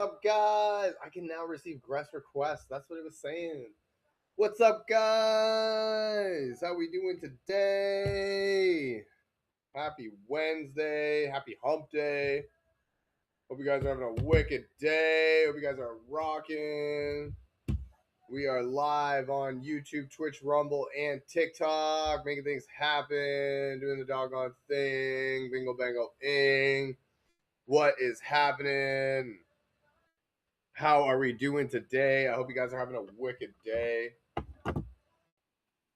Up, guys? I can now receive guest requests. That's what it was saying. What's up, guys? How we doing today? Happy Wednesday. Happy hump day. Hope you guys are having a wicked day. Hope you guys are rocking. We are live on YouTube, Twitch, Rumble, and TikTok, making things happen, doing the doggone thing. Bingo, bango, ing. What is happening? How are we doing today? I hope you guys are having a wicked day.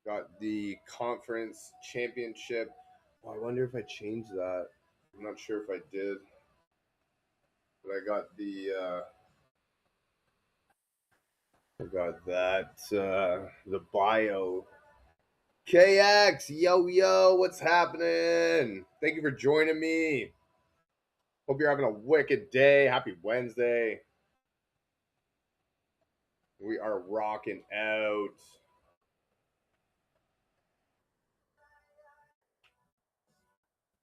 Got the conference championship. Oh, I wonder if I changed that. I'm not sure if I did. But I got the bio. KX, yo, what's happening? Thank you for joining me. Hope you're having a wicked day. Happy Wednesday. We are rocking out.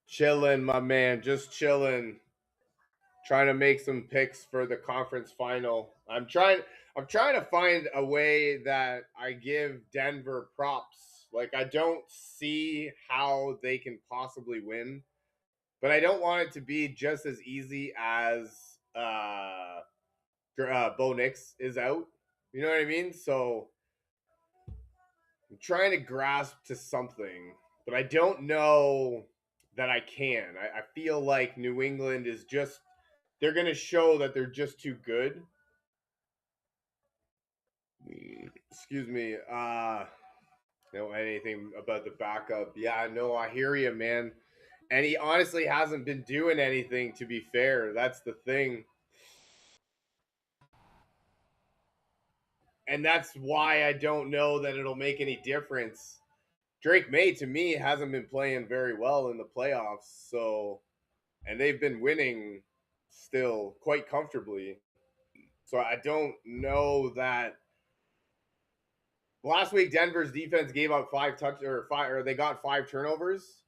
Chilling, my man. Just chilling. Trying to make some picks for the conference final. I'm trying to find a way that I give Denver props. Like, I don't see how they can possibly win, but I don't want it to be just as easy as Bo Nix is out. You know what I mean? So I'm trying to grasp to something, but I don't know that I can. I feel like New England is just, they're going to show that they're just too good. Excuse me. Know anything about the backup? Yeah, no, I hear you, man. And he honestly hasn't been doing anything, to be fair. That's the thing. And that's why I don't know that it'll make any difference. Drake May, to me, hasn't been playing very well in the playoffs. So, and they've been winning still quite comfortably. So I don't know that. Last week, Denver's defense gave up or they got 5 turnovers.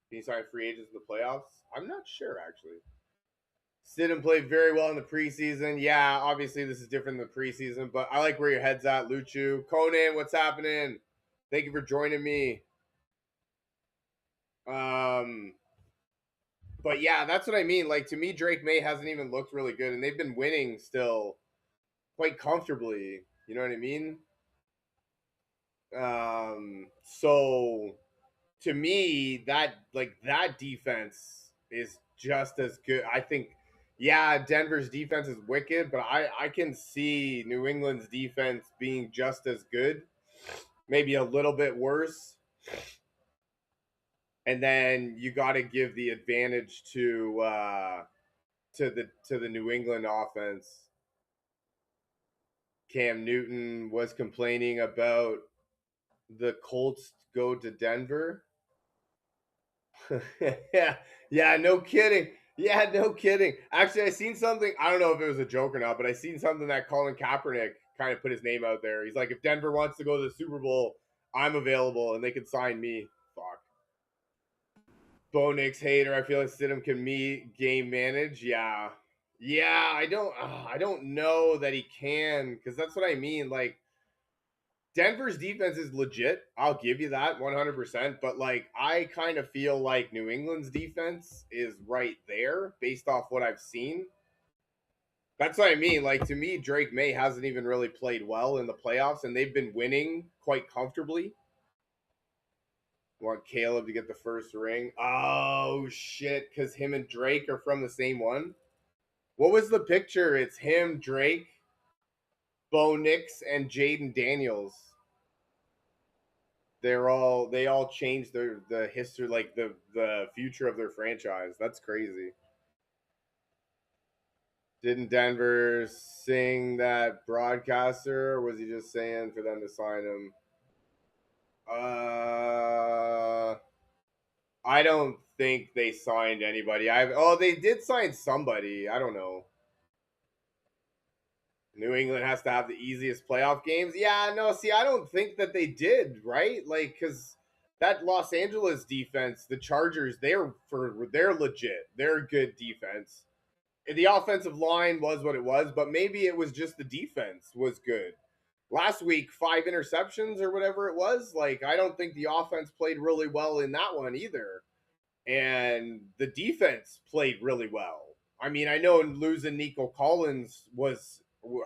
He signed free agents in the playoffs. I'm not sure, actually. Stidham played very well in the preseason. Yeah, obviously this is different than the preseason, but I like where your head's at, Luchu. Conan, what's happening? Thank you for joining me. But yeah, that's what I mean. Like, to me, Drake May hasn't even looked really good, and they've been winning still quite comfortably. You know what I mean? So to me, that defense is just as good. I think, yeah, Denver's defense is wicked, but I can see New England's defense being just as good, maybe a little bit worse. And then you got to give the advantage to the New England offense. Cam Newton was complaining about the Colts go to Denver. yeah, no kidding. Yeah, no kidding. Actually, I seen something. I don't know if it was a joke or not, but I seen something that Colin Kaepernick kind of put his name out there. He's like, if Denver wants to go to the Super Bowl, I'm available, and they could sign me. Fuck. Bo Nix hater. I feel like Stidham can game manage. Yeah, yeah. I don't know that he can, because that's what I mean. Like, Denver's defense is legit. I'll give you that 100%. But, like, I kind of feel like New England's defense is right there based off what I've seen. That's what I mean. Like, to me, Drake May hasn't even really played well in the playoffs, and they've been winning quite comfortably. Want Caleb to get the first ring. Oh, shit, because him and Drake are from the same one. What was the picture? It's him, Drake, Bo Nix, and Jaden Daniels. They all changed the history, like the future of their franchise. That's crazy. Didn't Denver sing that broadcaster, or was he just saying for them to sign him? I don't think they signed anybody. They did sign somebody. I don't know. New England has to have the easiest playoff games. Yeah, no, see, I don't think that they did, right? Like, because that Los Angeles defense, the Chargers, they're legit. They're a good defense. The offensive line was what it was, but maybe it was just the defense was good. Last week, 5 interceptions or whatever it was. Like, I don't think the offense played really well in that one either. And the defense played really well. I mean, I know losing Nico Collins was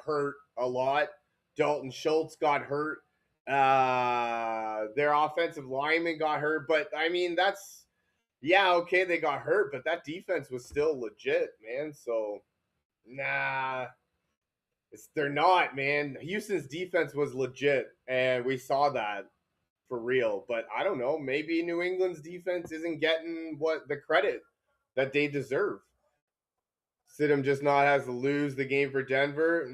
hurt a lot. Dalton Schultz got hurt. Their offensive lineman got hurt, but I mean, that's yeah, okay, they got hurt, but that defense was still legit, man. So nah, they're not, man. Houston's defense was legit, and we saw that for real. But I don't know. Maybe New England's defense isn't getting what the credit that they deserve. Stidham just not has to lose the game for Denver.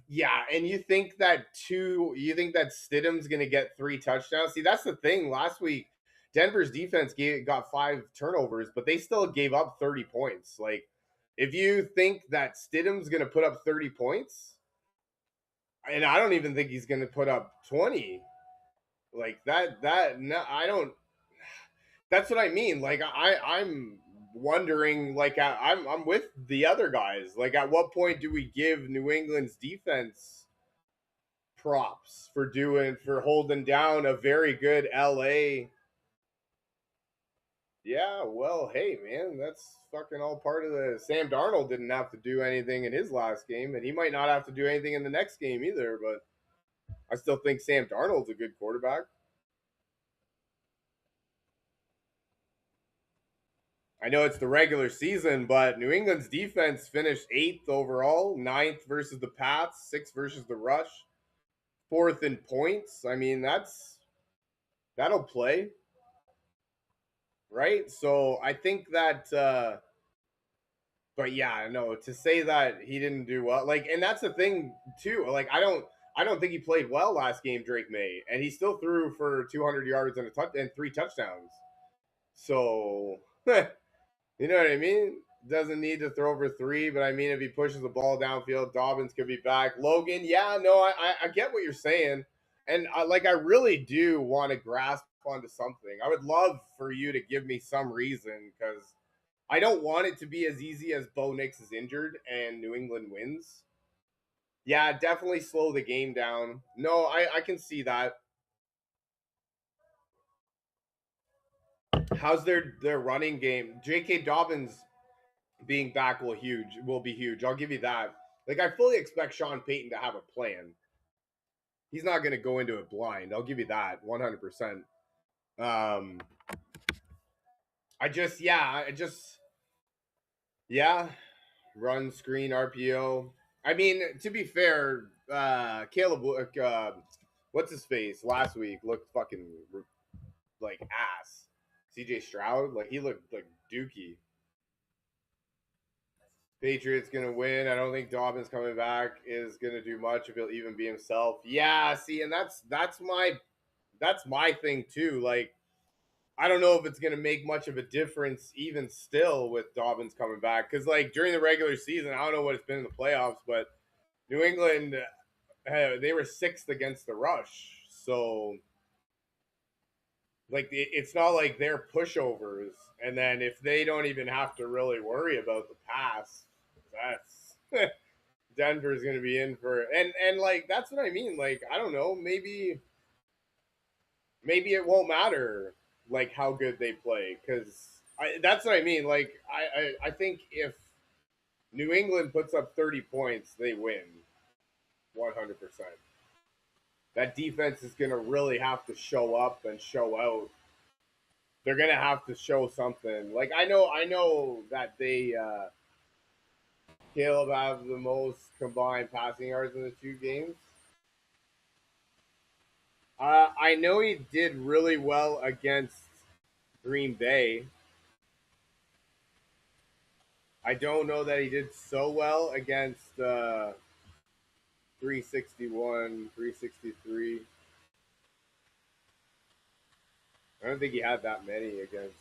Yeah, and you think that too? You think that Stidham's going to get 3 touchdowns? See, that's the thing. Last week, Denver's defense got 5 turnovers, but they still gave up 30 points. Like, if you think that Stidham's going to put up 30 points, and I don't even think he's going to put up 20, like that. No, I don't. That's what I mean. Like I'm wondering. Like I'm with the other guys. Like at what point do we give New England's defense props for holding down a very good LA? Yeah, well, hey man, that's fucking all part of the. Sam Darnold didn't have to do anything in his last game, and he might not have to do anything in the next game either. But I still think Sam Darnold's a good quarterback. I know it's the regular season, but New England's defense finished 8th overall, 9th versus the Pats, 6th versus the rush, 4th in points. I mean, that'll play, right? So I think that but yeah, no, to say that he didn't do well, like, and that's the thing too. Like, I don't think he played well last game, Drake May, and he still threw for 200 yards and a touch and 3 touchdowns. So you know what I mean? Doesn't need to throw for 3, but I mean, if he pushes the ball downfield, Dobbins could be back. Logan, yeah, no, I get what you're saying, and I really do want to grasp onto something. I would love for you to give me some reason because I don't want it to be as easy as Bo Nix is injured and New England wins. Yeah, definitely slow the game down. No, I can see that. How's their running game? J.K. Dobbins being back will be huge. I'll give you that. Like I fully expect Sean Payton to have a plan. He's not going to go into it blind. I'll give you that 100%. Um I just yeah, run screen RPO. I mean, to be fair, Caleb what's his face last week looked fucking like ass. CJ Stroud, like he looked like dookie. Patriots gonna win. I don't think Dobbins coming back is gonna do much if he'll even be himself. Yeah, see, and that's my thing too. Like, I don't know if it's gonna make much of a difference even still with Dobbins coming back. Cause like during the regular season, I don't know what it's been in the playoffs, but New England they were 6th against the rush. So like it's not like they're pushovers. And then if they don't even have to really worry about the pass, that's Denver's going to be in for and like that's what I mean. Like I don't know, maybe it won't matter like how good they play because that's what I mean. Like I think if New England puts up 30 points, they win 100%. That defense is going to really have to show up and show out. They're going to have to show something. Like I know that they Caleb have the most combined passing yards in the 2 games. I know he did really well against Green Bay. I don't know that he did so well against 361, 363. I don't think he had that many against.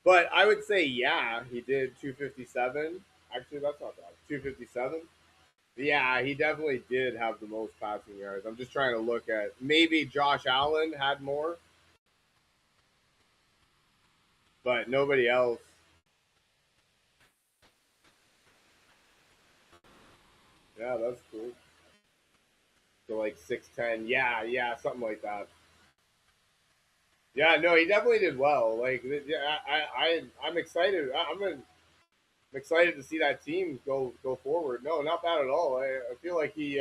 But I would say, yeah, he did 257. Actually, that's not bad. 257. Yeah, he definitely did have the most passing yards. I'm just trying to look at maybe Josh Allen had more, but nobody else. Yeah, that's cool. So like 6'10". Yeah, yeah, something like that. Yeah, no, he definitely did well. Like, yeah, I'm excited. I'm excited to see that team go forward. No, not bad at all. I feel like he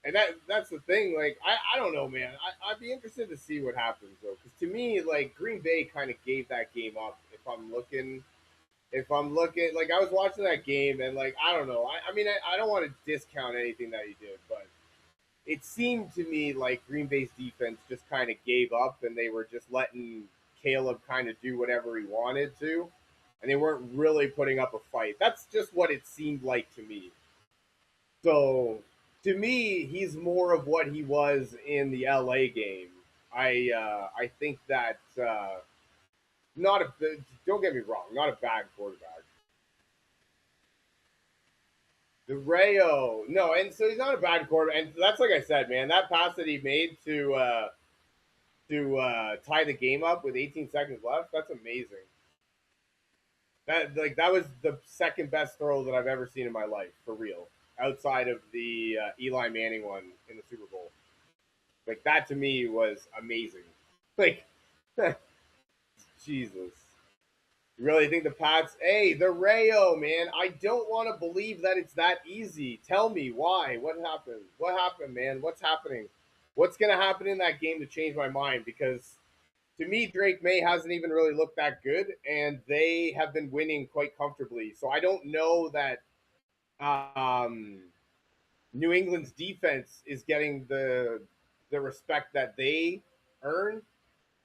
and that's the thing. Like, I don't know, man. I'd be interested to see what happens though, because to me, like Green Bay kind of gave that game up. If I'm looking, like I was watching that game and like I don't know. I mean, I don't want to discount anything that he did, but it seemed to me like Green Bay's defense just kind of gave up and they were just letting Caleb kind of do whatever he wanted to, and they weren't really putting up a fight. That's just what it seemed like to me. So to me, he's more of what he was in the LA game. I think that not a don't get me wrong, not a bad quarterback. The Rayo, no, and so he's not a bad quarterback, and that's like I said, man. That pass that he made to tie the game up with 18 seconds left, that's amazing. That was the second best throw that I've ever seen in my life, for real. Outside of the Eli Manning one in the Super Bowl, like that to me was amazing. Like Jesus. You really think the Pats? Hey, the Rayo, man. I don't want to believe that it's that easy. Tell me why. What happened? What happened, man? What's happening? What's going to happen in that game to change my mind? Because to me, Drake May hasn't even really looked that good, and they have been winning quite comfortably. So I don't know that um, New England's defense is getting the respect that they earn.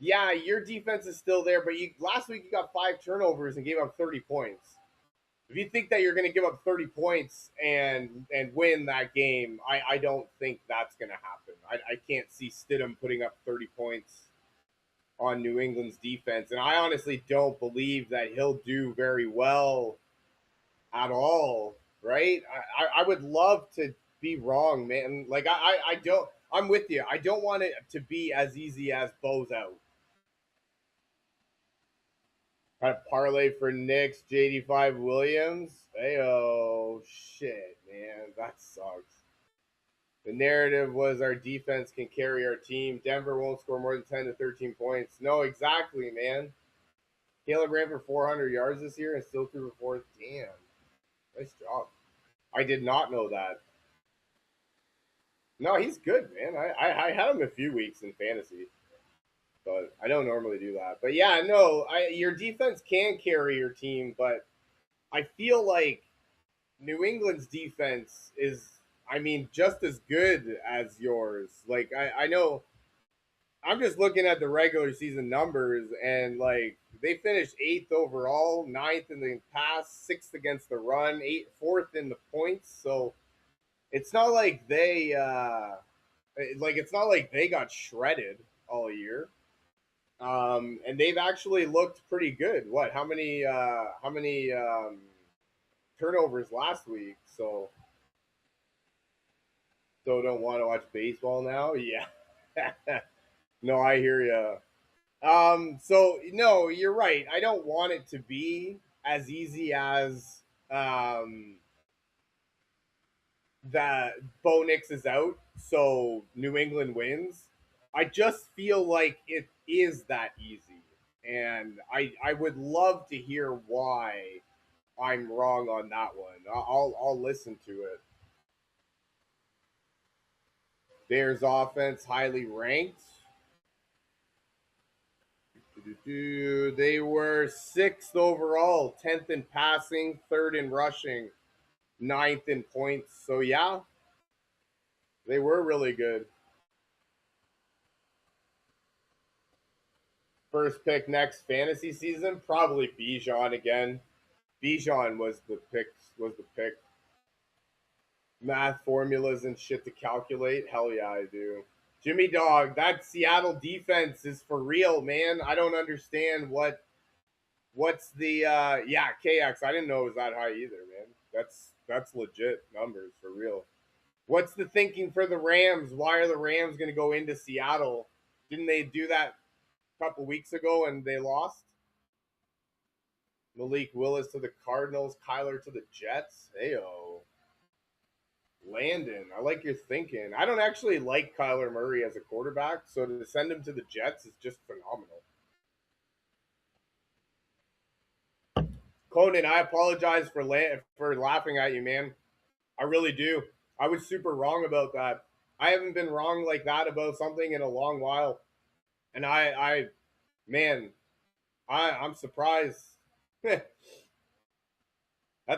Yeah, your defense is still there, but last week you got 5 turnovers and gave up 30 points. If you think that you're going to give up 30 points and win that game, I don't think that's going to happen. I can't see Stidham putting up 30 points on New England's defense, and I honestly don't believe that he'll do very well at all. Right? I would love to be wrong, man. Like I don't. I'm with you. I don't want it to be as easy as Bo's out. Kind of parlay for Knicks, JD5 Williams. Hey, oh, shit, man. That sucks. The narrative was our defense can carry our team. Denver won't score more than 10 to 13 points. No, exactly, man. Caleb ran for 400 yards this year and still threw for four. Damn. Nice job. I did not know that. No, he's good, man. I had him a few weeks in fantasy, but I don't normally do that. But yeah, no, your defense can carry your team, but I feel like New England's defense is, I mean, just as good as yours. Like, I know I'm just looking at the regular season numbers, and like they finished eighth overall, ninth in the pass, sixth against the run, fourth in the points. So it's not like it's not like they got shredded all year. And they've actually looked pretty good. What? How many turnovers last week? So don't want to watch baseball now? Yeah. No, I hear you. So no, you're right. I don't want it to be as easy as that Bo Nix is out, so New England wins. I just feel like it is that easy, and I would love to hear why I'm wrong on that one. I'll listen to it. Bears offense highly ranked. They were sixth overall, 10th in passing, third in rushing, ninth in points. So yeah, they were really good. First pick next fantasy season, probably Bijan again. Bijan was the pick. Math formulas and shit to calculate. Hell yeah, I do. Jimmy Dog, that Seattle defense is for real, man. I don't understand what's the yeah, KX. I didn't know it was that high either, man. That's legit numbers for real. What's the thinking for the Rams? Why are the Rams going to go into Seattle? Didn't they do that a couple weeks ago and they lost? Malik Willis to the Cardinals, Kyler to the Jets. Heyo. Landon. I like your thinking. I don't actually like Kyler Murray as a quarterback, so to send him to the Jets is just phenomenal. Conan, I apologize for laughing at you, man. I really do. I was super wrong about that. I haven't been wrong like that about something in a long while, and man, I'm surprised. That's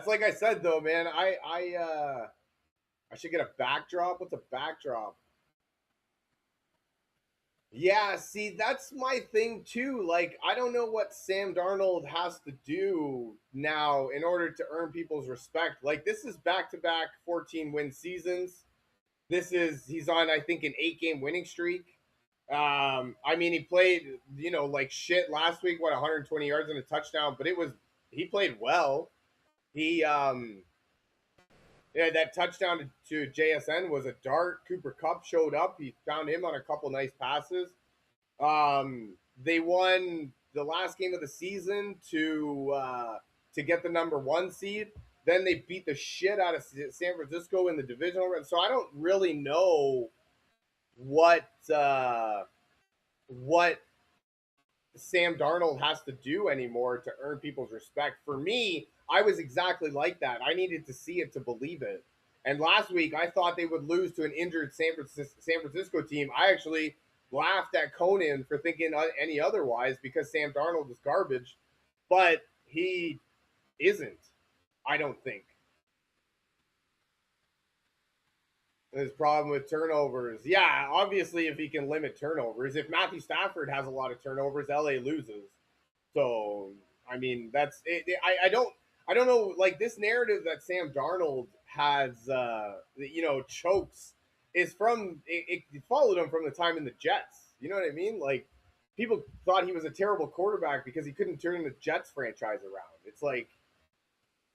like I said though, man. I should get a backdrop. What's a backdrop? Yeah, see, that's my thing too. Like, I don't know what Sam Darnold has to do now in order to earn people's respect. Like, this is back to back 14 win seasons. He's on, I think, an 8 game winning streak. I mean, he played, like shit last week, 120 yards and a touchdown, but he played well. He, yeah, that touchdown to JSN was a dart. Cooper Kupp showed up. He found him on a couple nice passes. They won the last game of the season to get the number 1 seed. Then they beat the shit out of San Francisco in the divisional round. So I don't really know what Sam Darnold has to do anymore to earn people's respect. For me, I was exactly like that. I needed to see it to believe it. And last week, I thought they would lose to an injured San Francisco team. I actually laughed at Conan for thinking any otherwise because Sam Darnold is garbage, but he isn't, I don't think. His problem with turnovers. Yeah, obviously, if he can limit turnovers. If Matthew Stafford has a lot of turnovers, LA loses. So, I mean, that's it. I don't know. Like this narrative that Sam Darnold has, chokes is from it followed him from the time in the Jets. You know what I mean? Like people thought he was a terrible quarterback because he couldn't turn the Jets franchise around. It's like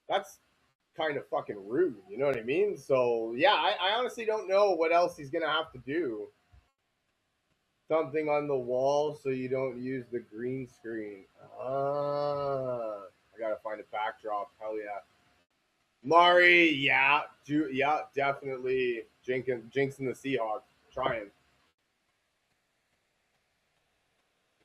that's kind of fucking rude. You know what I mean? So yeah, I honestly don't know what else he's gonna have to do. Something on the wall so you don't use the green screen. I gotta find a backdrop. Hell yeah. Mari, yeah, yeah, definitely jinxing the Seahawks. Trying.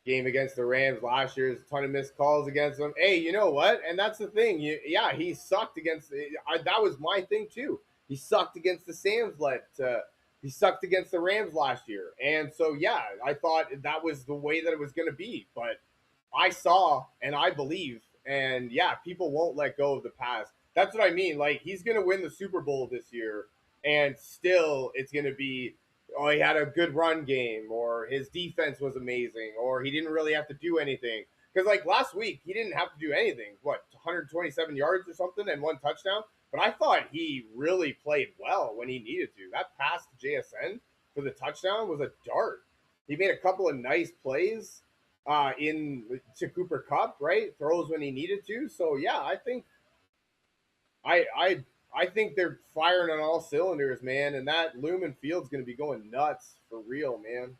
Game against the Rams last year, there's a ton of missed calls against them. Hey, you know what? And that's the thing. Yeah, he sucked against. That was my thing too. He sucked against the he sucked against the Rams last year, and so yeah, I thought that was the way that it was going to be. But I saw and I believe, and yeah, people won't let go of the past. That's what I mean. Like he's going to win the Super Bowl this year, and still it's going to be oh, he had a good run game, or his defense was amazing, or he didn't really have to do anything. Because like last week, he didn't have to do anything. What, 127 yards or something and 1 touchdown? But I thought he really played well when he needed to. That pass to JSN for the touchdown was a dart. He made a couple of nice plays in to Cooper Kupp, right? Throws when he needed to. So yeah, I think I I I think they're firing on all cylinders, man, and that Lumen Field's going to be going nuts for real, man.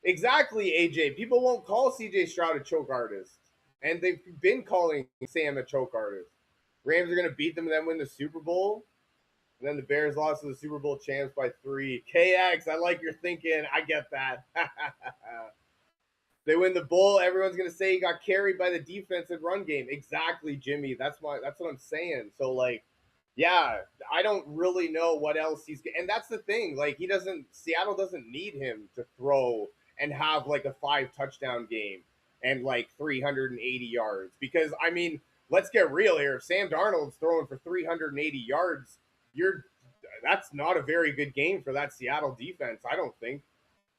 Exactly, AJ. People won't call CJ Stroud a choke artist, and they've been calling Sam a choke artist. Rams are going to beat them and then win the Super Bowl. And then the Bears lost to the Super Bowl champs by 3. KX, I like your thinking. I get that. They win the bowl. Everyone's gonna say he got carried by the defensive run game. Exactly, Jimmy. That's what I'm saying. So like, yeah, I don't really know what else and that's the thing. Like Seattle doesn't need him to throw and have like a 5 touchdown game and like 380 yards. Because I mean, let's get real here. If Sam Darnold's throwing for 380 yards, that's not a very good game for that Seattle defense, I don't think.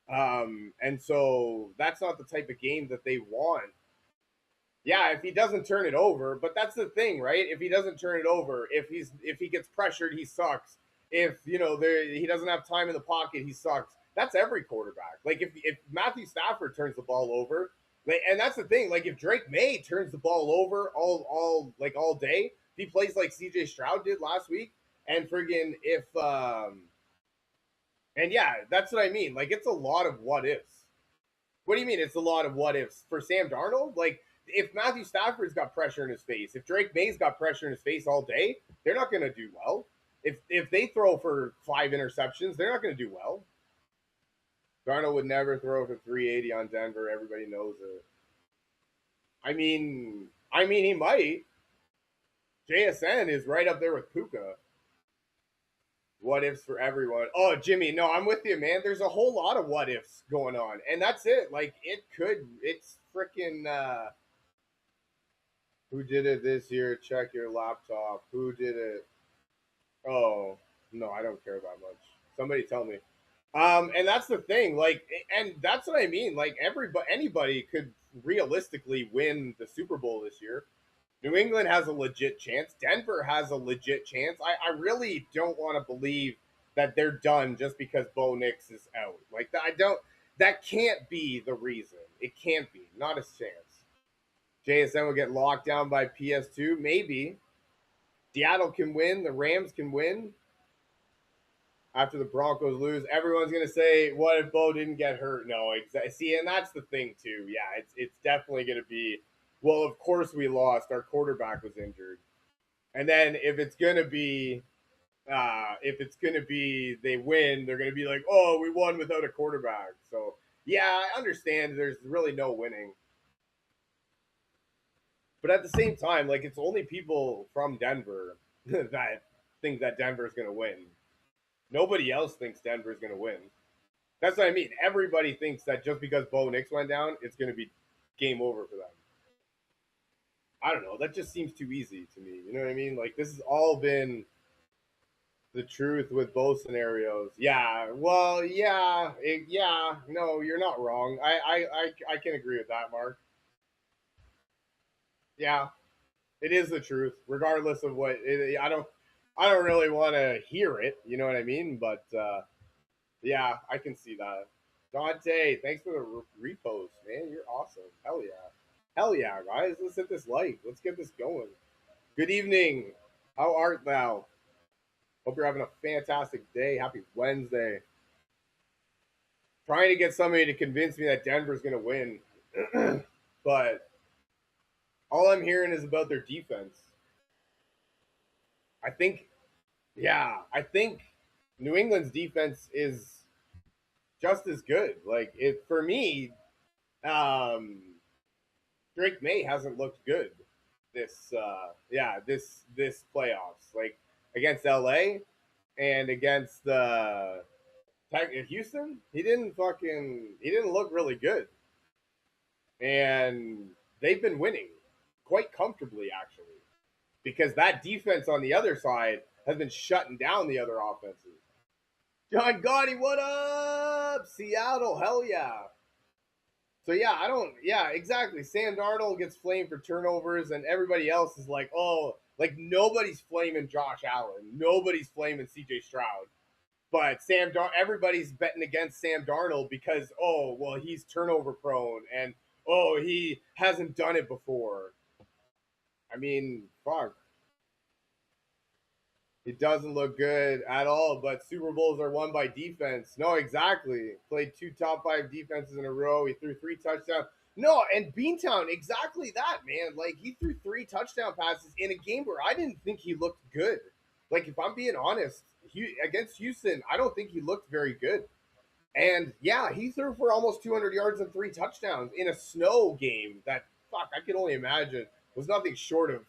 And so that's not the type of game that they want. Yeah, if he doesn't turn it over, but that's the thing, right? If he doesn't turn it over, if he gets pressured, he sucks. If he doesn't have time in the pocket, he sucks. That's every quarterback. Like if Matthew Stafford turns the ball over, like, and that's the thing. Like if Drake May turns the ball over all day, if he plays like CJ Stroud did last week, and friggin' if and yeah, that's what I mean. Like it's a lot of what ifs. What do you mean? It's a lot of what ifs for Sam Darnold. Like if Matthew Stafford's got pressure in his face, if Drake May's got pressure in his face all day, they're not going to do well. if they throw for 5 interceptions, they're not going to do well. Darnold would never throw for 380 on Denver. Everybody knows it. I mean, he might. JSN is right up there with Puka. What ifs for everyone. Oh, Jimmy, no, I'm with you, man. There's a whole lot of what ifs going on, and that's it. Like it could. It's freaking. Who did it this year? Check your laptop. Who did it? Oh, no, I don't care that much. Somebody tell me. And that's the thing, like, and that's what I mean. Like, anybody could realistically win the Super Bowl this year. New England has a legit chance. Denver has a legit chance. I really don't want to believe that they're done just because Bo Nix is out. Like, I don't. That can't be the reason. It can't be. Not a chance. JSN will get locked down by PS2. Maybe. Seattle can win. The Rams can win. After the Broncos lose, everyone's gonna say, "What if Bo didn't get hurt?" No, exactly. See, and that's the thing too. Yeah, it's definitely gonna be. Well, of course we lost. Our quarterback was injured, and then if it's gonna be they win, they're gonna be like, "Oh, we won without a quarterback." So yeah, I understand. There's really no winning, but at the same time, like it's only people from Denver that think that Denver's gonna win. Nobody else thinks Denver's gonna win. That's what I mean. Everybody thinks that just because Bo Nix went down, it's going to be game over for them. I don't know. That just seems too easy to me. You know what I mean? Like this has all been the truth with both scenarios. Yeah. Well, yeah. Yeah. No, you're not wrong. I can agree with that, Mark. Yeah, it is the truth, regardless of what. I don't really want to hear it. You know what I mean? But yeah, I can see that. Dante, thanks for the repost, man. You're awesome. Hell yeah. Hell yeah, guys. Let's hit this like. Let's get this going. Good evening. How art thou? Hope you're having a fantastic day. Happy Wednesday. Trying to get somebody to convince me that Denver's going to win. But all I'm hearing is about their defense. I think, yeah, I think New England's defense is just as good. Like, it for me, um, Drake May hasn't looked good this playoffs, like against LA and against Houston. He didn't look really good, and they've been winning quite comfortably actually because that defense on the other side has been shutting down the other offenses. John Gotti, what up? Seattle, hell yeah. So yeah, I don't. Yeah, exactly. Sam Darnold gets flamed for turnovers, and everybody else is like, oh, like nobody's flaming Josh Allen, nobody's flaming C.J. Stroud, but everybody's betting against Sam Darnold because oh, well, he's turnover prone, and oh, he hasn't done it before. I mean, fuck, he doesn't look good at all. But Super Bowls are won by defense. No, exactly. Played two top five defenses in a row. He threw 3 touchdowns. No, and Beantown, exactly that, man. Like he threw 3 touchdown passes in a game where I didn't think he looked good. Like if I'm being honest, against Houston, I don't think he looked very good. And yeah, he threw for almost 200 yards and 3 touchdowns in a snow game that fuck I can only imagine was nothing short of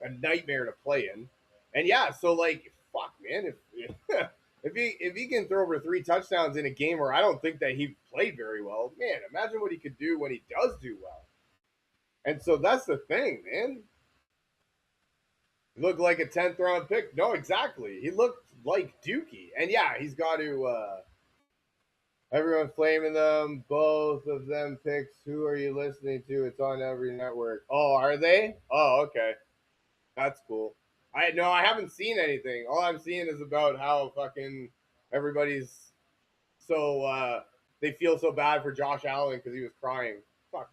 a nightmare to play in. And yeah, so like fuck man, if if he can throw over 3 touchdowns in a game where I don't think that he played very well, man, imagine what he could do when he does do well. And so that's the thing, man. He looked like a 10th round pick. No, exactly. He looked like Dookie. And yeah, he's got to everyone flaming them. Both of them picks. Who are you listening to? It's on every network. Oh, are they? Oh, okay. That's cool. I haven't seen anything. All I'm seeing is about how fucking everybody's so they feel so bad for Josh Allen because he was crying. Fuck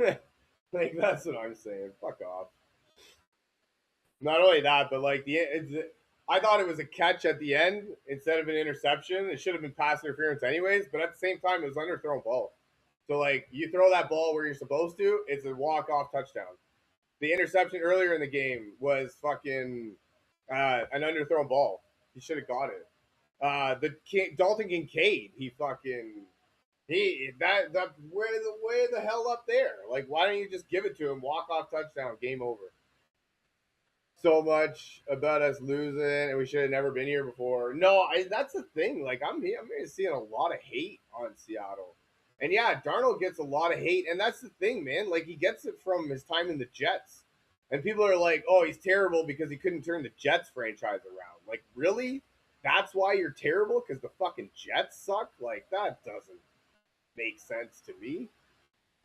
off. Like that's what I'm saying. Fuck off. Not only that, but like I thought it was a catch at the end instead of an interception. It should have been pass interference anyways, but at the same time, it was underthrown ball. So like you throw that ball where you're supposed to, it's a walk off touchdown. The interception earlier in the game was fucking An underthrown ball. He should have got it. Dalton Kincaid. He fucking that where the hell up there? Like, why don't you just give it to him? Walk off touchdown. Game over. So much about us losing, and we should have never been here before. No, that's the thing. Like, I'm seeing a lot of hate on Seattle, and yeah, Darnold gets a lot of hate, and that's the thing, man. Like, he gets it from his time in the Jets, and people are like, "Oh, he's terrible because he couldn't turn the Jets franchise around." Like, really? That's why you're terrible? Because the fucking Jets suck? Like, that doesn't make sense to me.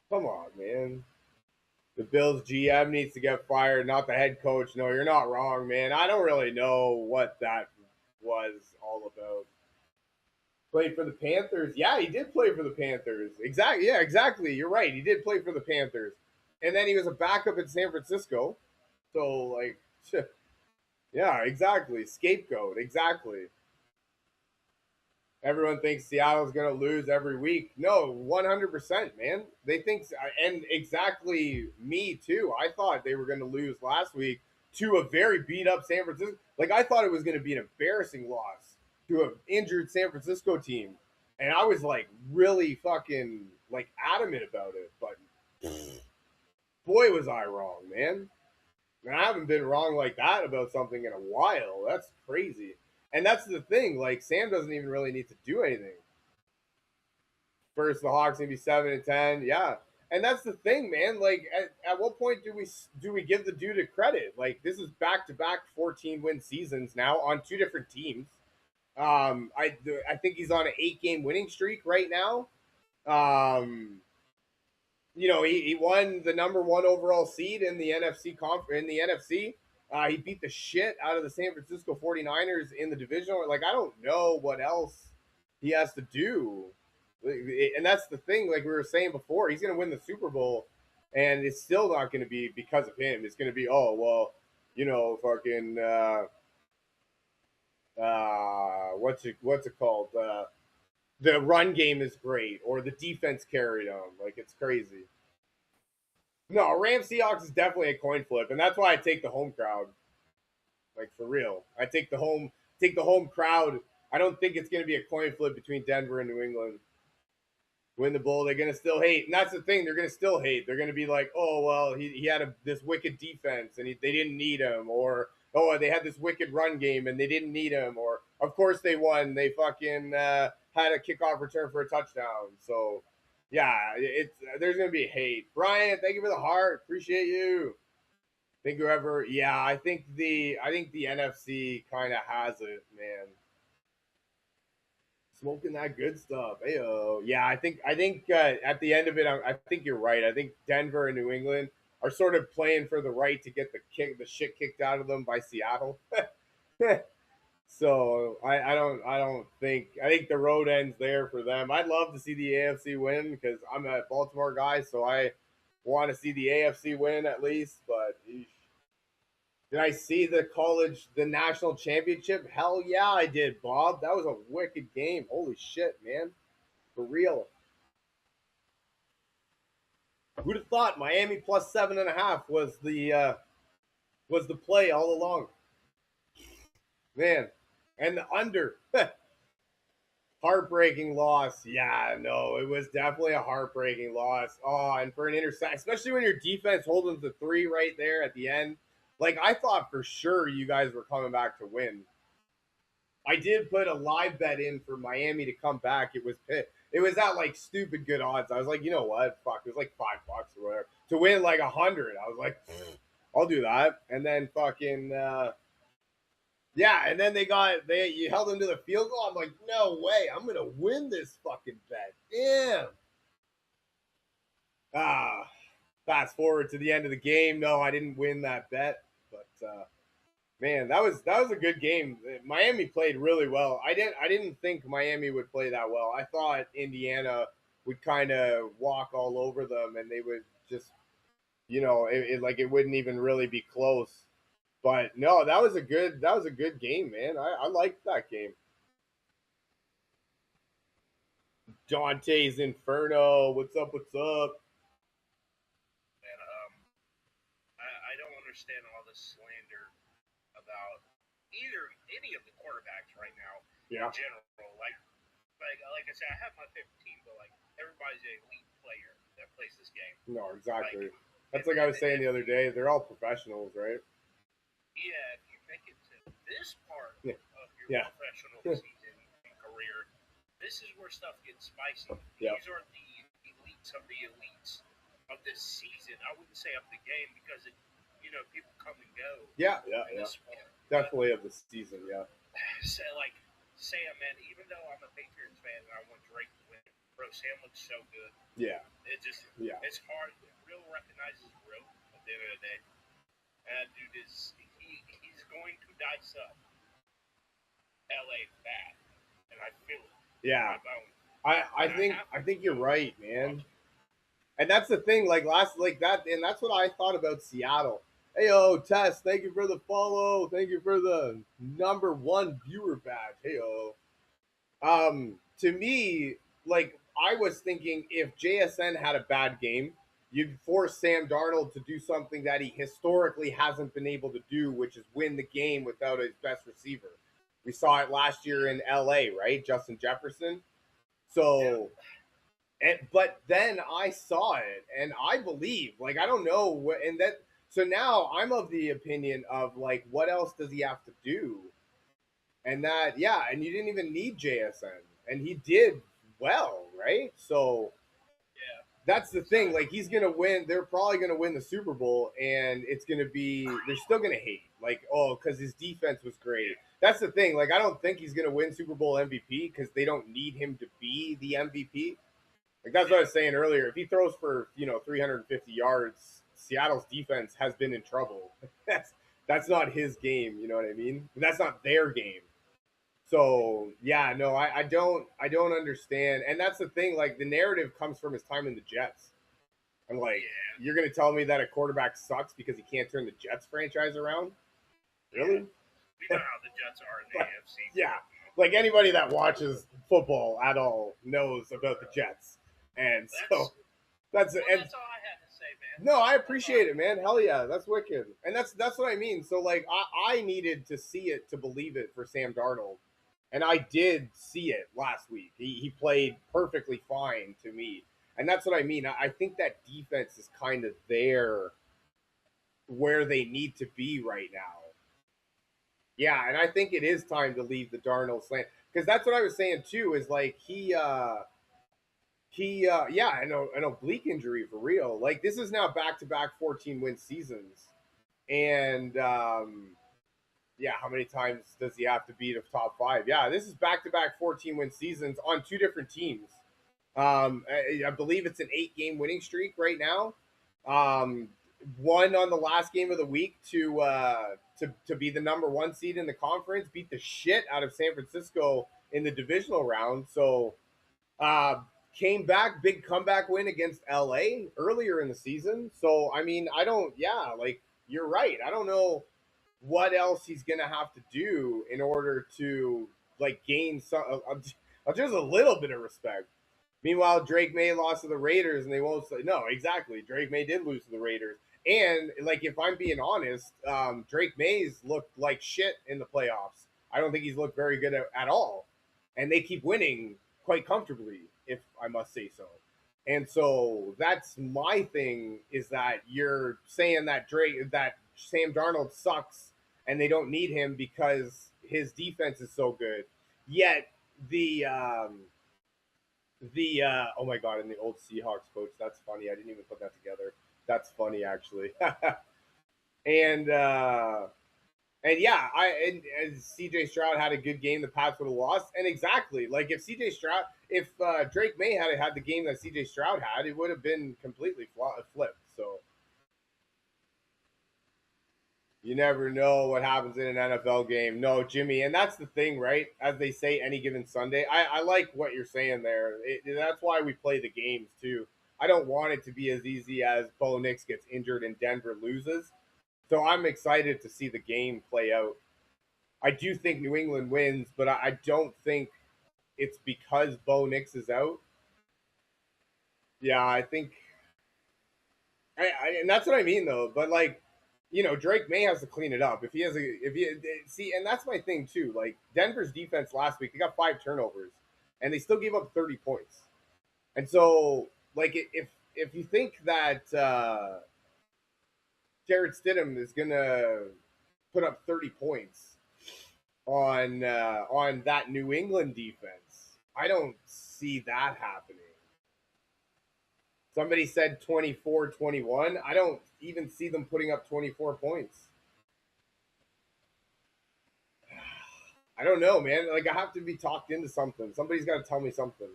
Come on, man. The Bills GM needs to get fired, not the head coach. No, you're not wrong, man. I don't really know what that was all about. Played for the Panthers. Yeah, he did play for the Panthers. Exactly. Yeah, exactly. You're right. He did play for the Panthers. And then he was a backup in San Francisco. So, like, yeah, exactly. Scapegoat. Exactly. Everyone thinks Seattle's going to lose every week. No, 100%, man. They think, and exactly me too. I thought they were going to lose last week to a very beat up San Francisco. Like, I thought it was going to be an embarrassing loss to an injured San Francisco team. And I was like really fucking like adamant about it. But boy, was I wrong, man. And I haven't been wrong like that about something in a while. That's crazy. And that's the thing. Like, Sam doesn't even really need to do anything. First, the Hawks gonna be 7-10. Yeah, and that's the thing, man. Like, at what point do we give the dude a credit? Like, this is back to back 14-win seasons now on two different teams. I think he's on an 8-game winning streak right now. He won the number one overall seed in the NFC. He beat the shit out of the San Francisco 49ers in the divisional. Like, I don't know what else he has to do. And that's the thing, like we were saying before, he's going to win the Super Bowl, and it's still not going to be because of him. It's going to be, oh, well, fucking, what's it called? The run game is great, or the defense carried them. Like, it's crazy. No, Rams Seahawks is definitely a coin flip, and that's why I take the home crowd. Like, for real, I take the home crowd. I don't think it's going to be a coin flip between Denver and New England. Win the bowl, they're going to still hate, and that's the thing. They're going to still hate. They're going to be like, oh well, he had this wicked defense, and they didn't need him, or oh they had this wicked run game, and they didn't need him, or of course they won. They fucking had a kickoff return for a touchdown. So yeah, there's going to be hate. Brian, thank you for the heart. Appreciate you. Think whoever, yeah, I think the NFC kind of has it, man. Smoking that good stuff. Heyo. Yeah, I think at the end of it, I think you're right. I think Denver and New England are sort of playing for the right to get the shit kicked out of them by Seattle. So I think the road ends there for them. I'd love to see the AFC win because I'm a Baltimore guy, so I want to see the AFC win at least. But did I see the national championship? Hell yeah, I did, Bob. That was a wicked game. Holy shit, man. For real. Who'd have thought Miami plus 7.5 was the play all along? Man. And the under. Heartbreaking loss. Yeah, no, it was definitely a heartbreaking loss. Oh, and for an interception, especially when your defense holds them to 3 right there at the end. Like, I thought for sure you guys were coming back to win. I did put a live bet in for Miami to come back. It was at like stupid good odds. I was like, you know what? Fuck, it was like $5 or whatever to win like 100. I was like, I'll do that. And then fucking yeah. And then you held them to the field goal. I'm like, no way. I'm gonna win this fucking bet. Damn. Ah, fast forward to the end of the game. No, I didn't win that bet, but. Man, that was a good game. Miami played really well. I didn't think Miami would play that well. I thought Indiana would kind of walk all over them, and they would just, like it wouldn't even really be close. But no, that was a good game, man. I liked that game. Dante's Inferno. What's up? What's up? And I don't understand all this slander about any of the quarterbacks right now Yeah. in general. Like I said, I have my favorite team, but like everybody's an elite player that plays this game. No, exactly. Like, That's like I was saying and the other day. They're all professionals, right? yeah, if you make it to this part Yeah. of your Yeah. professional season and career, this is where stuff gets spicy. Yeah. These are the elites of the elites of this season. I wouldn't say of the game because people come and go. Yeah. In this sport. Definitely of the season. Yeah. So like Sam, man, even though I'm a Patriots fan and I want Drake to win, bro, Sam looks so good. Yeah. It's hard. Real recognizes real at the end of the day. And dude he's going to dice up LA bad, and I feel it. Yeah. I think you're right, man. And that's the thing, like and that's what I thought about Seattle. Hey, yo, Tess, thank you for the follow. Thank you for the #1 viewer badge. Hey, yo. To me, like I was thinking, if JSN had a bad game, you'd force Sam Darnold to do something that he historically hasn't been able to do, which is win the game without his best receiver. We saw it last year in LA, right? Justin Jefferson. So, but then I saw it, and I believe, like, I don't know what, and that. So now I'm of the opinion of like, what else does he have to do? And that, yeah, and you didn't even need JSN, and he did well, right? So yeah, that's the thing. Like, he's gonna win. They're probably gonna win the Super Bowl, and it's gonna be. They're still gonna hate, like, oh, because his defense was great. That's the thing. Like, I don't think he's gonna win Super Bowl MVP because they don't need him to be the MVP. Like that's what I was saying earlier. If he throws for 350 yards, Seattle's defense has been in trouble. That's not his game. You know what I mean? That's not their game. So yeah, no, I don't understand. And that's the thing. Like the narrative comes from his time in the Jets. I'm like, you're gonna tell me that a quarterback sucks because he can't turn the Jets franchise around? Really? We know how the Jets are in the AFC. Yeah, like anybody that watches football at all knows about the Jets. And so that's all I had to say, man. No, I appreciate it, man. Hell yeah, that's wicked. And that's what I mean. So like I needed to see it to believe it for Sam Darnold. And I did see it last week. He played perfectly fine to me. And that's what I mean. I think that defense is kind of there where they need to be right now. Yeah, and I think it is time to leave the Darnold slant. Because that's what I was saying too, is like yeah, an oblique injury for real. Like this is now back-to-back 14-win seasons, and yeah, how many times does he have to beat a top five? Yeah, this is back-to-back 14-win seasons on two different teams. I believe it's an 8-game winning streak right now. Won on the last game of the week to be the #1 seed in the conference, beat the shit out of San Francisco in the divisional round. So came back, big comeback win against LA earlier in the season. So I mean, like you're right. I don't know what else he's gonna have to do in order to like gain some just a little bit of respect. Meanwhile, Drake May lost to the Raiders, and they won't say no. Exactly, Drake May did lose to the Raiders, and like if I'm being honest, Drake May's looked like shit in the playoffs. I don't think he's looked very good at all, and they keep winning quite comfortably, if I must say so. And so that's my thing, is that you're saying that Sam Darnold sucks and they don't need him because his defense is so good. Yet the oh my god, and the old Seahawks coach, that's funny. I didn't even put that together. That's funny actually. and yeah, and CJ Stroud had a good game, the Pats would have lost. And exactly, like if Drake May had the game that CJ Stroud had, it would have been completely flipped. So you never know what happens in an NFL game. No, Jimmy, and that's the thing, right? As they say, any given Sunday. I like what you're saying there. That's why we play the games too. I don't want it to be as easy as Bo Nix gets injured and Denver loses. So I'm excited to see the game play out. I do think New England wins, but I don't think it's because Bo Nix is out. Yeah, I think, and that's what I mean though. But like, Drake May has to clean it up. If he see, and that's my thing too. Like Denver's defense last week, they got 5 turnovers, and they still gave up 30 points. And so, like, if you think that Jared Stidham is gonna put up 30 points on that New England defense, I don't see that happening. Somebody said 24-21. I don't even see them putting up 24 points. I don't know, man. Like, I have to be talked into something. Somebody's got to tell me something.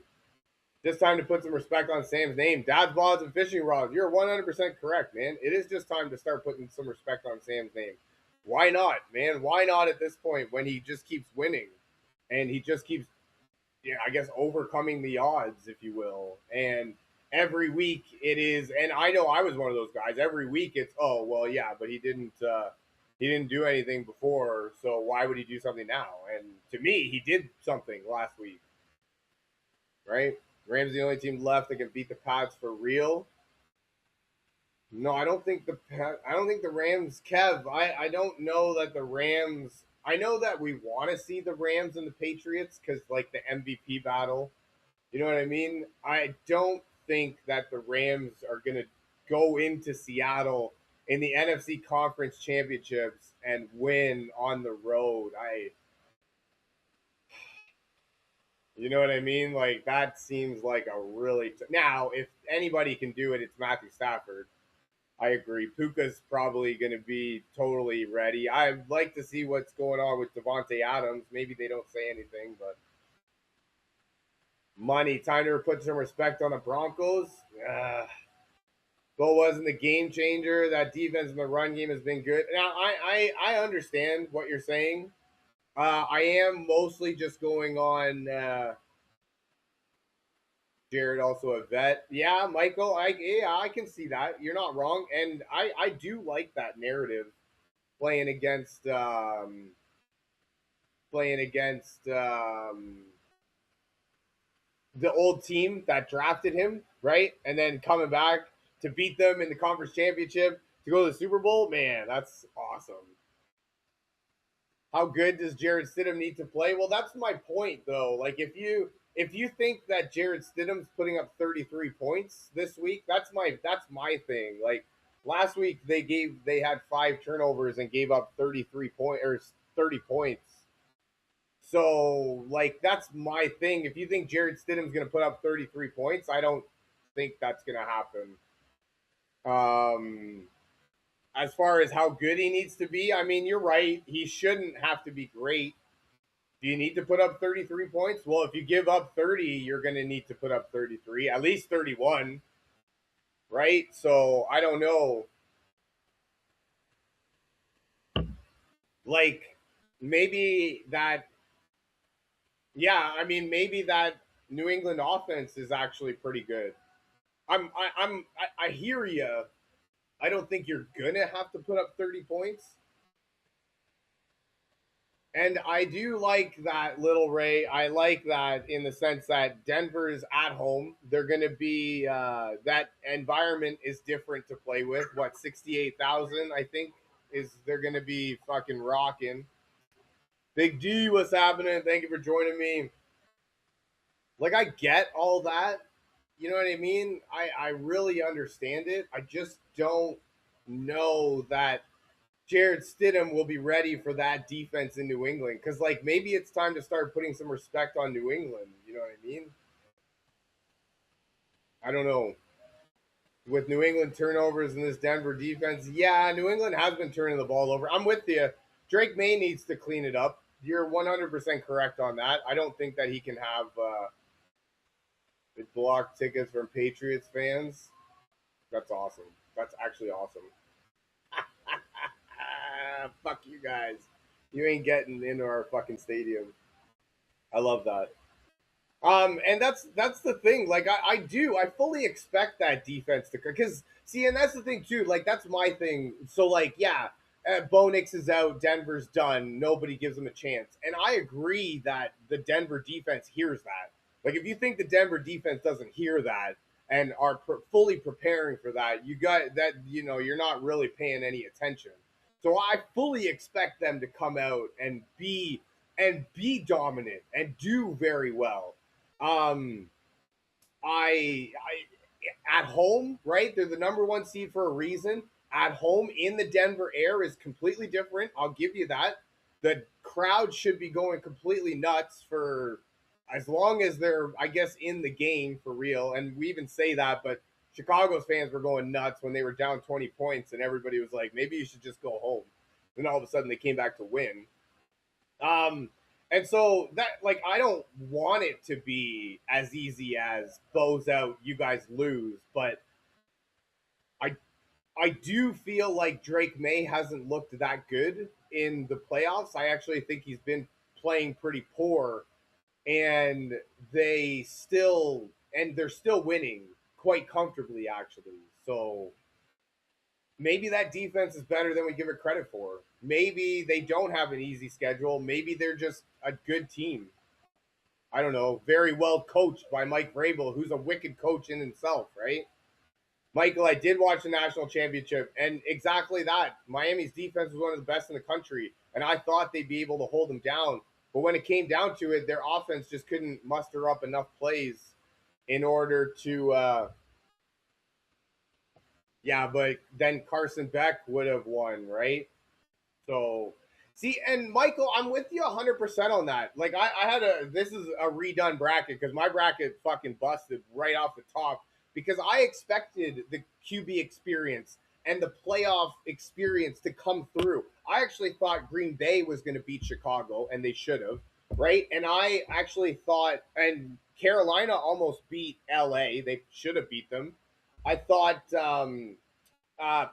Just time to put some respect on Sam's name. Dad's Bods and Fishing Rods. You're 100% correct, man. It is just time to start putting some respect on Sam's name. Why not, man? Why not at this point when he just keeps winning and he just keeps, I guess, overcoming the odds, if you will. And every week it is, and I know I was one of those guys. Every week it's, oh well, yeah, but he didn't do anything before, so why would he do something now? And to me, he did something last week, right? Rams the only team left that can beat the Pats for real. No, I don't think the Rams, Kev. I don't know that the Rams. I know that we want to see the Rams and the Patriots because like the MVP battle. You know what I mean? I don't think that the Rams are going to go into Seattle in the NFC Conference Championships and win on the road. You know what I mean? Like that seems like a really now. If anybody can do it, it's Matthew Stafford. I agree. Puka's probably going to be totally ready. I'd like to see what's going on with Devontae Adams. Maybe they don't say anything, but money. Time to put some respect on the Broncos. Bo wasn't the game changer. That defense in the run game has been good. Now, I understand what you're saying. I am mostly just going on Jared, also a vet. Yeah, Michael, I can see that. You're not wrong. And I do like that narrative playing against playing against the old team that drafted him, right? And then coming back to beat them in the conference championship to go to the Super Bowl. Man, that's awesome. How good does Jared Stidham need to play? Well, that's my point though. Like if you think that Jared Stidham's putting up 33 points this week, that's my thing. Like last week they had 5 turnovers and gave up 30 points. So like that's my thing. If you think Jared Stidham's going to put up 33 points, I don't think that's going to happen. As far as how good he needs to be, I mean, you're right. He shouldn't have to be great. Do you need to put up 33 points? Well, if you give up 30, you're going to need to put up 33, at least 31, right? So I don't know. Like maybe that, yeah, I mean, maybe that New England offense is actually pretty good. I hear you. I don't think you're gonna have to put up 30 points. And I do like that, Little Ray. I like that in the sense that Denver's at home. They're going to be, that environment is different to play with. What, 68,000, I think, is they're going to be fucking rocking. Big D, what's happening? Thank you for joining me. Like, I get all that. You know what I mean? I really understand it. I just don't know that Jared Stidham will be ready for that defense in New England. Because, like, maybe it's time to start putting some respect on New England. You know what I mean? I don't know. With New England turnovers in this Denver defense, yeah, New England has been turning the ball over. I'm with you. Drake May needs to clean it up. You're 100% correct on that. I don't think that he can have block tickets from Patriots fans. That's awesome. That's actually awesome. Fuck you guys. You ain't getting into our fucking stadium. I love that. And that's the thing. Like I fully expect that defense to, because see, and that's the thing too. Like that's my thing. So like, yeah, Bo Nix is out, Denver's done. Nobody gives them a chance, and I agree that the Denver defense hears that. Like if you think the Denver defense doesn't hear that and are fully preparing for that, you got that. You know, you're not really paying any attention. So I fully expect them to come out and be dominant and do very well. Um, I at home, right? They're the number one seed for a reason. At home in the Denver air is completely different. I'll give you that. The crowd should be going completely nuts for as long as they're, I guess, in the game for real. And we even say that, but Chicago's fans were going nuts when they were down 20 points, and everybody was like, maybe you should just go home. Then all of a sudden they came back to win. Um, and so that like I don't want it to be as easy as bows out, you guys lose, but I I do feel like Drake May hasn't looked that good in the playoffs. I actually think he's been playing pretty poor, and they're still winning quite comfortably actually. So maybe that defense is better than we give it credit for. Maybe they don't have an easy schedule. Maybe they're just a good team. I don't know, very well coached by Mike Vrabel, who's a wicked coach in himself, right? Michael, I did watch the national championship, and exactly that. Miami's defense was one of the best in the country, and I thought they'd be able to hold them down. But when it came down to it, their offense just couldn't muster up enough plays in order to yeah, but then Carson Beck would have won, right? So, see, and Michael, I'm with you 100% on that. Like, I had this is a redone bracket because my bracket fucking busted right off the top because I expected the QB experience and the playoff experience to come through. I actually thought Green Bay was going to beat Chicago, and they should have, right? And I actually thought, and Carolina almost beat LA. They should have beat them. I thought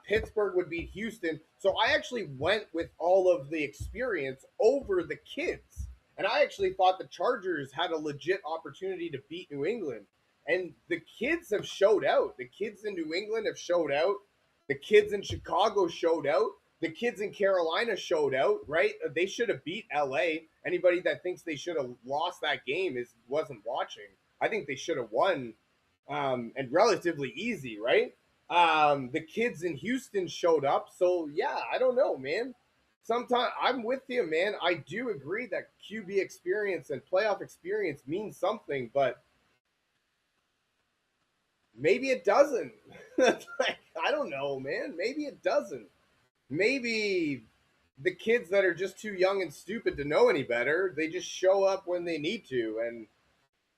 Pittsburgh would beat Houston. So I actually went with all of the experience over the kids. And I actually thought the Chargers had a legit opportunity to beat New England. And the kids have showed out. The kids in New England have showed out. The kids in Chicago showed out. The kids in Carolina showed out, right? They should have beat LA. Anybody that thinks they should have lost that game wasn't watching. I think they should have won and relatively easy, right? The kids in Houston showed up. So yeah, I don't know, man. Sometimes I'm with you, man. I do agree that QB experience and playoff experience means something, but maybe it doesn't. Like, I don't know, man. Maybe it doesn't. Maybe the kids that are just too young and stupid to know any better, they just show up when they need to, and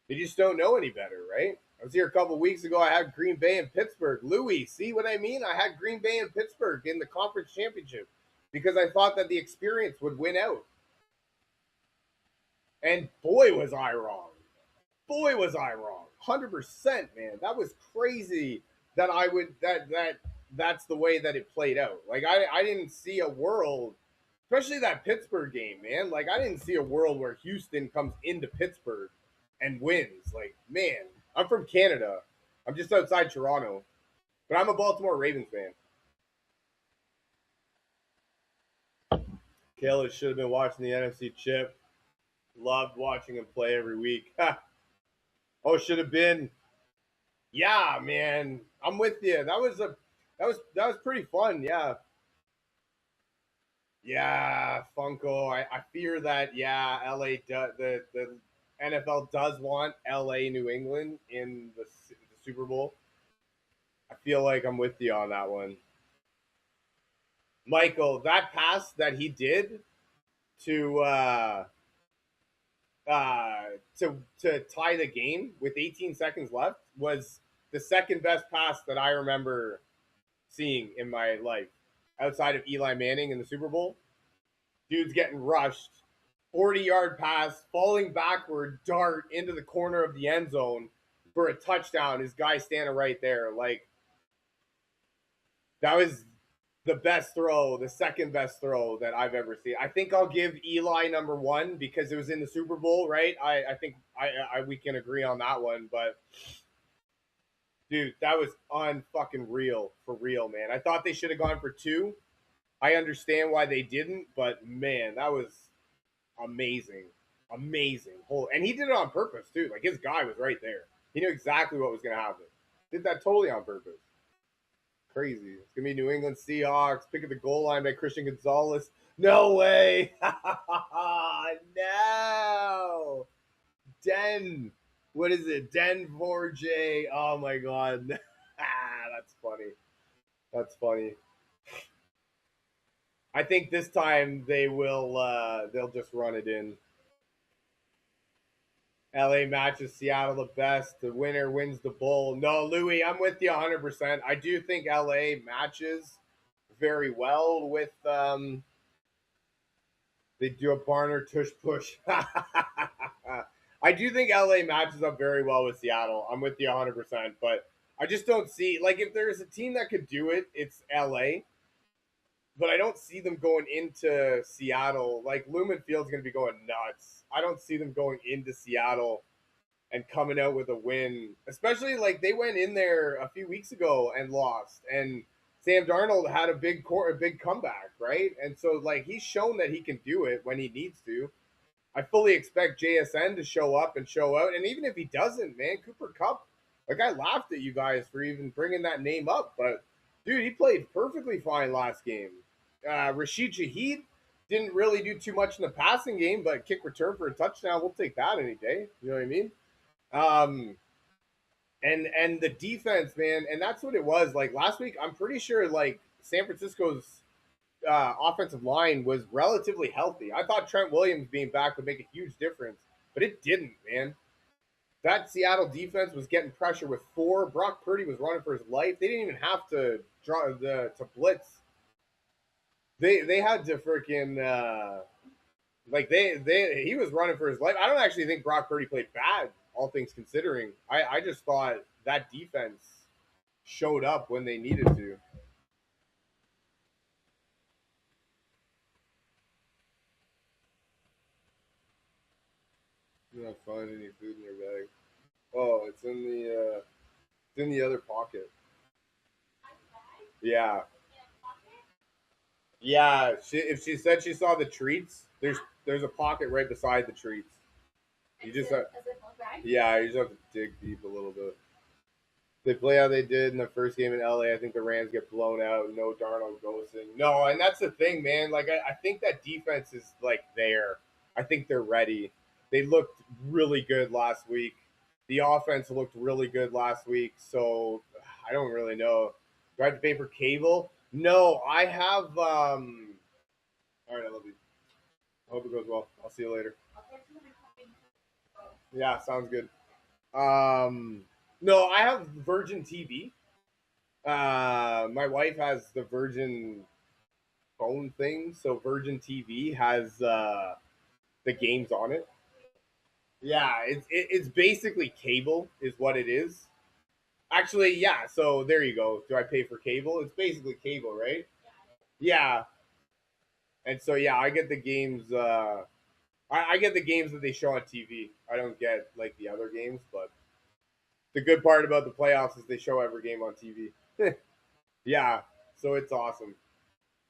they just don't know any better, right? I was here a couple weeks ago. I had Green Bay and Pittsburgh. Louis, see what I mean? I had Green Bay and Pittsburgh in the conference championship because I thought that the experience would win out. And boy, was I wrong. Boy, was I wrong. 100%, man. That was crazy that I would, that's the way that it played out. Like, I didn't see a world, especially that Pittsburgh game, man. Like, I didn't see a world where Houston comes into Pittsburgh and wins. Like, man, I'm from Canada. I'm just outside Toronto, but I'm a Baltimore Ravens fan. Kayla should have been watching the NFC Chip. Loved watching him play every week. Oh, should have been. Yeah, man, I'm with you. That was pretty fun. Yeah, yeah, Funko. I fear that. Yeah, LA the NFL does want LA New England in the Super Bowl. I feel like I'm with you on that one. Michael, that pass that he did to uh, to tie the game with 18 seconds left was the second best pass that I remember seeing in my life, outside of Eli Manning in the Super Bowl. Dude's getting rushed, 40-yard pass, falling backward, dart into the corner of the end zone for a touchdown. His guy standing right there, like that was the best throw, the second best throw that I've ever seen. I think I'll give Eli number one because it was in the Super Bowl, right? I think we can agree on that one. But dude, that was unfucking real for real, man. I thought they should have gone for two. I understand why they didn't, but man, that was amazing, amazing. And he did it on purpose too. Like his guy was right there. He knew exactly what was going to happen. Did that totally on purpose. Crazy. It's gonna be New England Seahawks. Pick at the goal line by Christian Gonzalez. No way. No. Den. What is it? Den 4J. Oh my god. That's funny. That's funny. I think this time they'll just run it in. LA matches Seattle the best. The winner wins the bowl. No, Louis, I'm with you 100%. I do think LA matches very well with they do a Barner tush push. I do think LA matches up very well with Seattle. I'm with you 100%, but I just don't see like if there's a team that could do it, it's LA. But I don't see them going into Seattle. Like Lumen Field's going to be going nuts. I don't see them going into Seattle and coming out with a win, especially like they went in there a few weeks ago and lost, and Sam Darnold had a big comeback, right? And so like he's shown that he can do it when he needs to. I fully expect JSN to show up and show out, and even if he doesn't, man, Cooper Cup, like I laughed at you guys for even bringing that name up, but dude, he played perfectly fine last game. Rashid Shaheed didn't really do too much in the passing game, but kick return for a touchdown, we'll take that any day. You know what I mean? Um, and the defense, man, and that's what it was. Like last week, I'm pretty sure like San Francisco's offensive line was relatively healthy. I thought Trent Williams being back would make a huge difference, but it didn't, man. That Seattle defense was getting pressure with four. Brock Purdy was running for his life. They didn't even have to to blitz. They had to freaking like they he was running for his life. I don't actually think Brock Purdy played bad, all things considering. I just thought that defense showed up when they needed to. You're not finding any food in your bag. Oh, it's in the other pocket. Yeah, yeah. If she said she saw the treats, there's a pocket right beside the treats. You just have, yeah, you just have to dig deep a little bit. They play how they did in the first game in LA. I think the Rams get blown out. No Darnold ghosting. No, and that's the thing, man. Like I think that defense is like there. I think they're ready. They looked really good last week. The offense looked really good last week. So I don't really know. Do I have to pay for cable? No, I have. All right, I love you. I hope it goes well. I'll see you later. Yeah, sounds good. No, I have Virgin TV. My wife has the Virgin phone thing, so Virgin TV has the games on it. Yeah, it's basically cable, is what it is. Actually, yeah. So there you go. Do I pay for cable? It's basically cable, right? Yeah, and so yeah, I get the games. I get the games that they show on TV. I don't get like the other games, but the good part about the playoffs is they show every game on TV. Yeah, so it's awesome.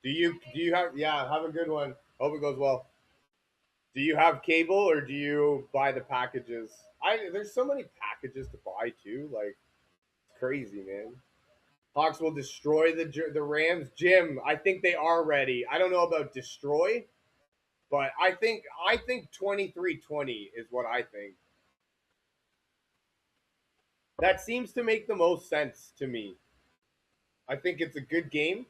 Do you have yeah, have a good one. Hope it goes well. Do you have cable or do you buy the packages? I there's so many packages to buy too. Like it's crazy, man. Hawks will destroy the Rams. Jim, I think they are ready. I don't know about destroy, but I think 23-20 is what I think. That seems to make the most sense to me. I think it's a good game.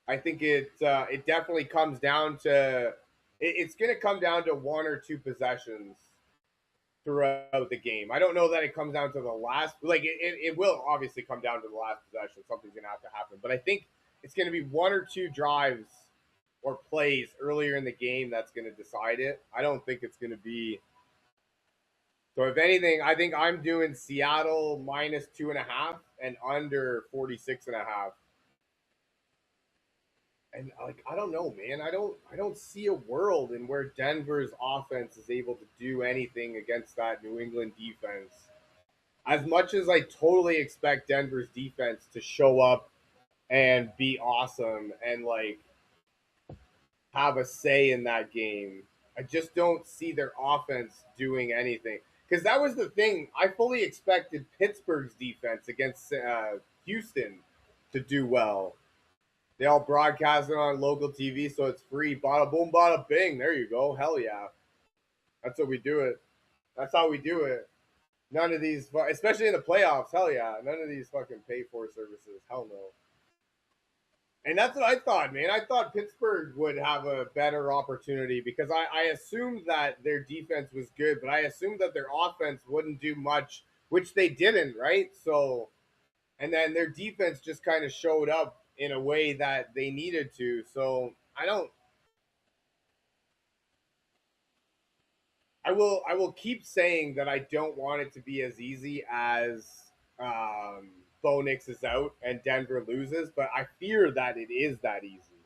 I think it definitely comes down to it's going to come down to one or two possessions throughout the game. I don't know that it comes down to the last. Like it will obviously come down to the last possession. Something's going to have to happen, but I think it's going to be one or two drives or plays earlier in the game that's going to decide it. I don't think it's going to be. So if anything, I think I'm doing Seattle minus 2.5 and under 46.5. And like I don't know, man. I don't see a world in where Denver's offense is able to do anything against that New England defense. As much as I totally expect Denver's defense to show up and be awesome and like have a say in that game, I just don't see their offense doing anything. Because that was the thing. I fully expected Pittsburgh's defense against Houston to do well. They all broadcast it on local TV, so it's free. Bada boom, bada bing. There you go. Hell yeah. That's what we do it. That's how we do it. None of these, especially in the playoffs. Hell yeah. None of these fucking pay for services. Hell no. And that's what I thought, man. I thought Pittsburgh would have a better opportunity because I assumed that their defense was good, but I assumed that their offense wouldn't do much, which they didn't, right? So, and then their defense just kind of showed up in a way that they needed to. So I will keep saying that I don't want it to be as easy as Bo Nix is out and Denver loses, but I fear that it is that easy.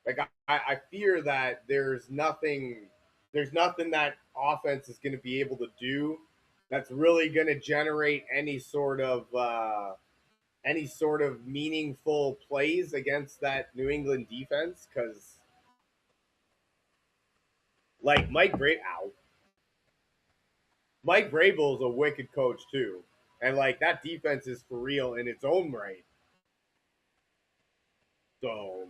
Like I fear that there's nothing that offense is going to be able to do that's really going to generate any sort of meaningful plays against that New England defense because like Mike Vrabel's a wicked coach too, and like that defense is for real in its own right. So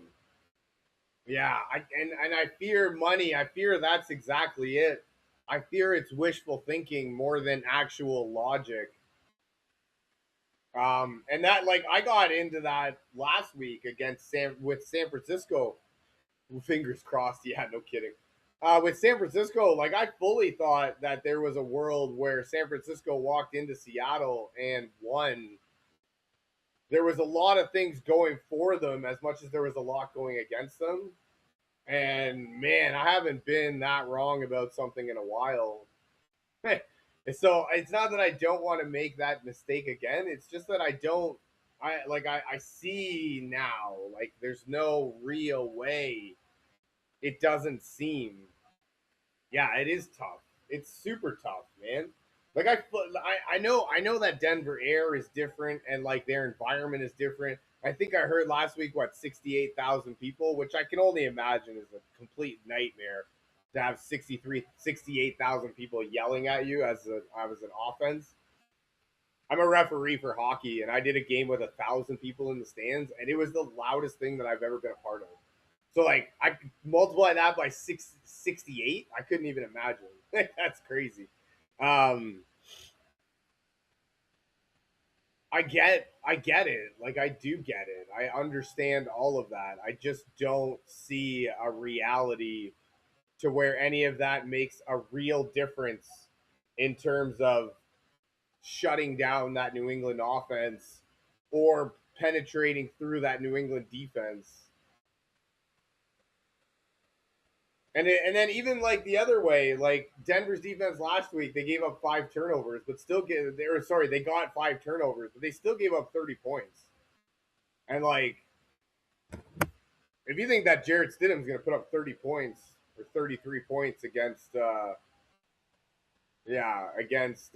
yeah, and I fear money. I fear that's exactly it. I fear it's wishful thinking more than actual logic. And that like I got into that last week against San Francisco. Fingers crossed. Yeah, no kidding. With San Francisco, like I fully thought that there was a world where San Francisco walked into Seattle and won. There was a lot of things going for them as much as there was a lot going against them. And man, I haven't been that wrong about something in a while. So it's not that I don't want to make that mistake again. It's just that I don't. I see now. Like there's no real way. It doesn't seem. Yeah, it is tough. It's super tough, man. Like I know that Denver air is different and like their environment is different. I think I heard last week 68,000 people, which I can only imagine is a complete nightmare to have 68,000 people yelling at you as an offense. I'm a referee for hockey and I did a game with 1,000 people in the stands and it was the loudest thing that I've ever been a part of. So like I multiply that by 68, I couldn't even imagine. That's crazy. Um, I get it. Like I do get it. I understand all of that. I just don't see a reality to where any of that makes a real difference in terms of shutting down that New England offense or penetrating through that New England defense. And then even like the other way, like Denver's defense last week, they gave up 5 turnovers, but still they got 5 turnovers, but they still gave up 30 points. And like, if you think that Jarrett Stidham's going to put up 30 points or 33 points against, against,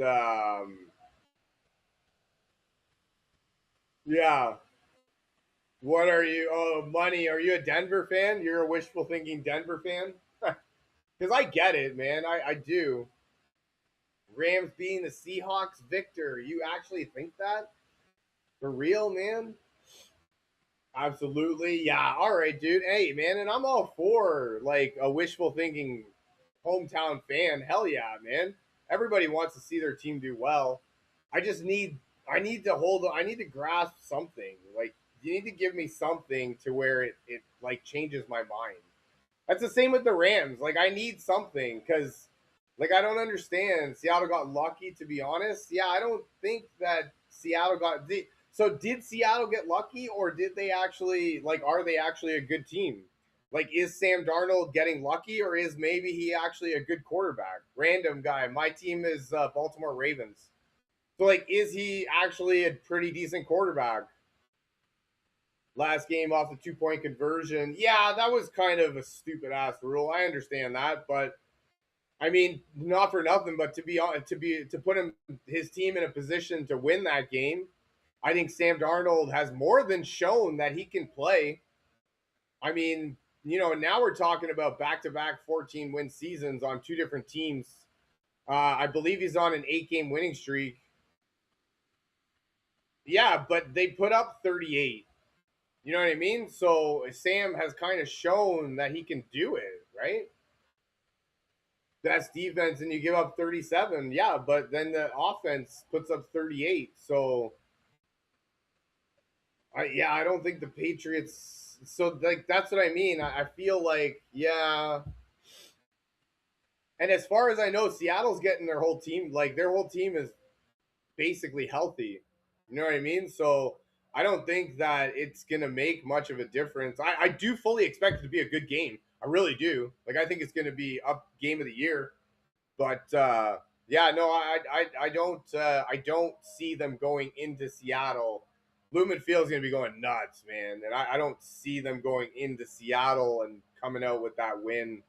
yeah, what are you? Oh, money. Are you a Denver fan? You're a wishful thinking Denver fan? Because I get it, man. I do. Rams being the Seahawks victor. You actually think that? For real, man? Absolutely. Yeah. All right, dude. Hey, man. And I'm all for like a wishful thinking hometown fan. Hell yeah, man. Everybody wants to see their team do well. I just need, I need to grasp something. Like, you need to give me something to where it like changes my mind. That's the same with the Rams. Like I need something because like I don't understand. Seattle got lucky to be honest. Yeah, I don't think that Seattle got so did Seattle get lucky or did they actually like are they actually a good team? Like is Sam Darnold getting lucky or is maybe he actually a good quarterback? Random guy. My team is Baltimore Ravens. So like is he actually a pretty decent quarterback? Last game off the 2 point conversion. Yeah, that was kind of a stupid ass rule. I understand that, but I mean, not for nothing, but to put his team in a position to win that game, I think Sam Darnold has more than shown that he can play. I mean, now we're talking about back-to-back 14-win seasons on two different teams. I believe he's on an 8-game winning streak. Yeah, but they put up 38. You know what I mean? So Sam has kind of shown that he can do it, right? Best defense, and you give up 37. Yeah, but then the offense puts up 38. So I don't think the Patriots. So like that's what I mean. I feel like and as far as I know, Seattle's getting their whole team. Like their whole team is basically healthy. You know what I mean? So I don't think that it's gonna make much of a difference. I do fully expect it to be a good game. I really do. Like I think it's gonna be up game of the year. But yeah, no, I don't see them going into Seattle. Lumen Field's gonna be going nuts, man, and I don't see them going into Seattle and coming out with that win.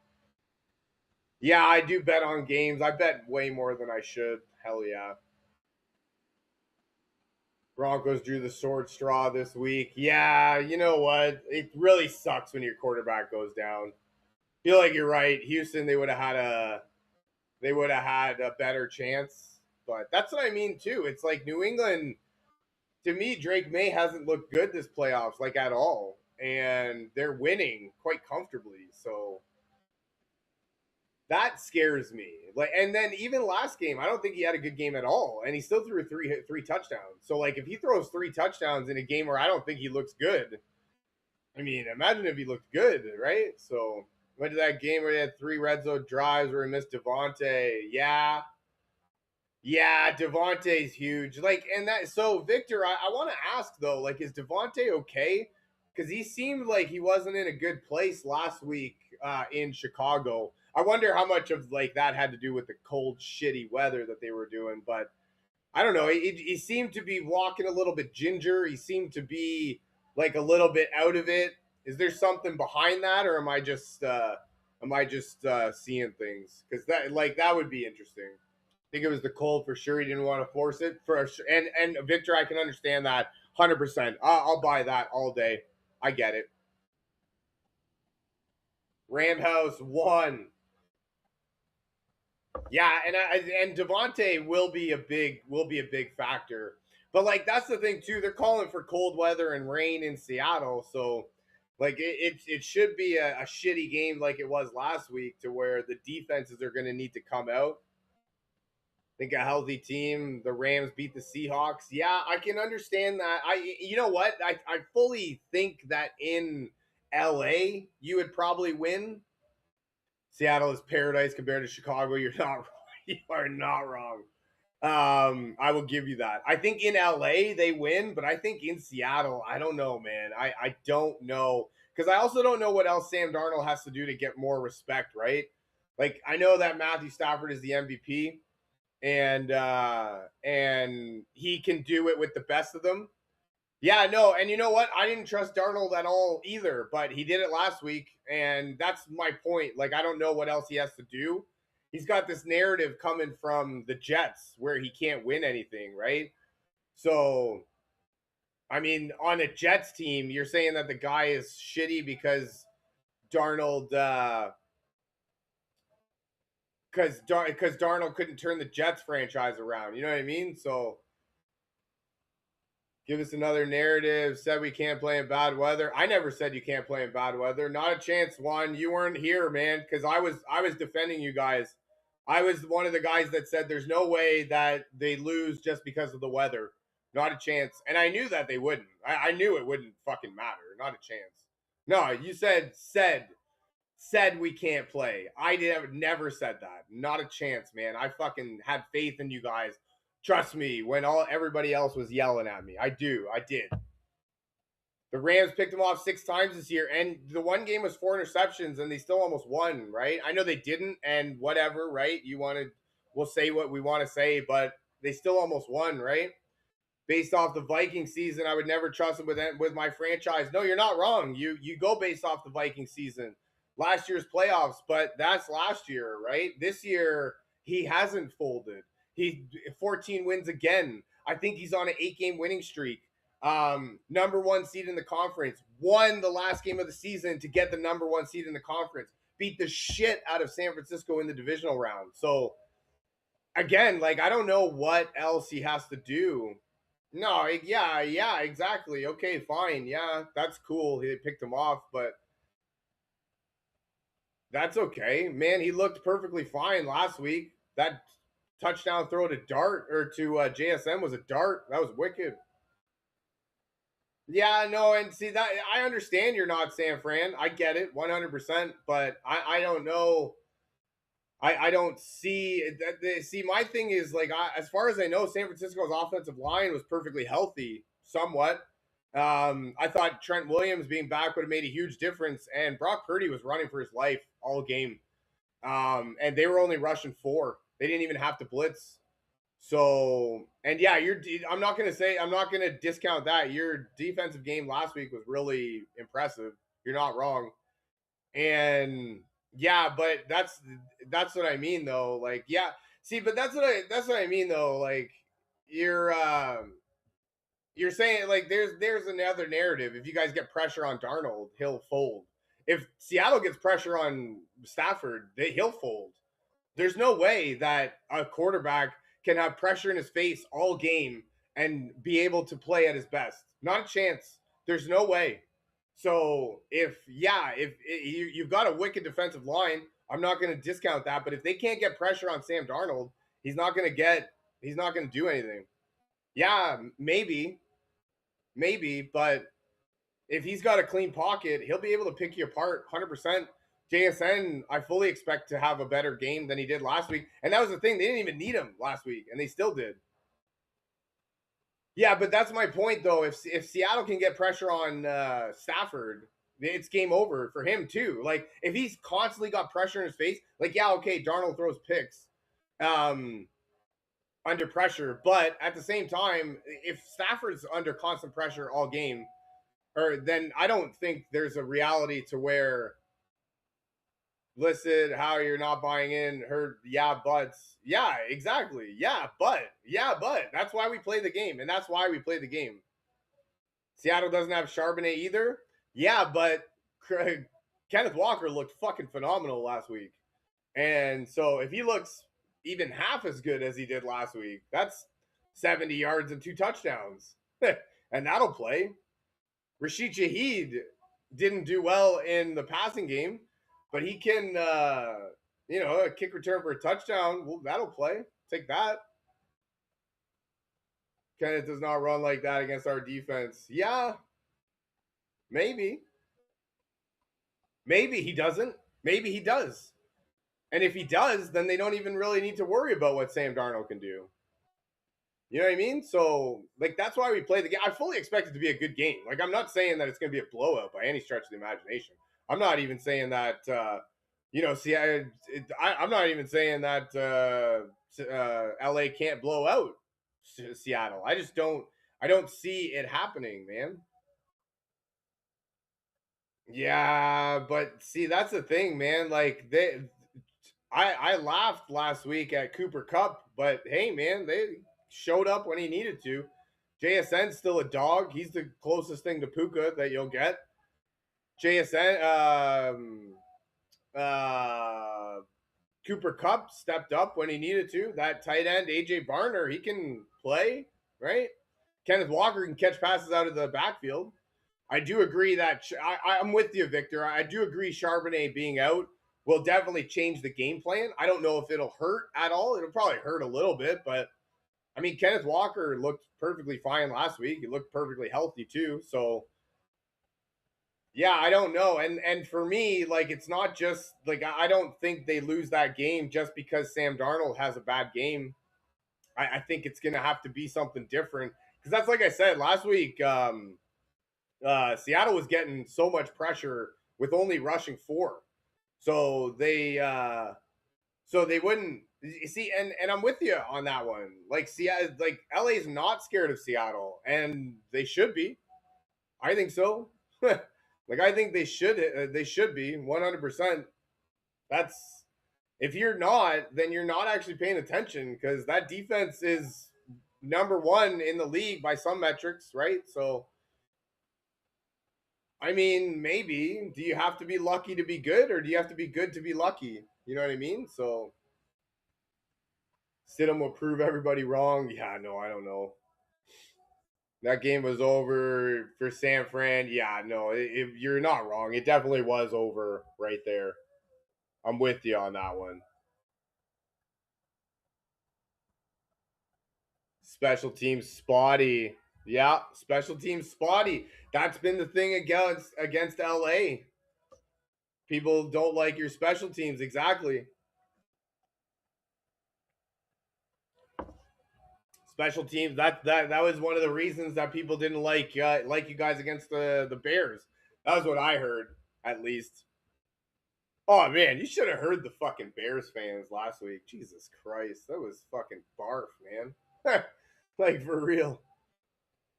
Yeah, I do bet on games. I bet way more than I should. Hell yeah. Broncos drew the sword straw this week. Yeah, you know what? It really sucks when your quarterback goes down. Feel like you're right. Houston, they would have had a better chance. But that's what I mean too. It's like New England. To me, Drake May hasn't looked good this playoffs, like at all, and they're winning quite comfortably. So that scares me. Like, and then even last game, I don't think he had a good game at all, and he still threw three touchdowns. So like, if he throws three touchdowns in a game where I don't think he looks good, I mean, imagine if he looked good, right? So went to that game where he had three red zone drives where he missed Devontae. Yeah, Devontae's huge. Like, and that, so Victor, I want to ask though, like, is Devontae okay? Because he seemed like he wasn't in a good place last week in Chicago. I wonder how much of like that had to do with the cold, shitty weather that they were doing. But I don't know. He seemed to be walking a little bit ginger. He seemed to be like a little bit out of it. Is there something behind that, or am I just seeing things? Because that would be interesting. I think it was the cold for sure. He didn't want to force it for sure. And Victor, I can understand that 100%. I'll buy that all day. I get it. Ram House won. Yeah, and Devontae will be a big factor. But like that's the thing too. They're calling for cold weather and rain in Seattle, so like it should be a shitty game like it was last week, to where the defenses are going to need to come out. Think a healthy team. The Rams beat the Seahawks. Yeah, I can understand that. You know what? I fully think that in LA you would probably win. Seattle is paradise compared to Chicago. You're not you are not wrong. I will give you that. I think in LA they win, but I think in Seattle, I don't know, man. I don't know. Because I also don't know what else Sam Darnold has to do to get more respect, right? Like I know that Matthew Stafford is the MVP, and he can do it with the best of them. Yeah, no, and you know what? I didn't trust Darnold at all either, but he did it last week, and that's my point. Like, I don't know what else he has to do. He's got this narrative coming from the Jets where he can't win anything, right? So, I mean, on a Jets team, you're saying that the guy is shitty because Darnold, because Darnold couldn't turn the Jets franchise around. You know what I mean? So, give us another narrative. Said we can't play in bad weather. I never said you can't play in bad weather. Not a chance, Juan. You weren't here, man, because I was defending you guys. I was one of the guys that said there's no way that they lose just because of the weather. Not a chance. And I knew that they wouldn't. I knew it wouldn't fucking matter. Not a chance. No, you said we can't play. Never said that. Not a chance, man. I fucking had faith in you guys. Trust me, when everybody else was yelling at me. I did. The Rams picked them off 6 times this year, and the one game was 4 interceptions, and they still almost won, right? I know they didn't, and whatever, right? We'll say what we want to say, but they still almost won, right? Based off the Viking season, I would never trust him with my franchise. No, you're not wrong. You go based off the Viking season, last year's playoffs, but that's last year, right? This year he hasn't folded. He 14 wins again. I think he's on an 8-game winning streak. Number one seed in the conference. Won the last game of the season to get the number one seed in the conference. Beat the shit out of San Francisco in the divisional round. So again, like I don't know what else he has to do. No, yeah, exactly. Okay, fine. Yeah, that's cool. He picked him off, but that's okay. Man, he looked perfectly fine last week. That touchdown throw to Dart or to JSN was a dart. That was wicked. Yeah, no, and see that I understand you're not San Fran. I get it 100%, but I don't know. I don't see that. See, my thing is like, as far as I know, San Francisco's offensive line was perfectly healthy, somewhat. I thought Trent Williams being back would have made a huge difference, and Brock Purdy was running for his life all game. And they were only rushing four. They didn't even have to blitz. So, and yeah, I'm not going to say, I'm not going to discount that. Your defensive game last week was really impressive. You're not wrong. And yeah, but that's what I mean though. Like, yeah, see, but that's what I mean though. Like, you're, you're saying like there's another narrative. If you guys get pressure on Darnold, he'll fold. If Seattle gets pressure on Stafford, he'll fold. There's no way that a quarterback can have pressure in his face all game and be able to play at his best. Not a chance. There's no way. So if you've got a wicked defensive line, I'm not going to discount that. But if they can't get pressure on Sam Darnold, he's not going to do anything. Yeah, maybe, but if he's got a clean pocket, he'll be able to pick you apart 100%. JSN, I fully expect to have a better game than he did last week. And that was the thing. They didn't even need him last week, and they still did. Yeah, but that's my point, though. If Seattle can get pressure on Stafford, it's game over for him, too. Like, if he's constantly got pressure in his face, like, yeah, okay, Darnold throws picks under pressure. But at the same time, if Stafford's under constant pressure all game, or then I don't think there's a reality to where listen how you're not buying in her buts. Yeah, exactly. Yeah, but that's why we play the game, and that's why we play the game. Seattle doesn't have Charbonnet either. Yeah, but Kenneth Walker looked fucking phenomenal last week. And so if he looks even half as good as he did last week, that's 70 yards and 2 touchdowns. And that'll play. Rashid Shaheed didn't do well in the passing game, but he can, a kick return for a touchdown. Well, that'll play. Take that. Kenneth does not run like that against our defense. Yeah, maybe. Maybe he doesn't. Maybe he does. And if he does, then they don't even really need to worry about what Sam Darnold can do. You know what I mean? So, like, that's why we play the game. I fully expect it to be a good game. Like, I'm not saying that it's going to be a blowout by any stretch of the imagination. I'm not even saying that, I'm not even saying that LA can't blow out Seattle. I don't see it happening, man. Yeah, but see, that's the thing, man. Like, I laughed last week at Cooper Cup, but hey, man, they showed up when he needed to. JSN's still a dog. He's the closest thing to Puka that you'll get. JSN, Cooper Cup stepped up when he needed to. That tight end, AJ Barner, he can play, right? Kenneth Walker can catch passes out of the backfield. I do agree that I'm with you, Victor. I do agree Charbonnet being out will definitely change the game plan. I don't know if it'll hurt at all. It'll probably hurt a little bit, but I mean, Kenneth Walker looked perfectly fine last week. He looked perfectly healthy too. So yeah, I don't know. And for me, like, it's not just like I don't think they lose that game just because Sam Darnold has a bad game. I think it's gonna have to be something different. Because that's like I said last week, Seattle was getting so much pressure with only rushing four. So they wouldn't see, and I'm with you on that one. Like Seattle, like LA is not scared of Seattle, and they should be. I think so. Like I think they should be 100%. That's if you're not, then you're not actually paying attention because that defense is number one in the league by some metrics, right? So I mean, maybe. Do you have to be lucky to be good, or do you have to be good to be lucky? You know what I mean? So Stidham will prove everybody wrong. Yeah, no, I don't know. That game was over for San Fran. Yeah, no, you're not wrong. It definitely was over right there. I'm with you on that one. Special teams spotty. Yeah, special teams spotty. That's been the thing against LA. People don't like your special teams exactly. Special teams. That was one of the reasons that people didn't like you guys against the Bears. That was what I heard, at least. Oh man, you should have heard the fucking Bears fans last week. Jesus Christ, that was fucking barf, man. Like for real.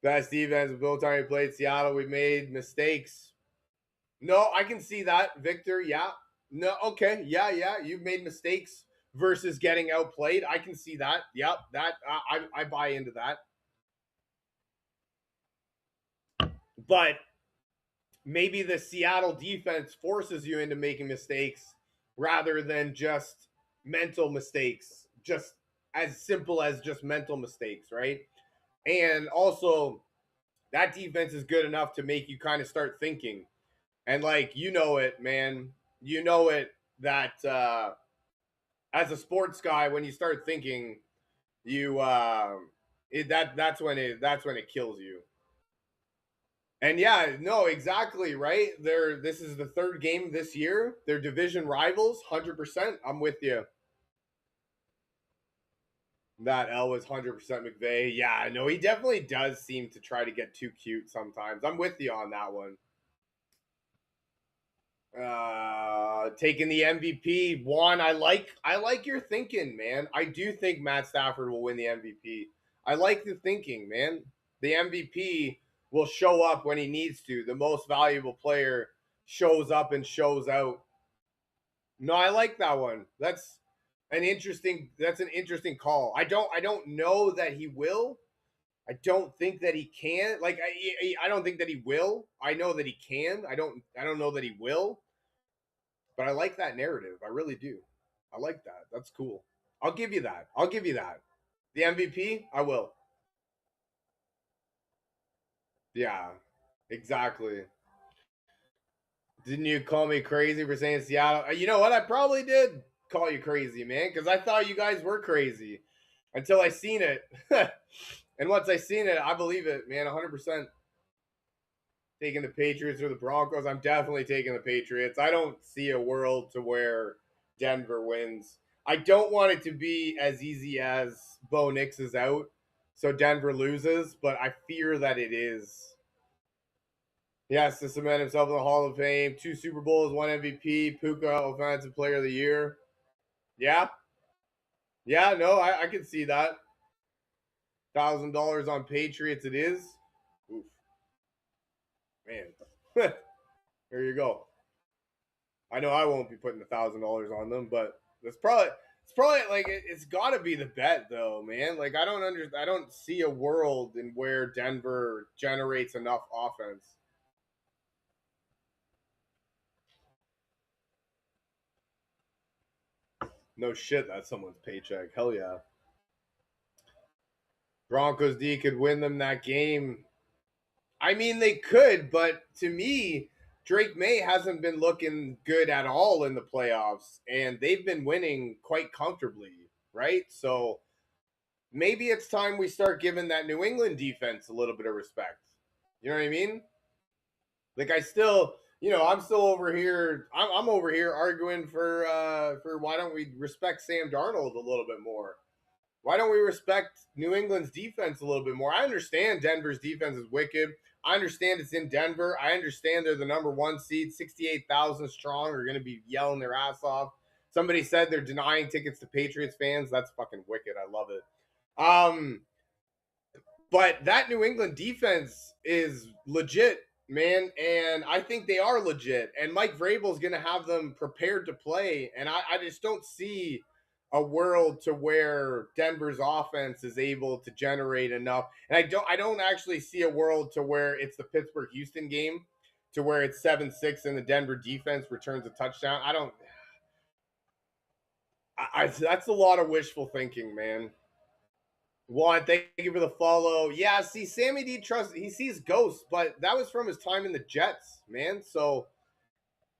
Best defense of Bill time we played Seattle. We made mistakes. No, I can see that, Victor. Yeah. No, okay. Yeah. You've made mistakes versus getting outplayed. I can see that. Yep. That I buy into that. But maybe the Seattle defense forces you into making mistakes rather than just mental mistakes, just as simple as just mental mistakes, right? And also, that defense is good enough to make you kind of start thinking. And like, you know it, man. You know it that as a sports guy, when you start thinking, you that's when it kills you. And yeah, no, exactly, right? This is the third game this year. They're division rivals, 100%. I'm with you. That L was 100% McVay. Yeah, no, he definitely does seem to try to get too cute sometimes. I'm with you on that one. Taking the MVP. Juan, I like your thinking, man. I do think Matt Stafford will win the MVP. I like the thinking, man. The MVP will show up when he needs to. The most valuable player shows up and shows out. No, I like that one. That's an interesting call. I don't know that he will. I don't think that he can. Like I don't think that he will. I know that he can. I don't know that he will. But I like that narrative. I really do. I like that. That's cool. I'll give you that. I'll give you that. The MVP, I will. Yeah, exactly. Didn't you call me crazy for saying Seattle? You know what? I probably did call you crazy, man, because I thought you guys were crazy until I seen it. And once I seen it, I believe it, man, 100%. Taking the Patriots or the Broncos. I'm definitely taking the Patriots. I don't see a world to where Denver wins. I don't want it to be as easy as Bo Nix is out, so Denver loses, but I fear that it is. He has to cement himself in the Hall of Fame. 2 Super Bowls, 1 MVP, Puka Offensive Player of the Year. Yeah, yeah, no, I can see that. $1,000 on Patriots, it is. Oof, man. There you go. I know I won't be putting $1,000 on them, but it's probably like it's got to be the bet though, man. Like I don't see a world in where Denver generates enough offense. No shit, that's someone's paycheck. Hell yeah. Broncos D could win them that game. I mean, they could, but to me, Drake May hasn't been looking good at all in the playoffs, and they've been winning quite comfortably, right? So maybe it's time we start giving that New England defense a little bit of respect. You know what I mean? Like I'm still over here. I'm over here arguing for why don't we respect Sam Darnold a little bit more? Why don't we respect New England's defense a little bit more? I understand Denver's defense is wicked. I understand it's in Denver. I understand they're the number 1 seed, 68,000 strong, are going to be yelling their ass off. Somebody said they're denying tickets to Patriots fans. That's fucking wicked. I love it. But that New England defense is legit, man, and I think they are legit. And Mike Vrabel's going to have them prepared to play, and I just don't see a world to where Denver's offense is able to generate enough. And I don't actually see a world to where it's the Pittsburgh Houston game to where it's 7-6 and the Denver defense returns a touchdown. I don't I that's a lot of wishful thinking, man. Juan, thank you for the follow. Yeah, see, Sammy D he sees ghosts, but that was from his time in the Jets, man. So,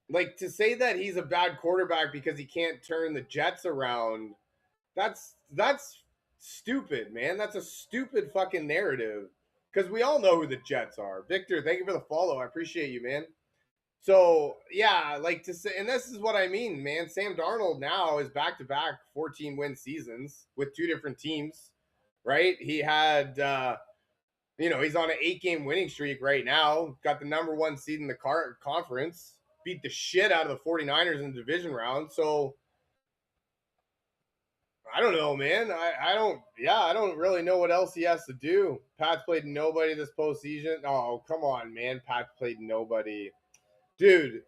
like, to say that he's a bad quarterback because he can't turn the Jets around, that's stupid, man. That's a stupid fucking narrative. Because we all know who the Jets are. Victor, thank you for the follow. I appreciate you, man. So yeah, like to say, and this is what I mean, man. Sam Darnold now is back to back 14 win seasons with two different teams, right? He had, he's on an 8 game winning streak right now. Got the number one seed in the conference. Beat the shit out of the 49ers in the division round. So I don't know, man. I don't really know what else he has to do. Pat's played nobody this postseason. Oh, come on, man. Pat played nobody. Dude,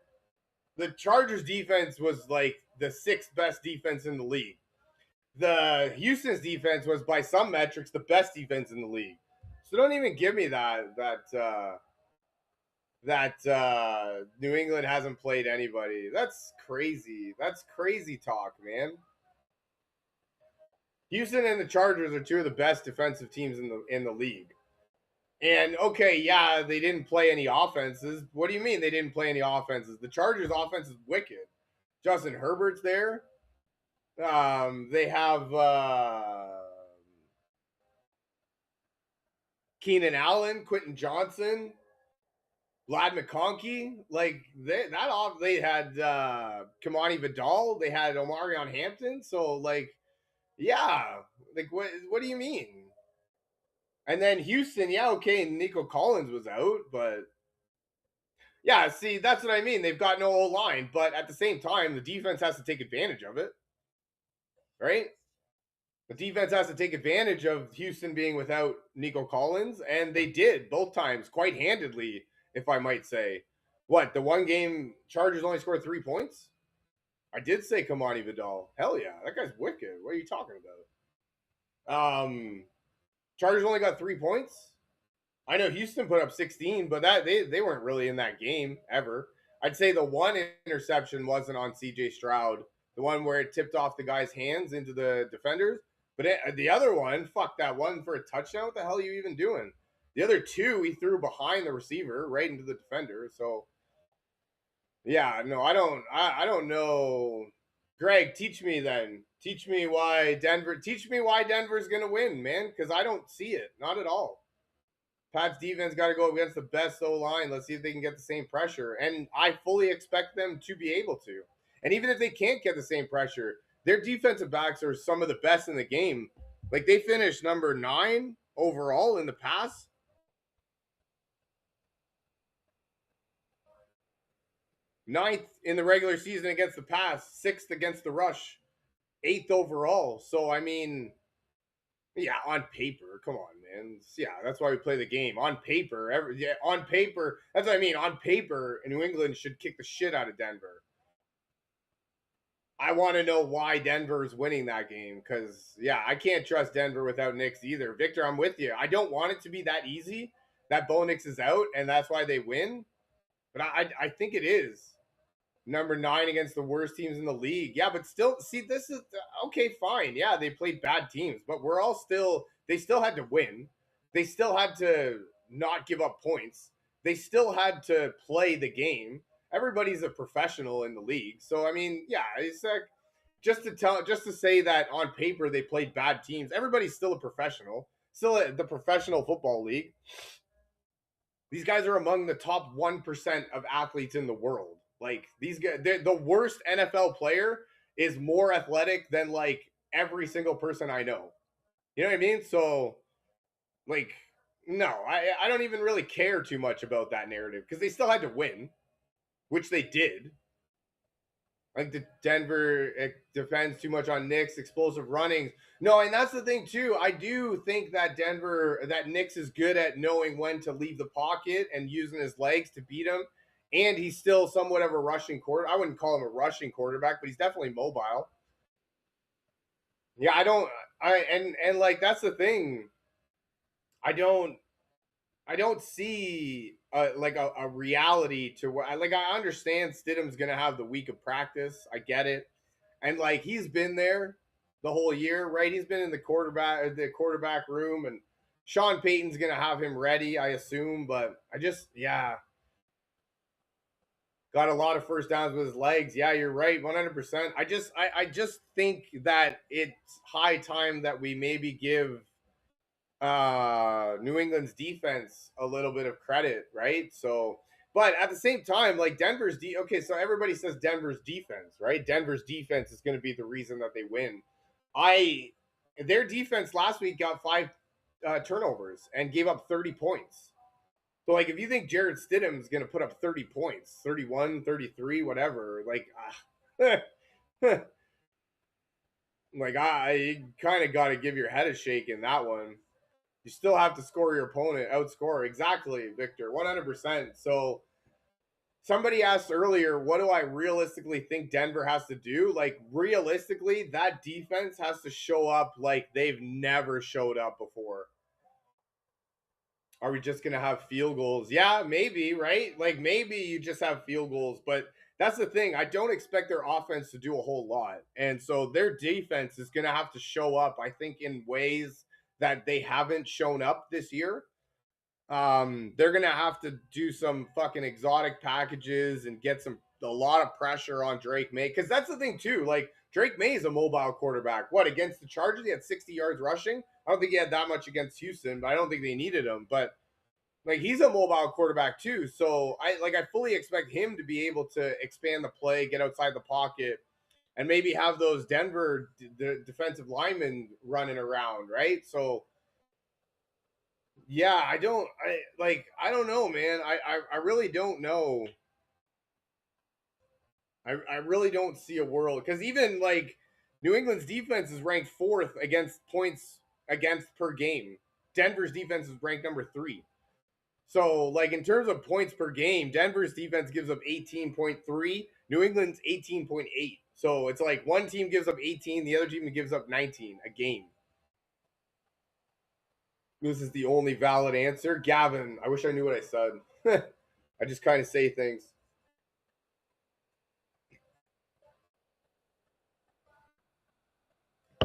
the Chargers defense was like the sixth best defense in the league. The Houston's defense was by some metrics the best defense in the league. So don't even give me that New England hasn't played anybody. That's crazy. That's crazy talk, man. Houston and the Chargers are two of the best defensive teams in the league. And okay, yeah, they didn't play any offenses. What do you mean they didn't play any offenses? The Chargers offense is wicked. Justin Herbert's there. They have Keenan Allen, Quentin Johnson, Vlad McConkey. Like they had Kamani Vidal. They had Omarion Hampton. So like, yeah, like what do you mean? And then Houston, yeah, okay, Nico Collins was out, but yeah, see, that's what I mean. They've got no line, but at the same time, the defense has to take advantage of it, right? The defense has to take advantage of Houston being without Nico Collins, and they did both times quite handedly, if I might say. What, the one game Chargers only scored 3 points? I did say Kamani Vidal. Hell yeah, that guy's wicked. What are you talking about? Chargers only got 3 points. I know Houston put up 16, but that they weren't really in that game ever. I'd say the one interception wasn't on CJ Stroud, the one where it tipped off the guy's hands into the defenders. But the other one, fuck that one for a touchdown. What the hell are you even doing? The other two he threw behind the receiver right into the defender. So yeah, no, I don't know. Greg, teach me then. Teach me why Denver's gonna win, man, because I don't see it. Not at all. Pat's defense got to go against the best O line. Let's see if they can get the same pressure. And I fully expect them to be able to. And even if they can't get the same pressure, their defensive backs are some of the best in the game. Like they finished number 9 overall in the pass. 9th in the regular season against the pass, 6th against the rush, 8th overall. So, I mean, yeah, on paper, come on, man. Yeah, that's why we play the game. On paper, on paper, that's what I mean. On paper, New England should kick the shit out of Denver. I want to know why Denver is winning that game because, yeah, I can't trust Denver without Nix either. Victor, I'm with you. I don't want it to be that easy that Bo Nix is out and that's why they win, but I think it is. Number 9 against the worst teams in the league. Yeah, but still, see, this is okay, fine. Yeah, they played bad teams, but they still had to win. They still had to not give up points. They still had to play the game. Everybody's a professional in the league. So, I mean, yeah, it's like just to say that on paper they played bad teams. Everybody's still a professional, still the professional football league. These guys are among the top 1% of athletes in the world. Like these guys, the worst NFL player is more athletic than like every single person I know. You know what I mean? So, like, no, I don't even really care too much about that narrative because they still had to win, which they did. Like the Denver depends too much on Nick's explosive runnings. No, and that's the thing too. I do think that Nick's is good at knowing when to leave the pocket and using his legs to beat him. And he's still somewhat of a rushing quarterback. I wouldn't call him a rushing quarterback, but he's definitely mobile. Yeah, and like that's the thing. I don't see like a reality to where I understand Stidham's gonna have the week of practice. I get it, and like he's been there. the whole year, right? He's been in the quarterback room, and Sean Payton's gonna have him ready, I assume. But yeah, got a lot of first downs with his legs. Yeah, you're right, 100%. I just think that it's high time that we maybe give New England's defense a little bit of credit, right? So, but at the same time, like okay, so everybody says Denver's defense, right? Denver's defense is going to be the reason that they win. I Their defense last week got 5 turnovers and gave up 30 points. So, like, if you think Jared Stidham is going to put up 30 points, 31, 33, whatever, like, like I kind of got to give your head a shake in that one. You still have to score your opponent, outscore. Exactly, Victor, 100%. So somebody asked earlier, what do I realistically think Denver has to do? Like, realistically, that defense has to show up like they've never showed up before. Are we just going to have field goals? Yeah, maybe, right? Like, maybe you just have field goals, but that's the thing. I don't expect their offense to do a whole lot. And so their defense is going to have to show up, I think, in ways that they haven't shown up this year. They're gonna have to do some fucking exotic packages and get a lot of pressure on Drake May, because that's the thing too. Like, Drake May is a mobile quarterback. What, against the Chargers? He had 60 yards rushing. I don't think he had that much against Houston, but I don't think they needed him. But like, he's a mobile quarterback too. So I fully expect him to be able to expand the play, get outside the pocket, and maybe have those Denver defensive linemen running around, right? So yeah, I don't know, man. I really don't know. I really don't see a world, because even like New England's defense is ranked fourth against points against per game. Denver's defense is ranked number 3. So, like, in terms of points per game, Denver's defense gives up 18.3, New England's 18.8. So it's like one team gives up 18, the other team gives up 19 a game. This is the only valid answer. Gavin, I wish I knew what I said. I just kind of say things.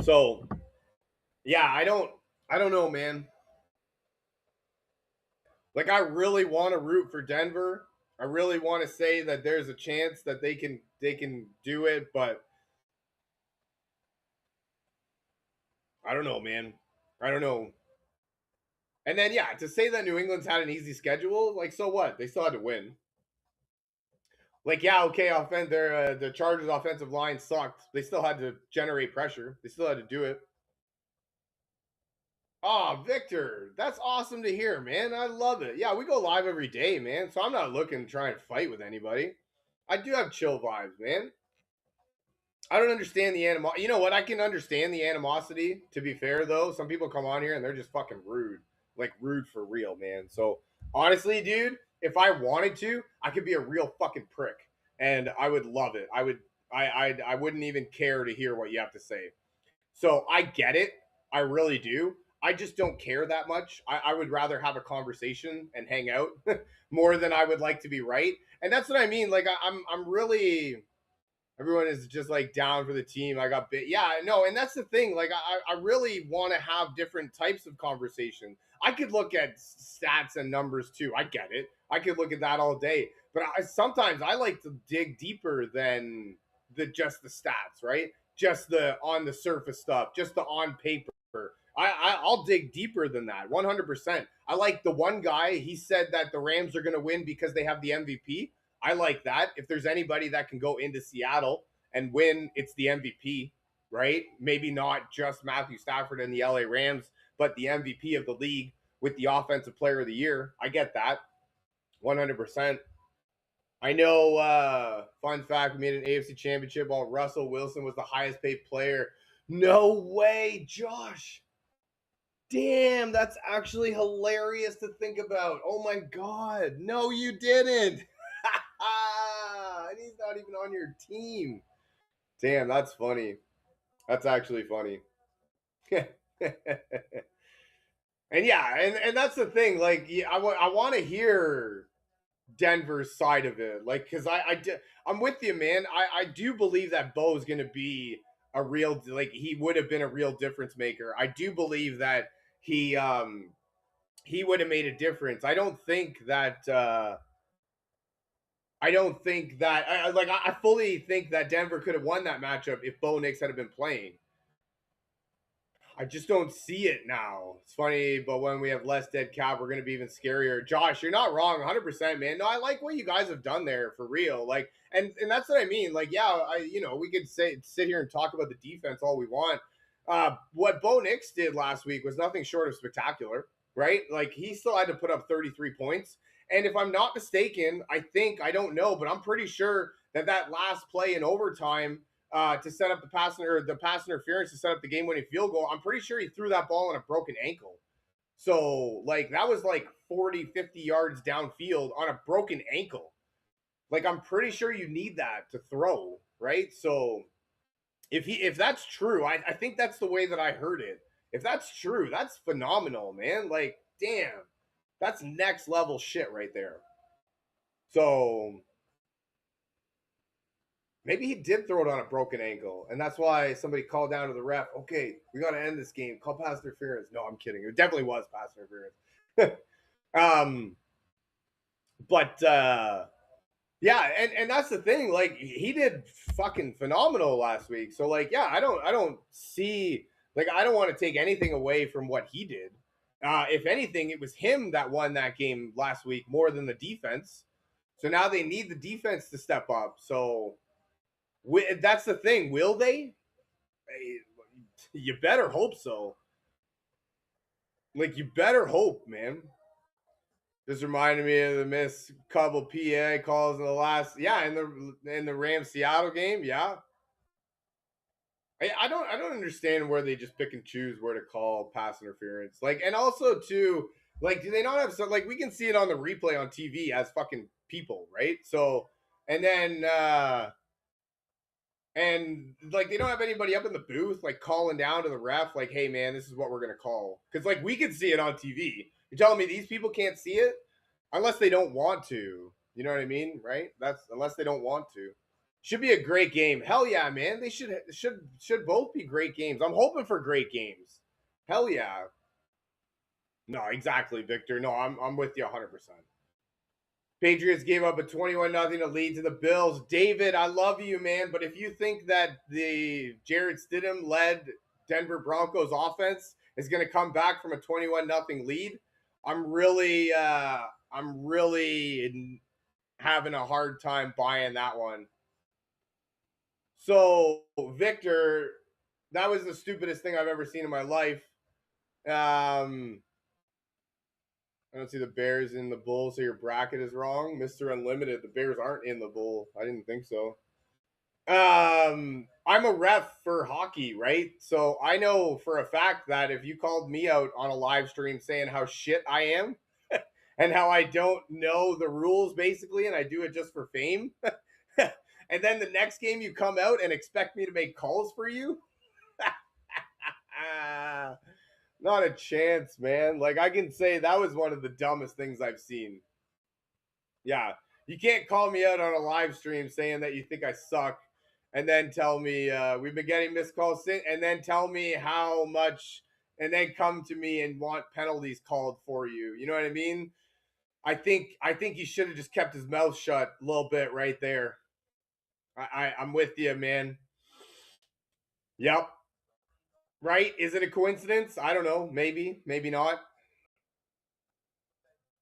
So, yeah, I don't know, man. Like, I really want to root for Denver. I really want to say that there's a chance that they can do it, but I don't know, man. I don't know. And then, yeah, to say that New England's had an easy schedule, like, so what? They still had to win. Like, yeah, okay, the Chargers' offensive line sucked. They still had to generate pressure. They still had to do it. Oh, Victor, that's awesome to hear, man. I love it. Yeah, we go live every day, man. So I'm not looking to try and fight with anybody. I do have chill vibes, man. I don't understand the animosity. You know what? I can understand the animosity. To be fair, though, some people come on here and they're just fucking rude, like rude for real, man. So honestly, dude, if I wanted to, I could be a real fucking prick, and I would love it. I wouldn't even care to hear what you have to say. So I get it. I really do. I just don't care that much. I would rather have a conversation and hang out more than I would like to be right. And that's what I mean. Like, I'm really, everyone is just like down for the team. I got bit. Yeah, no, and that's the thing. Like, I really want to have different types of conversation. I could look at stats and numbers too. I get it. I could look at that all day. But sometimes I like to dig deeper than just the stats, right? Just the on the surface stuff, just the on paper. I'll dig deeper than that, 100%. I like the one guy. He said that the Rams are going to win because they have the MVP. I like that. If there's anybody that can go into Seattle and win, it's the MVP, right? Maybe not just Matthew Stafford and the LA Rams, but the MVP of the league with the Offensive Player of the Year. I get that, 100%. I know, fun fact, we made an AFC championship while Russell Wilson was the highest paid player. No way, Josh. Damn, that's actually hilarious to think about. Oh my God. No, you didn't. And he's not even on your team. Damn, that's funny. That's actually funny. And yeah, and that's the thing. Like, yeah, I want to hear Denver's side of it. Like, because I'm with you, man. I do believe that Bo is going to be a real, like, he would have been a real difference maker. I do believe that he would have made a difference. I don't think that I fully think that Denver could have won that matchup if Bo Nix had been playing. I just don't see it now. It's funny, but when we have less dead cap, we're going to be even scarier. Josh, you're not wrong, 100%, man. No, I like what you guys have done there for real. Like, and that's what I mean. Like, yeah, we could sit here and talk about the defense all we want. What Bo Nix did last week was nothing short of spectacular, right? Like, he still had to put up 33 points. And if I'm not mistaken, I don't know, but I'm pretty sure that last play in overtime to set up the pass interference to set up the game-winning field goal, I'm pretty sure he threw that ball on a broken ankle. So, like, that was like 40, 50 yards downfield on a broken ankle. Like, I'm pretty sure you need that to throw, right? So, if that's true, I think that's the way that I heard it. If that's true, that's phenomenal, man. Like, damn, that's next level shit right there. So, maybe he did throw it on a broken ankle, and that's why somebody called down to the ref. Okay, we got to end this game. Call pass interference. No, I'm kidding. It definitely was pass interference. But yeah, and that's the thing. Like, he did fucking phenomenal last week. So, like, yeah, I don't see, like, I don't want to take anything away from what he did. If anything, it was him that won that game last week more than the defense. So now they need the defense to step up. So that's the thing. Will they? You better hope so. Like, you better hope, man. Just reminded me of the missed couple PA calls in the last, in the Rams Seattle game. Yeah, I don't understand where they just pick and choose where to call pass interference. Like, and also too, like, do they not have some, like, we can see it on the replay on TV as fucking people, right? So, and then and like, they don't have anybody up in the booth like calling down to the ref, like, hey man, this is what we're gonna call. Because, like, we can see it on TV. You're telling me these people can't see it unless they don't want to. You know what I mean, right? That's unless they don't want to. Should be a great game. Hell yeah, man. They should both be great games. I'm hoping for great games. Hell yeah. No, exactly, Victor. No, I'm with you 100%. Patriots gave up a 21-0 lead to the Bills. David, I love you, man, but if you think that the Jarrett Stidham led Denver Broncos offense is going to come back from a 21-0 lead, I'm really having a hard time buying that one. So, Victor, that was the stupidest thing I've ever seen in my life. I don't see the Bears in the bowl, so your bracket is wrong. Mr. Unlimited, the Bears aren't in the bowl. I didn't think so. I'm a ref for hockey, right? So I know for a fact that if you called me out on a live stream saying how shit I am and how I don't know the rules basically, and I do it just for fame, and then the next game you come out and expect me to make calls for you, not a chance, man. Like, I can say that was one of the dumbest things I've seen. Yeah. You can't call me out on a live stream saying that you think I suck and then tell me we've been getting missed calls and then tell me how much and then come to me and want penalties called for you. You know what I mean? I think he should have just kept his mouth shut a little bit right there. I'm with you, man. Yep. Right? Is it a coincidence? I don't know. Maybe not.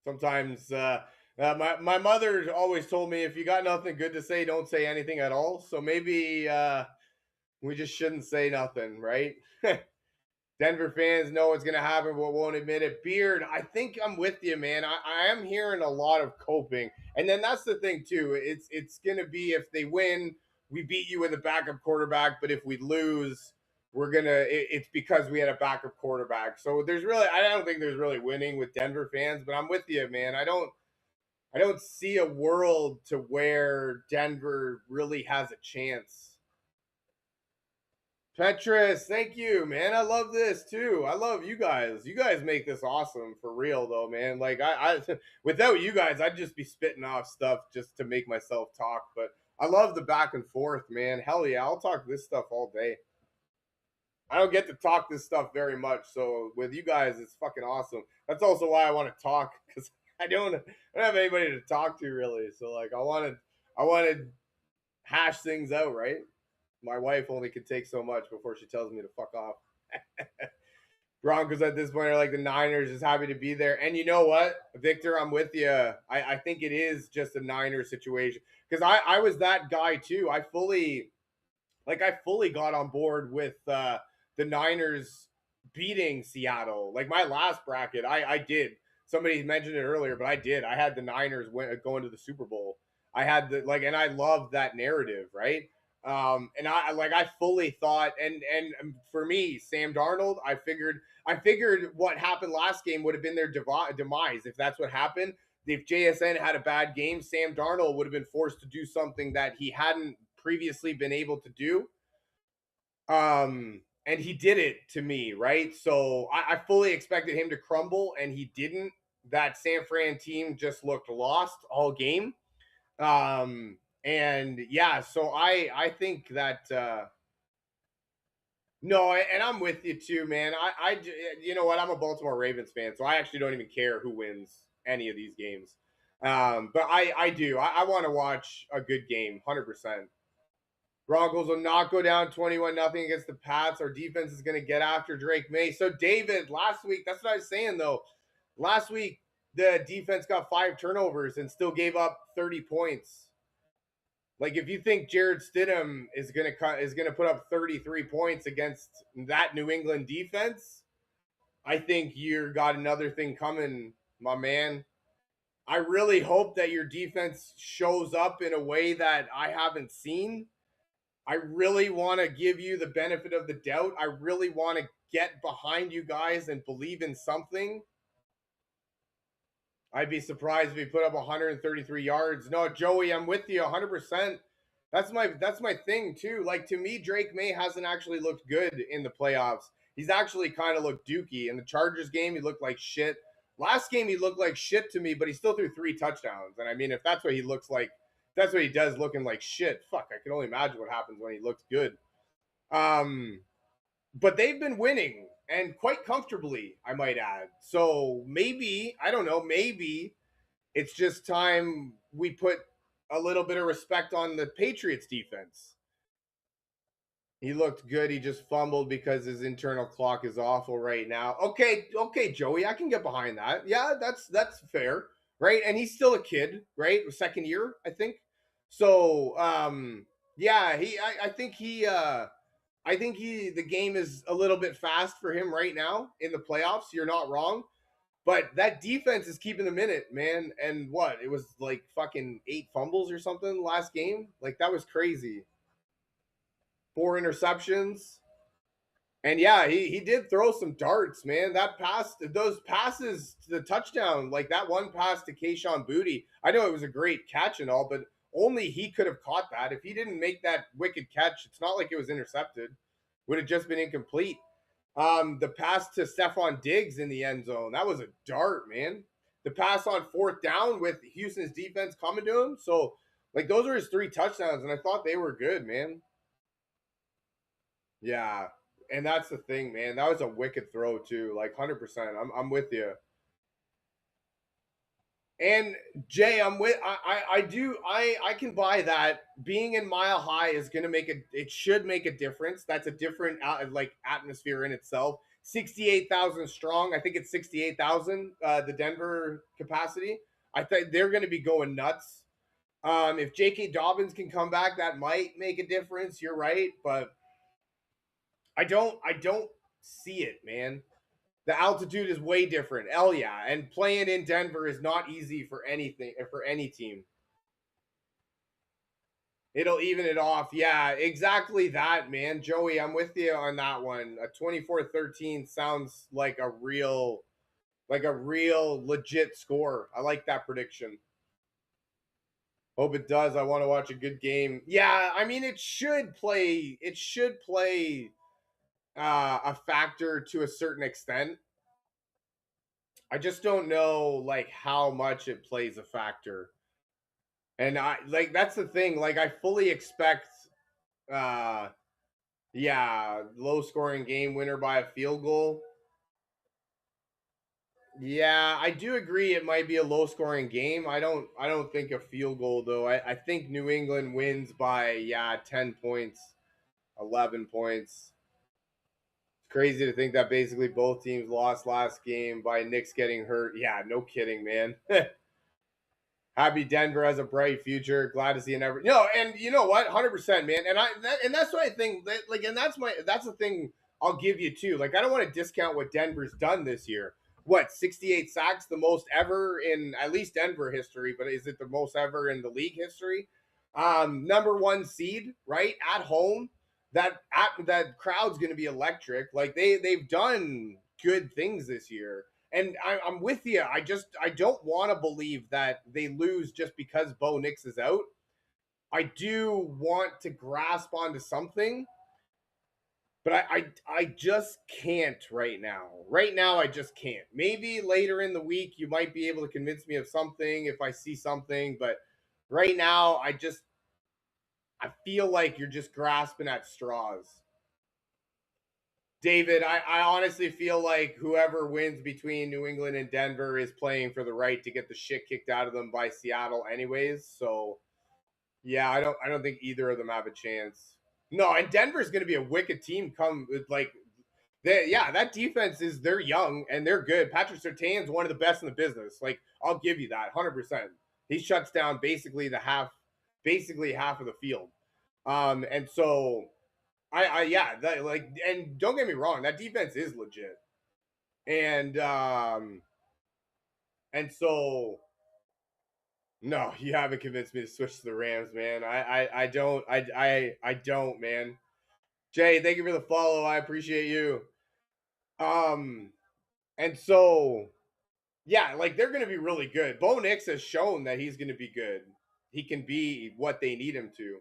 Sometimes my mother always told me, if you got nothing good to say, don't say anything at all. So maybe we just shouldn't say nothing, right? Denver fans know what's going to happen but won't admit it. Beard, I think I'm with you, man. I am hearing a lot of coping. And then that's the thing, too. It's going to be, if they win, we beat you with a backup quarterback. But if we lose, it's because we had a backup quarterback. So I don't think there's really winning with Denver fans. But I'm with you, man. I don't see a world to where Denver really has a chance. Petrus, thank you, man. I love this too. I love you guys. You guys make this awesome for real, though, man. Like, I without you guys, I'd just be spitting off stuff just to make myself talk. But I love the back and forth, man. Hell yeah, I'll talk this stuff all day. I don't get to talk this stuff very much. So with you guys, it's fucking awesome. That's also why I want to talk because I don't have anybody to talk to really. So like I wanted hash things out, right? My wife only can take so much before she tells me to fuck off. Broncos at this point are like the Niners, just happy to be there. And you know what, Victor, I'm with you. I think it is just a Niners situation because I was that guy too. I fully got on board with the Niners beating Seattle. Like my last bracket, I did. Somebody mentioned it earlier, but I did. I had the Niners going to the Super Bowl. I had and I loved that narrative, right? And I fully thought, and for me, Sam Darnold, I figured what happened last game would have been their demise if that's what happened. If JSN had a bad game, Sam Darnold would have been forced to do something that he hadn't previously been able to do. And he did it to me, right? So I fully expected him to crumble, and he didn't. That San Fran team just looked lost all game. And yeah, so I think that no, and I'm with you too, man. You know what? I'm a Baltimore Ravens fan, so I actually don't even care who wins any of these games. But I do. I want to watch a good game, 100%. Broncos will not go down 21-0 against the Pats. Our defense is going to get after Drake May. So, David, last week, that's what I was saying, though. Last week, the defense got 5 turnovers and still gave up 30 points. Like, if you think Jared Stidham is going to put up 33 points against that New England defense, I think you got another thing coming, my man. I really hope that your defense shows up in a way that I haven't seen. I really want to give you the benefit of the doubt. I really want to get behind you guys and believe in something. I'd be surprised if he put up 133 yards. No, Joey, I'm with you 100%. That's my thing too. Like to me, Drake May hasn't actually looked good in the playoffs. He's actually kind of looked dookie. In the Chargers game, he looked like shit. Last game, he looked like shit to me, but he still threw 3 touchdowns. And I mean, if that's what he looks like, that's what he does looking like shit. Fuck, I can only imagine what happens when he looks good. But they've been winning and quite comfortably, I might add. So maybe, I don't know, maybe it's just time we put a little bit of respect on the Patriots defense. He looked good. He just fumbled because his internal clock is awful right now. Okay, Joey, I can get behind that. Yeah, that's fair, right? And he's still a kid, right? Second year, I think. So, yeah, I think the game is a little bit fast for him right now in the playoffs. You're not wrong. But that defense is keeping them in it, man. And what? It was like fucking 8 fumbles or something last game. Like that was crazy. 4 interceptions. And yeah, he did throw some darts, man. Those passes to the touchdown, like that one pass to Kayshon Boutte. I know it was a great catch and all, but only he could have caught that. If he didn't make that wicked catch, it's not like it was intercepted. Would have just been incomplete. The pass to Stephon Diggs in the end zone, that was a dart, man. The pass on 4th down with Houston's defense coming to him. So, like, those are his 3 touchdowns, and I thought they were good, man. Yeah. And that's the thing, man. That was a wicked throw, too. Like, 100%. I'm with you. And Jay, I'm with I can buy that. Being in Mile High is gonna it should make a difference. That's a different like atmosphere in itself. 68,000 strong. I think it's 68,000 the Denver capacity. I think they're gonna be going nuts. If J.K. Dobbins can come back, that might make a difference. You're right, but I don't see it, man. The altitude is way different. Hell yeah. And playing in Denver is not easy for any team. It'll even it off. Yeah, exactly that, man. Joey, I'm with you on that one. A 24-13 sounds like a real legit score. I like that prediction. Hope it does. I want to watch a good game. Yeah, I mean it should play a factor to a certain extent. I just don't know like how much it plays a factor. And I like that's the thing. Like I fully expect uh Yeah, low scoring game winner by a field goal. Yeah, I do agree it might be a low scoring game. I don't think a field goal though. I think New England wins by 10 points, 11 points. It's crazy to think that basically both teams lost last game by Knicks getting hurt. Yeah, no kidding, man. Happy Denver has a bright future. Glad to see an ever. No, and you know what? 100%, man. And that's what I think. Like, and that's the thing I'll give you too. Like, I don't want to discount what Denver's done this year. What 68 sacks, the most ever in at least Denver history, but is it the most ever in the league history? Number one seed, right at home. That crowd's going to be electric. Like they've done good things this year. And I'm with you. I don't want to believe that they lose just because Bo Nix is out. I do want to grasp onto something, but I just can't right now. Right now, I just can't. Maybe later in the week you might be able to convince me of something if I see something, but right now I feel like you're just grasping at straws. David, I honestly feel like whoever wins between New England and Denver is playing for the right to get the shit kicked out of them by Seattle anyways. So yeah, I don't think either of them have a chance. No, and Denver's gonna be a wicked team come with like that defense is they're young and they're good. Patrick Surtain's one of the best in the business. Like, I'll give you that 100%. He shuts down basically half of the field. And so yeah, that like, and don't get me wrong, that defense is legit. And and so no, you haven't convinced me to switch to the Rams, man. I don't, man. Jay, thank you for the follow. I appreciate you. Um, and so yeah, like they're gonna be really good. Bo Nix has shown that he's gonna be good. He can be what they need him to.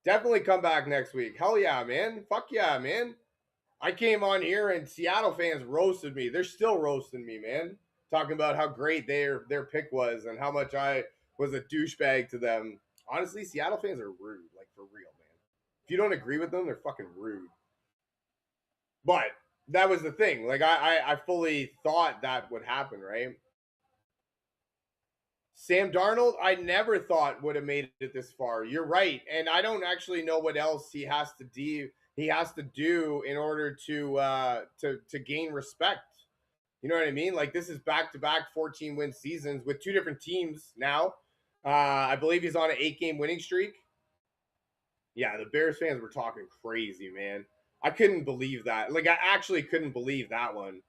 Definitely come back next week. Hell yeah, man. Fuck yeah, man. I came on here and Seattle fans roasted me. They're still roasting me, man. Talking about how great their pick was and how much I was a douchebag to them. Honestly, Seattle fans are rude, like for real, man. If you don't agree with them, they're fucking rude. But that was the thing. Like I fully thought that would happen, right? Sam Darnold, I never thought would have made it this far. You're right, and I don't actually know what else he has to do. He has to do in order to gain respect. You know what I mean? Like this is back to back 14 win seasons with two different teams now. I believe he's on an 8-game winning streak. Yeah, the Bears fans were talking crazy, man. I couldn't believe that. Like I actually couldn't believe that one.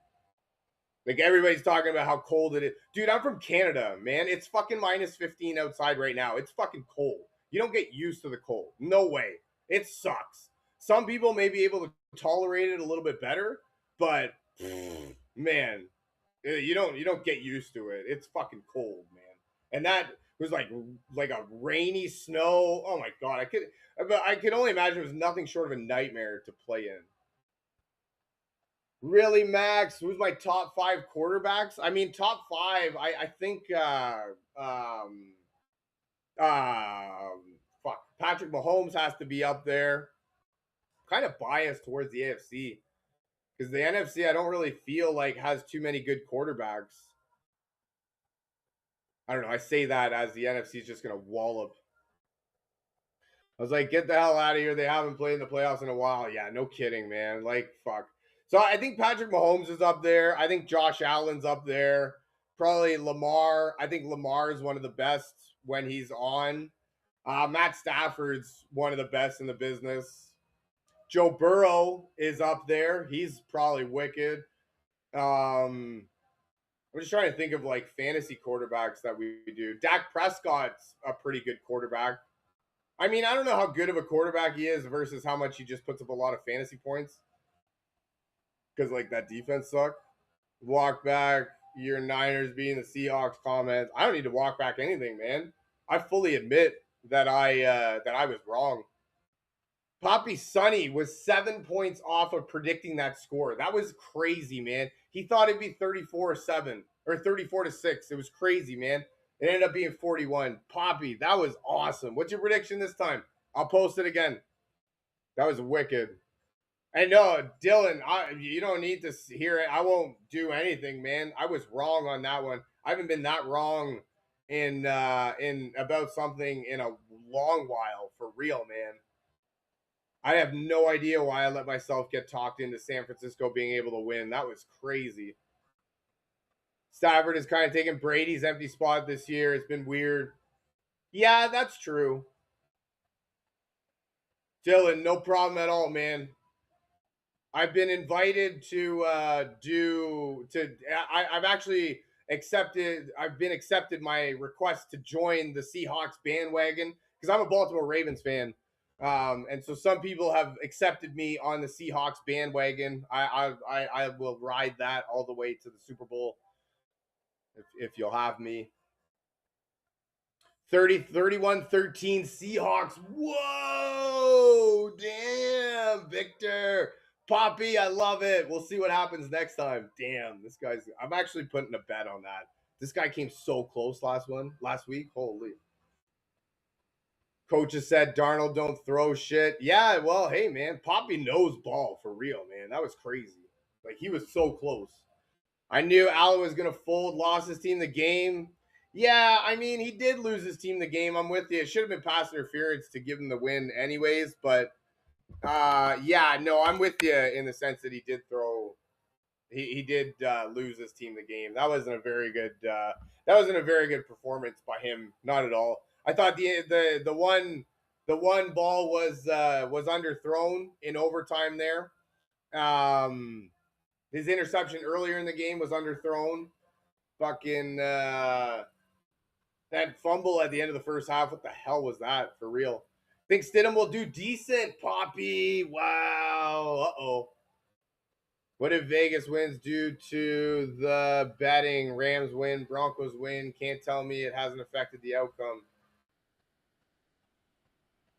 Like everybody's talking about how cold it is. Dude, I'm from Canada, man. It's fucking minus 15 outside right now. It's fucking cold. You don't get used to the cold. No way. It sucks. Some people may be able to tolerate it a little bit better, but man, you don't get used to it. It's fucking cold, man. And that was like a rainy snow. Oh my god, I could only imagine it was nothing short of a nightmare to play in. Really, Max? Who's my top five quarterbacks? I mean, top five. I think. Fuck. Patrick Mahomes has to be up there. Kind of biased towards the AFC because the NFC I don't really feel like has too many good quarterbacks. I don't know. I say that as the NFC is just gonna wallop. I was like, get the hell out of here. They haven't played in the playoffs in a while. Yeah, no kidding, man. Like, fuck. So I think Patrick Mahomes is up there. I think Josh Allen's up there. Probably Lamar. I think Lamar is one of the best when he's on. Matt Stafford's one of the best in the business. Joe Burrow is up there. He's probably wicked. I'm just trying to think of like fantasy quarterbacks that we do. Dak Prescott's a pretty good quarterback. I mean, I don't know how good of a quarterback he is versus how much he just puts up a lot of fantasy points because like that defense sucked. Walk back your Niners being the Seahawks comments. I don't need to walk back anything, man. I fully admit that I was wrong. Poppy Sonny was 7 points off of predicting that score. That was crazy, man. He thought it'd be 34-7 or 34-6. It was crazy, man. It ended up being 41. Poppy, that was awesome. What's your prediction this time? I'll post it again. That was wicked. And no, Dylan, you don't need to hear it. I won't do anything, man. I was wrong on that one. I haven't been that wrong in about something in a long while, for real, man. I have no idea why I let myself get talked into San Francisco being able to win. That was crazy. Stafford is kind of taking Brady's empty spot this year. It's been weird. Yeah, that's true. Dylan, no problem at all, man. I've been invited to I've actually accepted. I've been accepted my request to join the Seahawks bandwagon because I'm a Baltimore Ravens fan, and so some people have accepted me on the Seahawks bandwagon. I will ride that all the way to the Super Bowl if you'll have me. 31-13 Seahawks. Whoa, damn, Victor. Poppy, I love it. We'll see what happens next time. Damn, this guy's I'm actually putting a bet on that. This guy came so close last week. Holy. Coach has said Darnold don't throw shit. Yeah, well, hey man, Poppy knows ball for real, man. That was crazy. Like he was so close. I knew Allen was going to fold, lost his team the game. Yeah, I mean, he did lose his team the game. I'm with you. It should have been pass interference to give him the win anyways. But, yeah, no, I'm with you in the sense that he did throw – he did lose his team the game. That wasn't a very good performance by him. Not at all. I thought the one ball was underthrown in overtime there. His interception earlier in the game was underthrown. Fucking that fumble at the end of the first half. What the hell was that for real? Think Stidham will do decent, Poppy. Wow. Uh-oh. What if Vegas wins due to the betting? Rams win, Broncos win. Can't tell me it hasn't affected the outcome.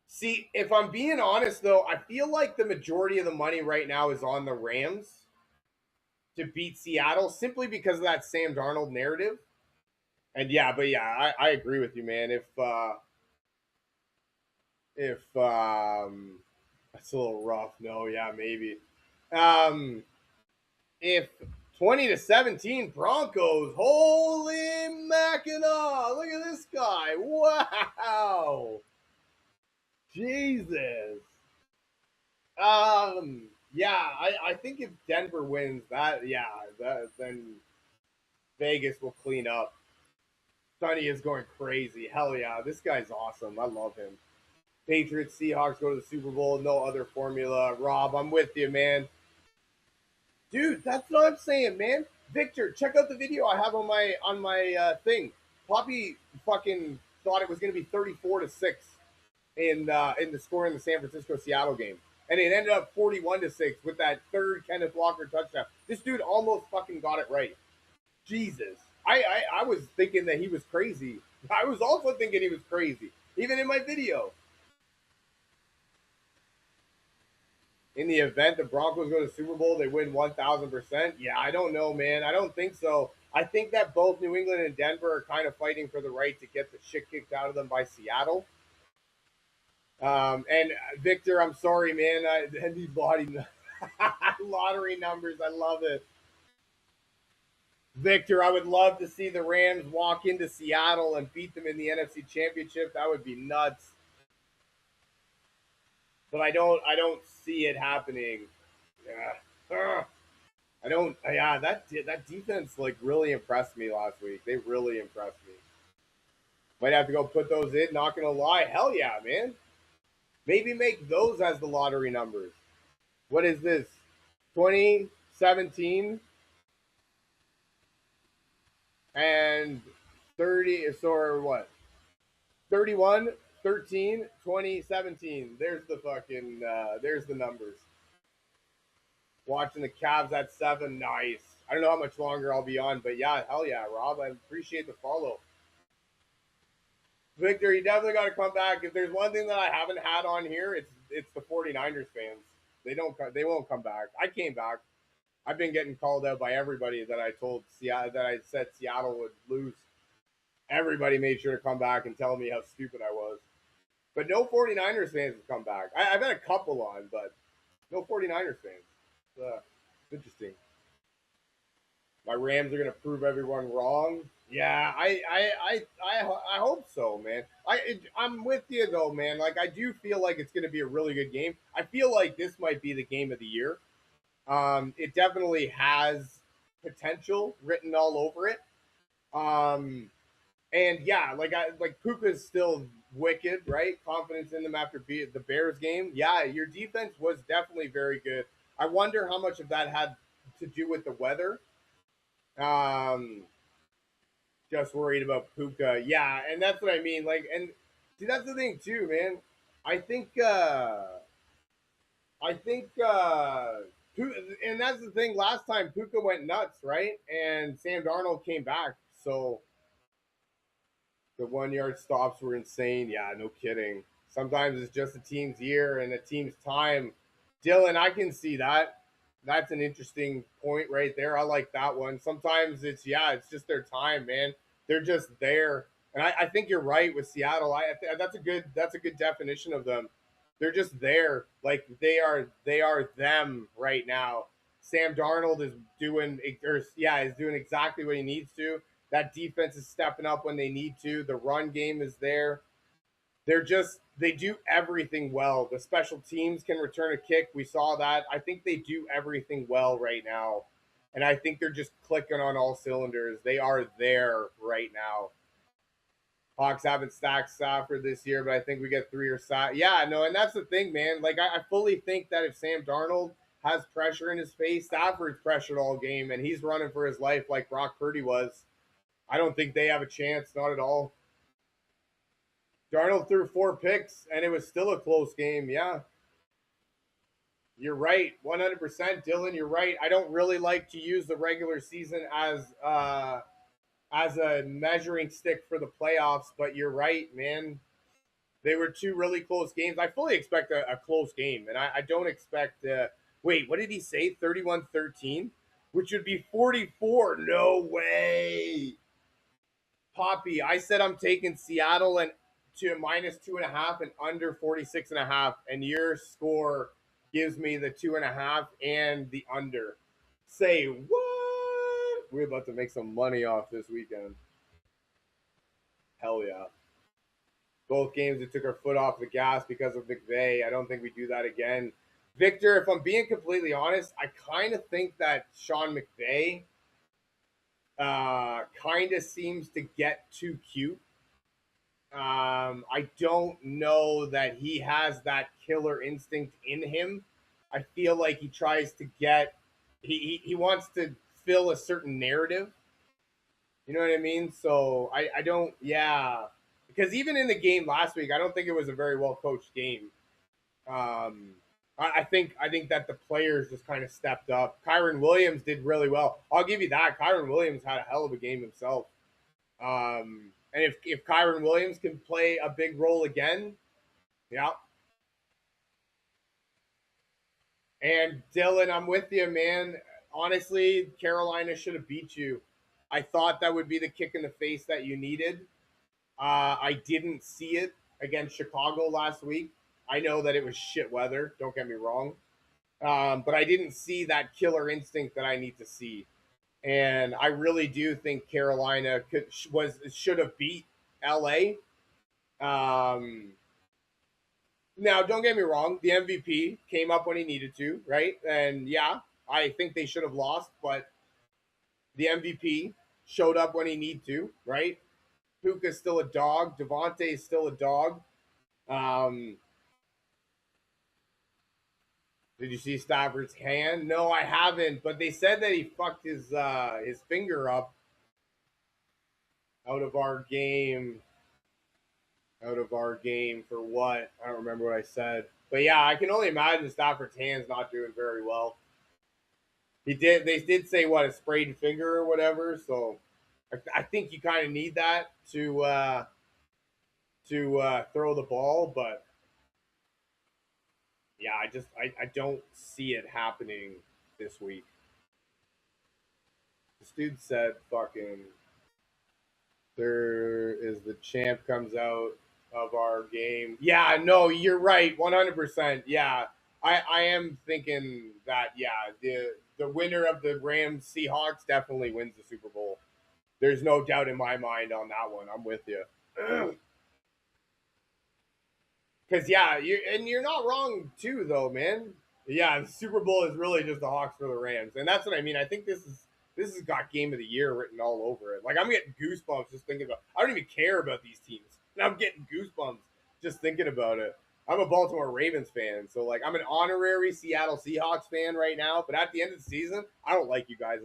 See, if I'm being honest, though, I feel like the majority of the money right now is on the Rams to beat Seattle simply because of that Sam Darnold narrative. And yeah, but yeah, I agree with you, man. If that's a little rough, no, yeah, maybe. If 20-17 Broncos, holy Mackinac, look at this guy. Wow. Jesus. Yeah, I think if Denver wins then Vegas will clean up. Sonny is going crazy. Hell yeah, this guy's awesome. I love him. Patriots, Seahawks go to the Super Bowl. No other formula. Rob, I'm with you, man. Dude, that's what I'm saying, man. Victor, check out the video I have on my thing. Poppy fucking thought it was going to be 34-6 in the score in the San Francisco Seattle game, and it ended up 41-6 with that third Kenneth Walker touchdown. This dude almost fucking got it right. Jesus, I was thinking that he was crazy. I was also thinking he was crazy, even in my video. In the event the Broncos go to the Super Bowl, they win 1,000%. Yeah, I don't know, man. I don't think so. I think that both New England and Denver are kind of fighting for the right to get the shit kicked out of them by Seattle. And Victor, I'm sorry, man. These lottery numbers, I love it. Victor, I would love to see the Rams walk into Seattle and beat them in the NFC Championship. That would be nuts. But I don't see it happening. Yeah. I don't. Yeah, that defense like really impressed me last week. They really impressed me. Might have to go put those in. Not gonna lie. Hell yeah, man. Maybe make those as the lottery numbers. What is this? 2017 and 30. So what? 31, 13, 2017. There's the fucking. There's the numbers. Watching the Cavs at 7. Nice. I don't know how much longer I'll be on, but yeah, hell yeah, Rob. I appreciate the follow. Victor, you definitely got to come back. If there's one thing that I haven't had on here, it's the 49ers fans. They won't come back. I came back. I've been getting called out by everybody that I said Seattle would lose. Everybody made sure to come back and tell me how stupid I was. But no 49ers fans have come back. I've had a couple on, but no 49ers fans. It's interesting. My Rams are going to prove everyone wrong. Yeah, I hope so, man. I'm with you though, man. Like I do feel like it's going to be a really good game. I feel like this might be the game of the year. It definitely has potential written all over it. Um, and yeah, like Puka's still wicked, right? Confidence in them after the Bears game. Yeah, your defense was definitely very good. I wonder how much of that had to do with the weather. Um, just worried about Puka. Yeah, and that's what I mean. Like, and see, that's the thing too, man. I think, I think, and that's the thing. Last time Puka went nuts, right? And Sam Darnold came back. So the 1 yard stops were insane. Yeah, no kidding. Sometimes it's just a team's year and a team's time. Dylan, I can see that. That's an interesting point right there. I like that one. Sometimes it's just their time, man. They're just there, and I think you're right with Seattle. That's a good definition of them. They're just there, like they are them right now. Sam Darnold is doing, is doing exactly what he needs to. That defense is stepping up when they need to. The run game is there. They do everything well. The special teams can return a kick. We saw that. I think they do everything well right now. And I think they're just clicking on all cylinders. They are there right now. Hawks haven't stacked Stafford this year, but I think we get 3 or yeah, no, and that's the thing, man. Like I fully think that if Sam Darnold has pressure in his face, Stafford's pressured all game, and he's running for his life like Brock Purdy was. I don't think they have a chance, not at all. Darnold threw 4 picks, and it was still a close game. Yeah, you're right, 100%, Dylan. You're right. I don't really like to use the regular season as a measuring stick for the playoffs, but you're right, man. They were two really close games. I fully expect a close game, and I don't expect. Wait, what did he say? 31-13, which would be 44. No way. Poppy, I said I'm taking Seattle and to -2.5 and under 46.5, and your score gives me the 2.5 and the under. Say what? We're about to make some money off this weekend. Hell yeah. Both games we took our foot off the gas because of McVay. I don't think we do that again. Victor, if I'm being completely honest, I kind of think that Sean McVay kind of seems to get too cute. I don't know that he has that killer instinct in him. I feel like he tries to get he wants to fill a certain narrative. You know what I mean? So I don't because even in the game last week, I don't think it was a very well coached game. Um, I think that the players just kind of stepped up. Kyron Williams did really well. I'll give you that. Kyron Williams had a hell of a game himself. And if Kyron Williams can play a big role again, yeah. And Dylan, I'm with you, man. Honestly, Carolina should have beat you. I thought that would be the kick in the face that you needed. I didn't see it against Chicago last week. I know that it was shit weather. Don't get me wrong, but I didn't see that killer instinct that I need to see. And I really do think Carolina should have beat LA. Now, don't get me wrong, the MVP came up when he needed to, right? And yeah, I think they should have lost, but the MVP showed up when he needed to, right? Puka's still a dog. Devontae is still a dog. Um, did you see Stafford's hand? No, I haven't. But they said that he fucked his finger up out of our game. Out of our game for what? I don't remember what I said. But yeah, I can only imagine Stafford's hand's not doing very well. He did. They did say what, a sprayed finger or whatever. So I think you kind of need that to throw the ball. But yeah, I don't see it happening this week. This dude said fucking there is the champ comes out of our game. Yeah, no, you're right, 100%. Yeah, I am thinking that. Yeah, the winner of the Rams Seahawks definitely wins the Super Bowl. There's no doubt in my mind on that one. I'm with you. Because yeah, you're not wrong too, though, man. Yeah, the Super Bowl is really just the Hawks for the Rams, and that's what I mean. I think this has got Game of the Year written all over it. Like I'm getting goosebumps just thinking about. I don't even care about these teams, and I'm getting goosebumps just thinking about it. I'm a Baltimore Ravens fan, so like I'm an honorary Seattle Seahawks fan right now. But at the end of the season, I don't like you guys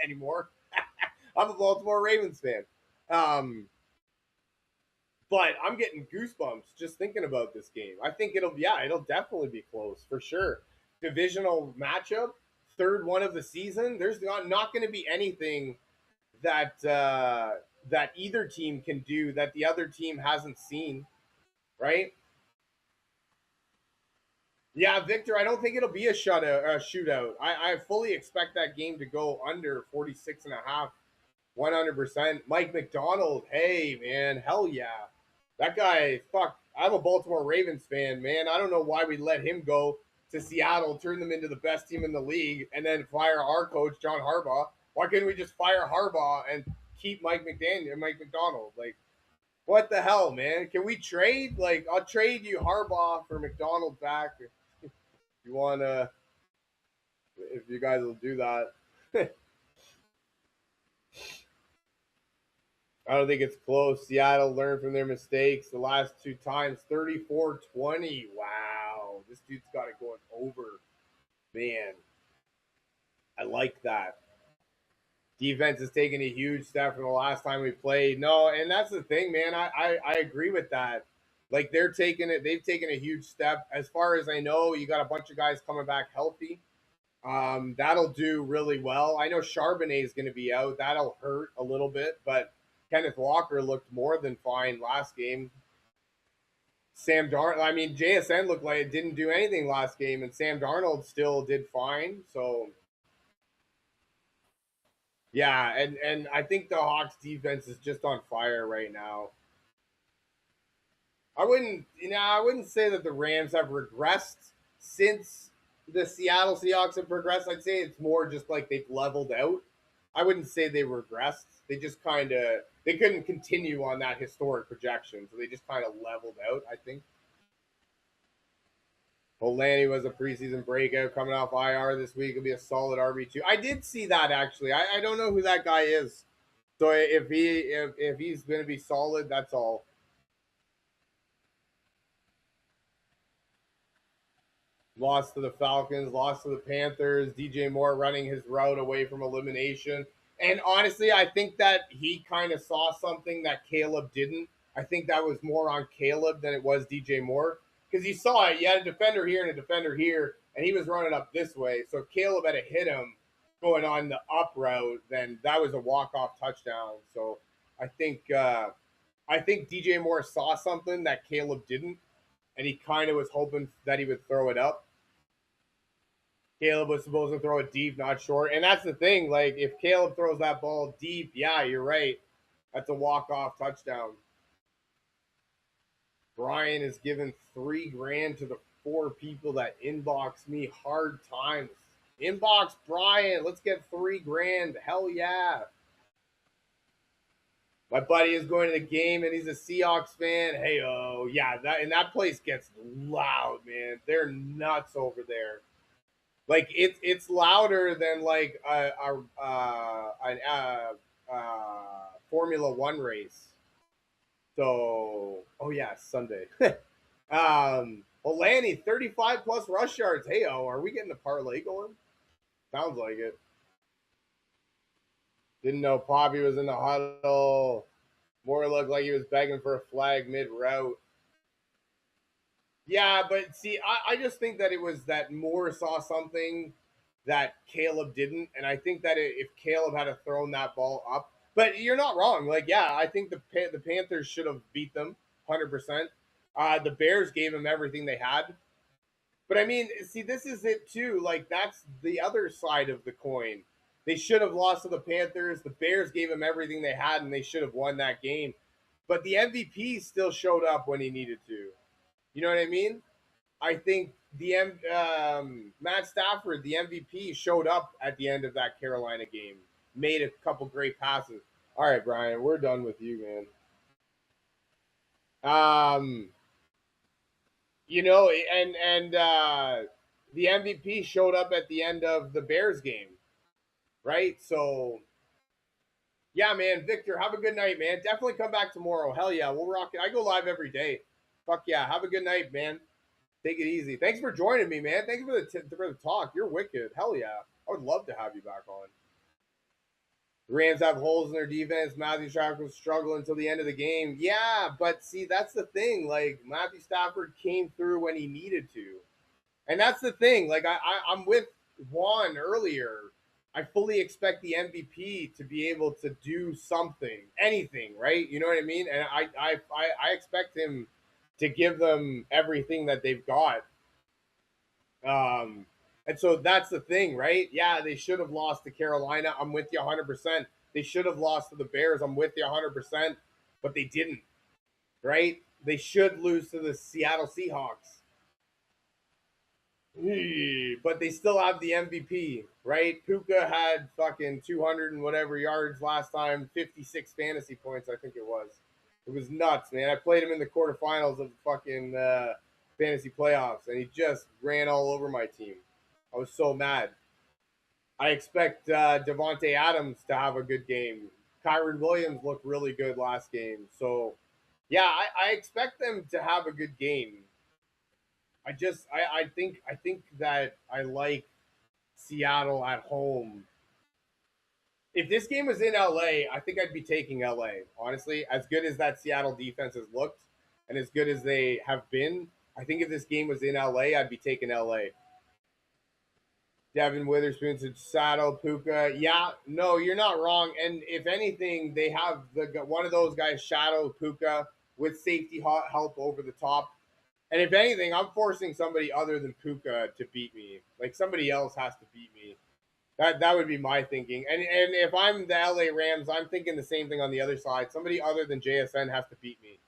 anymore. I'm a Baltimore Ravens fan. Um, but I'm getting goosebumps just thinking about this game. I think it'll definitely be close for sure. Divisional matchup, third one of the season. There's not going to be anything that either team can do that the other team hasn't seen, right? Yeah, Victor, I don't think it'll be a shootout. I fully expect that game to go under 46 and a half. 100%. Mike McDonald, hey, man, hell yeah. That guy, fuck. I'm a Baltimore Ravens fan, man. I don't know why we let him go to Seattle, turn them into the best team in the league, and then fire our coach, John Harbaugh. Why couldn't we just fire Harbaugh and keep Mike McDonald? Like, what the hell, man? Can we trade? Like, I'll trade you Harbaugh for McDonald back if you want to, if you guys will do that. I don't think it's close. Seattle learned from their mistakes the last two times. 34-20. Wow. This dude's got it going over. Man, I like that. Defense is taking a huge step from the last time we played. No, and that's the thing, man. I agree with that. Like they've taken a huge step. As far as I know, you got a bunch of guys coming back healthy. That'll do really well. I know Charbonnet is going to be out. That'll hurt a little bit, but Kenneth Walker looked more than fine last game. I mean, JSN looked like it didn't do anything last game, and Sam Darnold still did fine. So, yeah, and I think the Hawks defense is just on fire right now. I wouldn't say that the Rams have regressed since the Seattle Seahawks have progressed. I'd say it's more just like they've leveled out. I wouldn't say they regressed. They just kind of they couldn't continue on that historic projection, so they just kind of leveled out. I think. Lanny was a preseason breakout coming off IR this week. It'll be a solid RB2. I did see that actually. I don't know who that guy is. So if he's going to be solid, that's all. Lost to the Falcons, lost to the Panthers. DJ Moore running his route away from elimination. And honestly, I think that he kind of saw something that Caleb didn't. I think that was more on Caleb than it was DJ Moore because he saw it. You had a defender here and a defender here, and he was running up this way. So if Caleb had hit him going on the up route, then that was a walk-off touchdown. So I think DJ Moore saw something that Caleb didn't, and he kind of was hoping that he would throw it up. Caleb was supposed to throw it deep, not short. And that's the thing. Like, if Caleb throws that ball deep, yeah, you're right. That's a walk-off touchdown. Brian is giving $3,000 to the 4 people that inbox me hard times. Inbox Brian. Let's get $3,000. Hell yeah. My buddy is going to the game and he's a Seahawks fan. Hey, oh, yeah. That place gets loud, man. They're nuts over there. Like it's louder than like a Formula One race. So oh yeah, Sunday. Lanny 35 plus rush yards. Hey are we getting the parlay going? Sounds like it. Didn't know Poppy was in the huddle. More looked like he was begging for a flag mid route. Yeah, but see, I just think that it was that Moore saw something that Caleb didn't, and I think that if Caleb had thrown that ball up, but you're not wrong. Like, yeah, I think the Panthers should have beat them 100%. The Bears gave them everything they had, but I mean, see, this is it too. Like, that's the other side of the coin. They should have lost to the Panthers. The Bears gave them everything they had, and they should have won that game. but the MVP still showed up when he needed to. You know what I mean? I think Matt Stafford, the MVP, showed up at the end of that Carolina game, made a couple great passes. All right, Brian, we're done with you, man. You know, and the MVP showed up at the end of the Bears game, right? So yeah, man, Victor, have a good night, man. Definitely come back tomorrow. Hell yeah, we'll rock it. I go live every day. Fuck yeah, have a good night, man. Take it easy. Thanks for joining me, man. Thanks for the talk. You're wicked. Hell yeah, I would love to have you back on. The Rams have holes in their defense. Matthew Stafford was struggling until the end of the game. Yeah, but see, that's the thing. Like Matthew Stafford came through when he needed to. And that's the thing. Like I'm with Juan earlier. I fully expect the MVP to be able to do something, anything, right? You know what I mean? And I expect him to give them everything that they've got. And so that's the thing, right? Yeah, they should have lost to Carolina. I'm with you 100%. They should have lost to the Bears. I'm with you 100%, but they didn't, right? They should lose to the Seattle Seahawks. But they still have the MVP, right? Puka had fucking 200 and whatever yards last time, 56 fantasy points, I think it was. It was nuts, man. I played him in the quarterfinals of the fucking fantasy playoffs, and he just ran all over my team. I was so mad. I expect Devontae Adams to have a good game. Kyron Williams looked really good last game. So, yeah, I expect them to have a good game. I think that I like Seattle at home. If this game was in LA, I think I'd be taking LA. Honestly, as good as that Seattle defense has looked, and as good as they have been, I think if this game was in LA, I'd be taking LA. Devin Witherspoon to Saddle Puka. Yeah, no, you're not wrong. And if anything, they have one of those guys shadow Puka with safety help over the top. And if anything, I'm forcing somebody other than Puka to beat me. Like somebody else has to beat me. That would be my thinking. And if I'm the LA Rams, I'm thinking the same thing on the other side. Somebody other than JSN has to beat me.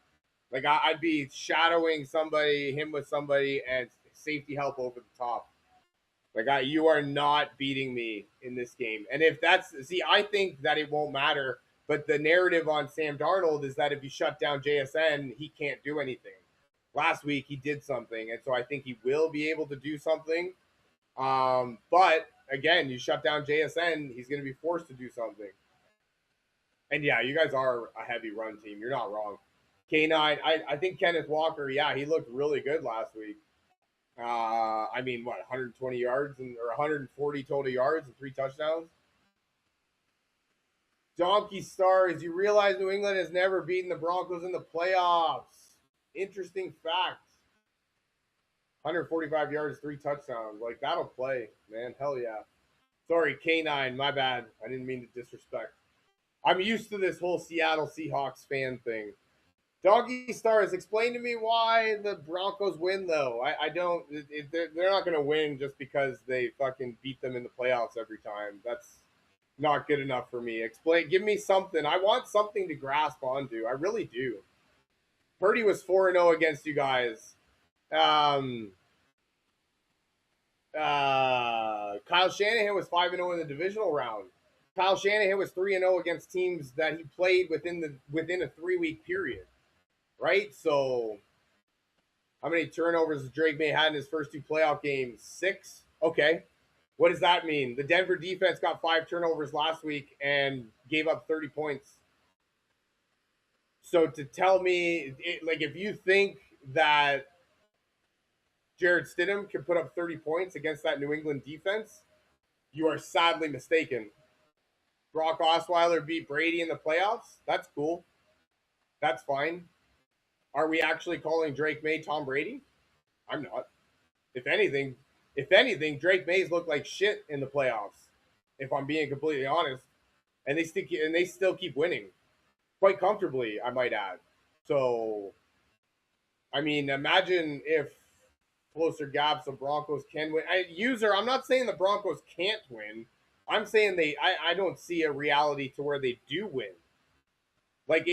Like I'd be shadowing somebody, him with somebody, and safety help over the top. Like you are not beating me in this game. And if that's I think that it won't matter. But the narrative on Sam Darnold is that if you shut down JSN, he can't do anything. Last week he did something, and so I think he will be able to do something. But again, you shut down JSN, he's going to be forced to do something. And yeah, you guys are a heavy run team. You're not wrong. K9, I think Kenneth Walker, yeah, he looked really good last week. I mean, what, 120 yards or 140 total yards and 3 touchdowns? Donkey Stars, you realize New England has never beaten the Broncos in the playoffs. Interesting fact. 145 yards, 3 touchdowns. Like, that'll play, man. Hell yeah. Sorry, K9, my bad. I didn't mean to disrespect. I'm used to this whole Seattle Seahawks fan thing. Doggy Stars, explain to me why the Broncos win, though. I don't. They're not going to win just because they fucking beat them in the playoffs every time. That's not good enough for me. Give me something. I want something to grasp onto. I really do. Purdy was 4-0 against you guys. Kyle Shanahan was 5-0 in the divisional round. Kyle Shanahan was 3-0 against teams that he played within a 3-week period. Right? So how many turnovers has Drake May had in his first 2 playoff games? 6? Okay. What does that mean? The Denver defense got 5 turnovers last week and gave up 30 points. So to tell me, if you think that Jared Stidham can put up 30 points against that New England defense, you are sadly mistaken. Brock Osweiler beat Brady in the playoffs. That's cool. That's fine. Are we actually calling Drake May Tom Brady? I'm not. If anything, Drake May's looked like shit in the playoffs. If I'm being completely honest, and they still keep winning quite comfortably, I might add. So, I mean, imagine if closer gaps the Broncos can win. I'm not saying the Broncos can't win. I'm saying I don't see a reality to where they do win. Like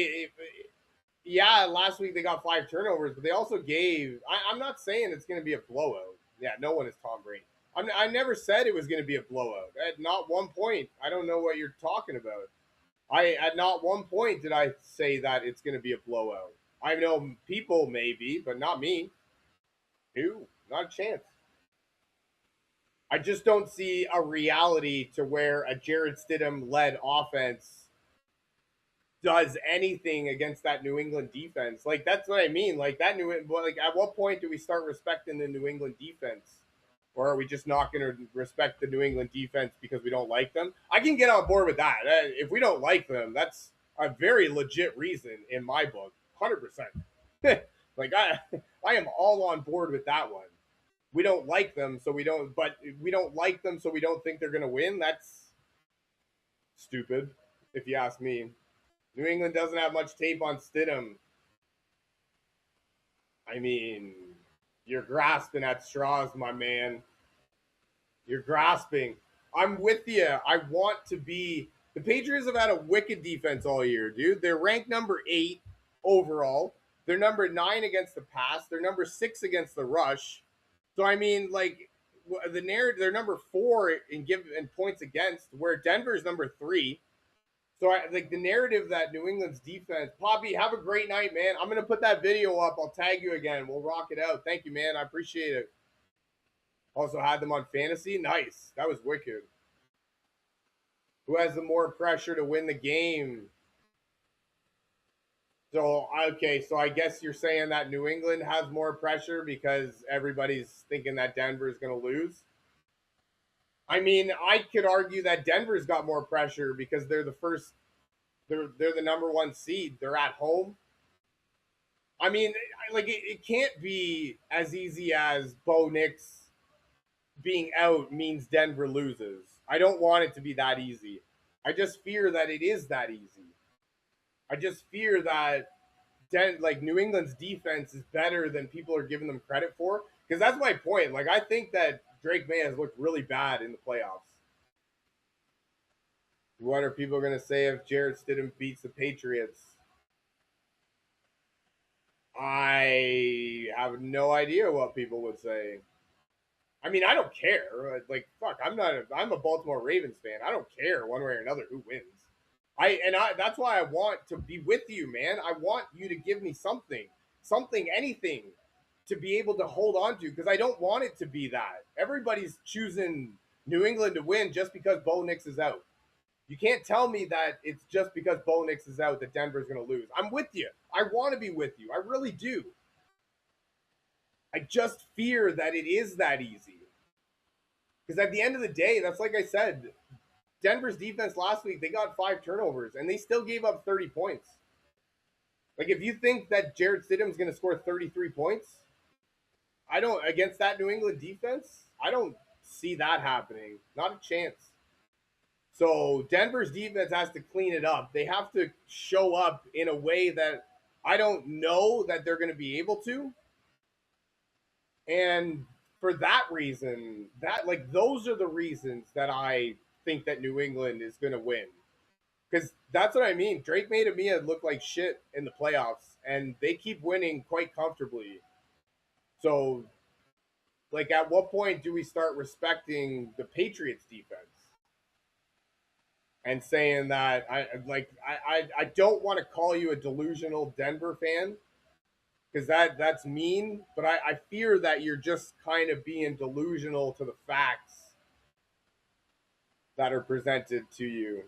yeah, last week they got 5 turnovers, but they also gave. I'm not saying it's going to be a blowout. Yeah, no one is Tom Brady. I never said it was going to be a blowout. At not one point, I don't know what you're talking about. At not one point did I say that it's going to be a blowout. I know people maybe, but not me. Who? Not a chance. I just don't see a reality to where a Jared Stidham led offense does anything against that New England defense. Like that's what I mean. Like that like at what point do we start respecting the New England defense? Or are we just not going to respect the New England defense because we don't like them? I can get on board with that. If we don't like them, that's a very legit reason in my book. 100%. Like I am all on board with that one. We don't like them, so we don't. But we don't like them, so we don't think they're going to win. That's stupid, if you ask me. New England doesn't have much tape on Stidham. I mean, you're grasping at straws, my man. You're grasping. I'm with you. I want to be. The Patriots have had a wicked defense all year, dude. They're ranked number 8 overall. They're number 9 against the pass. They're number 6 against the rush. So I mean, like the narrative, they're number 4 in points against, where Denver's number 3. So I like the narrative that New England's defense. Poppy, have a great night, man. I'm gonna put that video up. I'll tag you again. We'll rock it out. Thank you, man. I appreciate it. Also had them on fantasy. Nice. That was wicked. Who has the more pressure to win the game? So okay, so I guess you're saying that New England has more pressure because everybody's thinking that Denver's gonna lose. I mean, I could argue that Denver's got more pressure because they're the first. They're the number 1 seed. They're at home. I mean, like it can't be as easy as Bo Nix being out means Denver loses. I don't want it to be that easy. I just fear that it is that easy. I just fear that like New England's defense is better than people are giving them credit for. Because that's my point. Like I think that Drake May has looked really bad in the playoffs. What are people going to say if Jared Stidham beats the Patriots? I have no idea what people would say. I mean, I don't care. Like, fuck, I'm a Baltimore Ravens fan. I don't care one way or another who wins. That's why I want to be with you, man. I want you to give me something, anything to be able to hold on to because I don't want it to be that. Everybody's choosing New England to win just because Bo Nix is out. You can't tell me that it's just because Bo Nix is out that Denver's going to lose. I'm with you. I want to be with you. I really do. I just fear that it is that easy. Because at the end of the day, that's like I said, Denver's defense last week, they got 5 turnovers and they still gave up 30 points. Like if you think that Jared Stidham's going to score 33 points, I don't against that New England defense, I don't see that happening. Not a chance. So Denver's defense has to clean it up. They have to show up in a way that I don't know that they're going to be able to. And for that reason, that like those are the reasons that I think that New England is going to win. Because that's what I mean. Drake made Amia look like shit in the playoffs, and they keep winning quite comfortably. So, like, at what point do we start respecting the Patriots defense? And saying that I don't want to call you a delusional Denver fan because that's mean, but I fear that you're just kind of being delusional to the facts that are presented to you.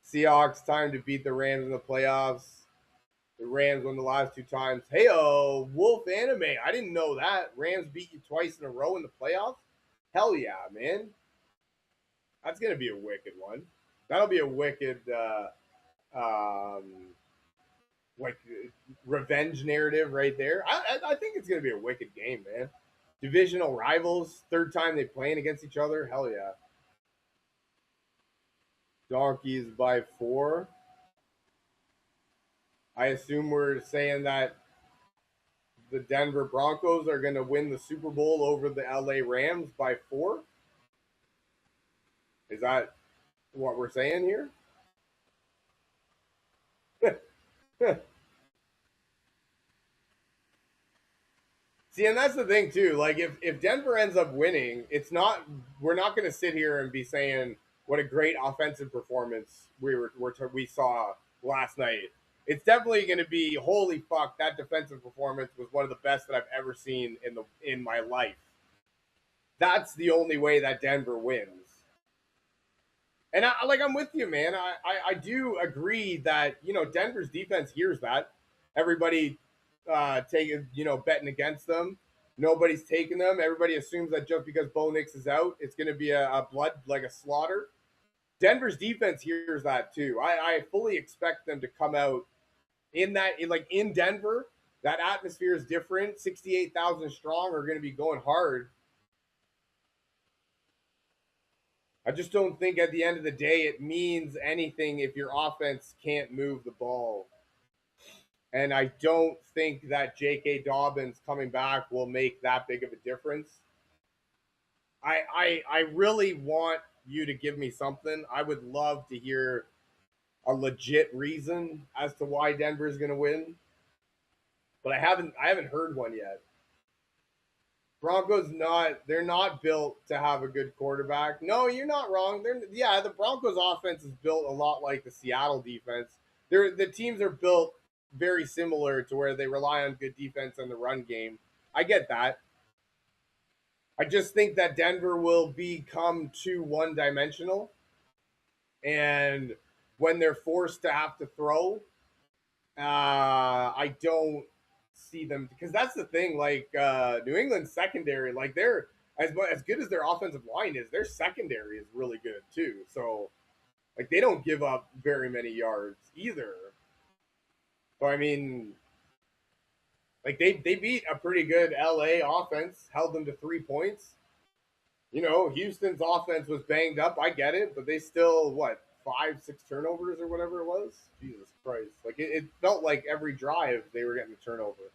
Seahawks time to beat the Rams in the playoffs. The Rams won the last 2 times. Hey, Wolf Anime. I didn't know that. Rams beat you twice in a row in the playoffs? Hell yeah, man. That's going to be a wicked one. That'll be a wicked, like, revenge narrative right there. I think it's going to be a wicked game, man. Divisional rivals, 3rd time they playing against each other. Hell yeah. Donkeys by 4. I assume we're saying that the Denver Broncos are going to win the Super Bowl over the LA Rams by 4. Is that what we're saying here? See, and that's the thing too. Like, if Denver ends up winning, it's not we're not going to sit here and be saying what a great offensive performance we saw last night. It's definitely going to be holy fuck, that defensive performance was one of the best that I've ever seen in my life. That's the only way that Denver wins. And I'm with you, man. I do agree that Denver's defense hears that. Everybody taking betting against them. Nobody's taking them. Everybody assumes that just because Bo Nix is out, it's going to be a blood like a slaughter. Denver's defense hears that too. I fully expect them to come out in Denver. That atmosphere is different. 68,000 strong are going to be going hard. I just don't think at the end of the day it means anything if your offense can't move the ball. And I don't think that J.K. Dobbins coming back will make that big of a difference. I really want you to give me something. I would love to hear a legit reason as to why Denver is going to win, but I haven't heard one yet. They're not built to have a good quarterback. No, you're not wrong. The Broncos offense is built a lot like the Seattle defense. The teams are built very similar to where they rely on good defense and the run game. I get that. I just think that Denver will become too one dimensional, and when they're forced to have to throw, I don't see them, because that's the thing. Like New England's secondary, like they're as good as their offensive line is, their secondary is really good too. So like they don't give up very many yards either. So I mean, like they beat a pretty good LA offense, held them to 3 points. Houston's offense was banged up. I get it, but they still five, six turnovers or whatever it was. Jesus Christ! Like it felt like every drive they were getting a turnover.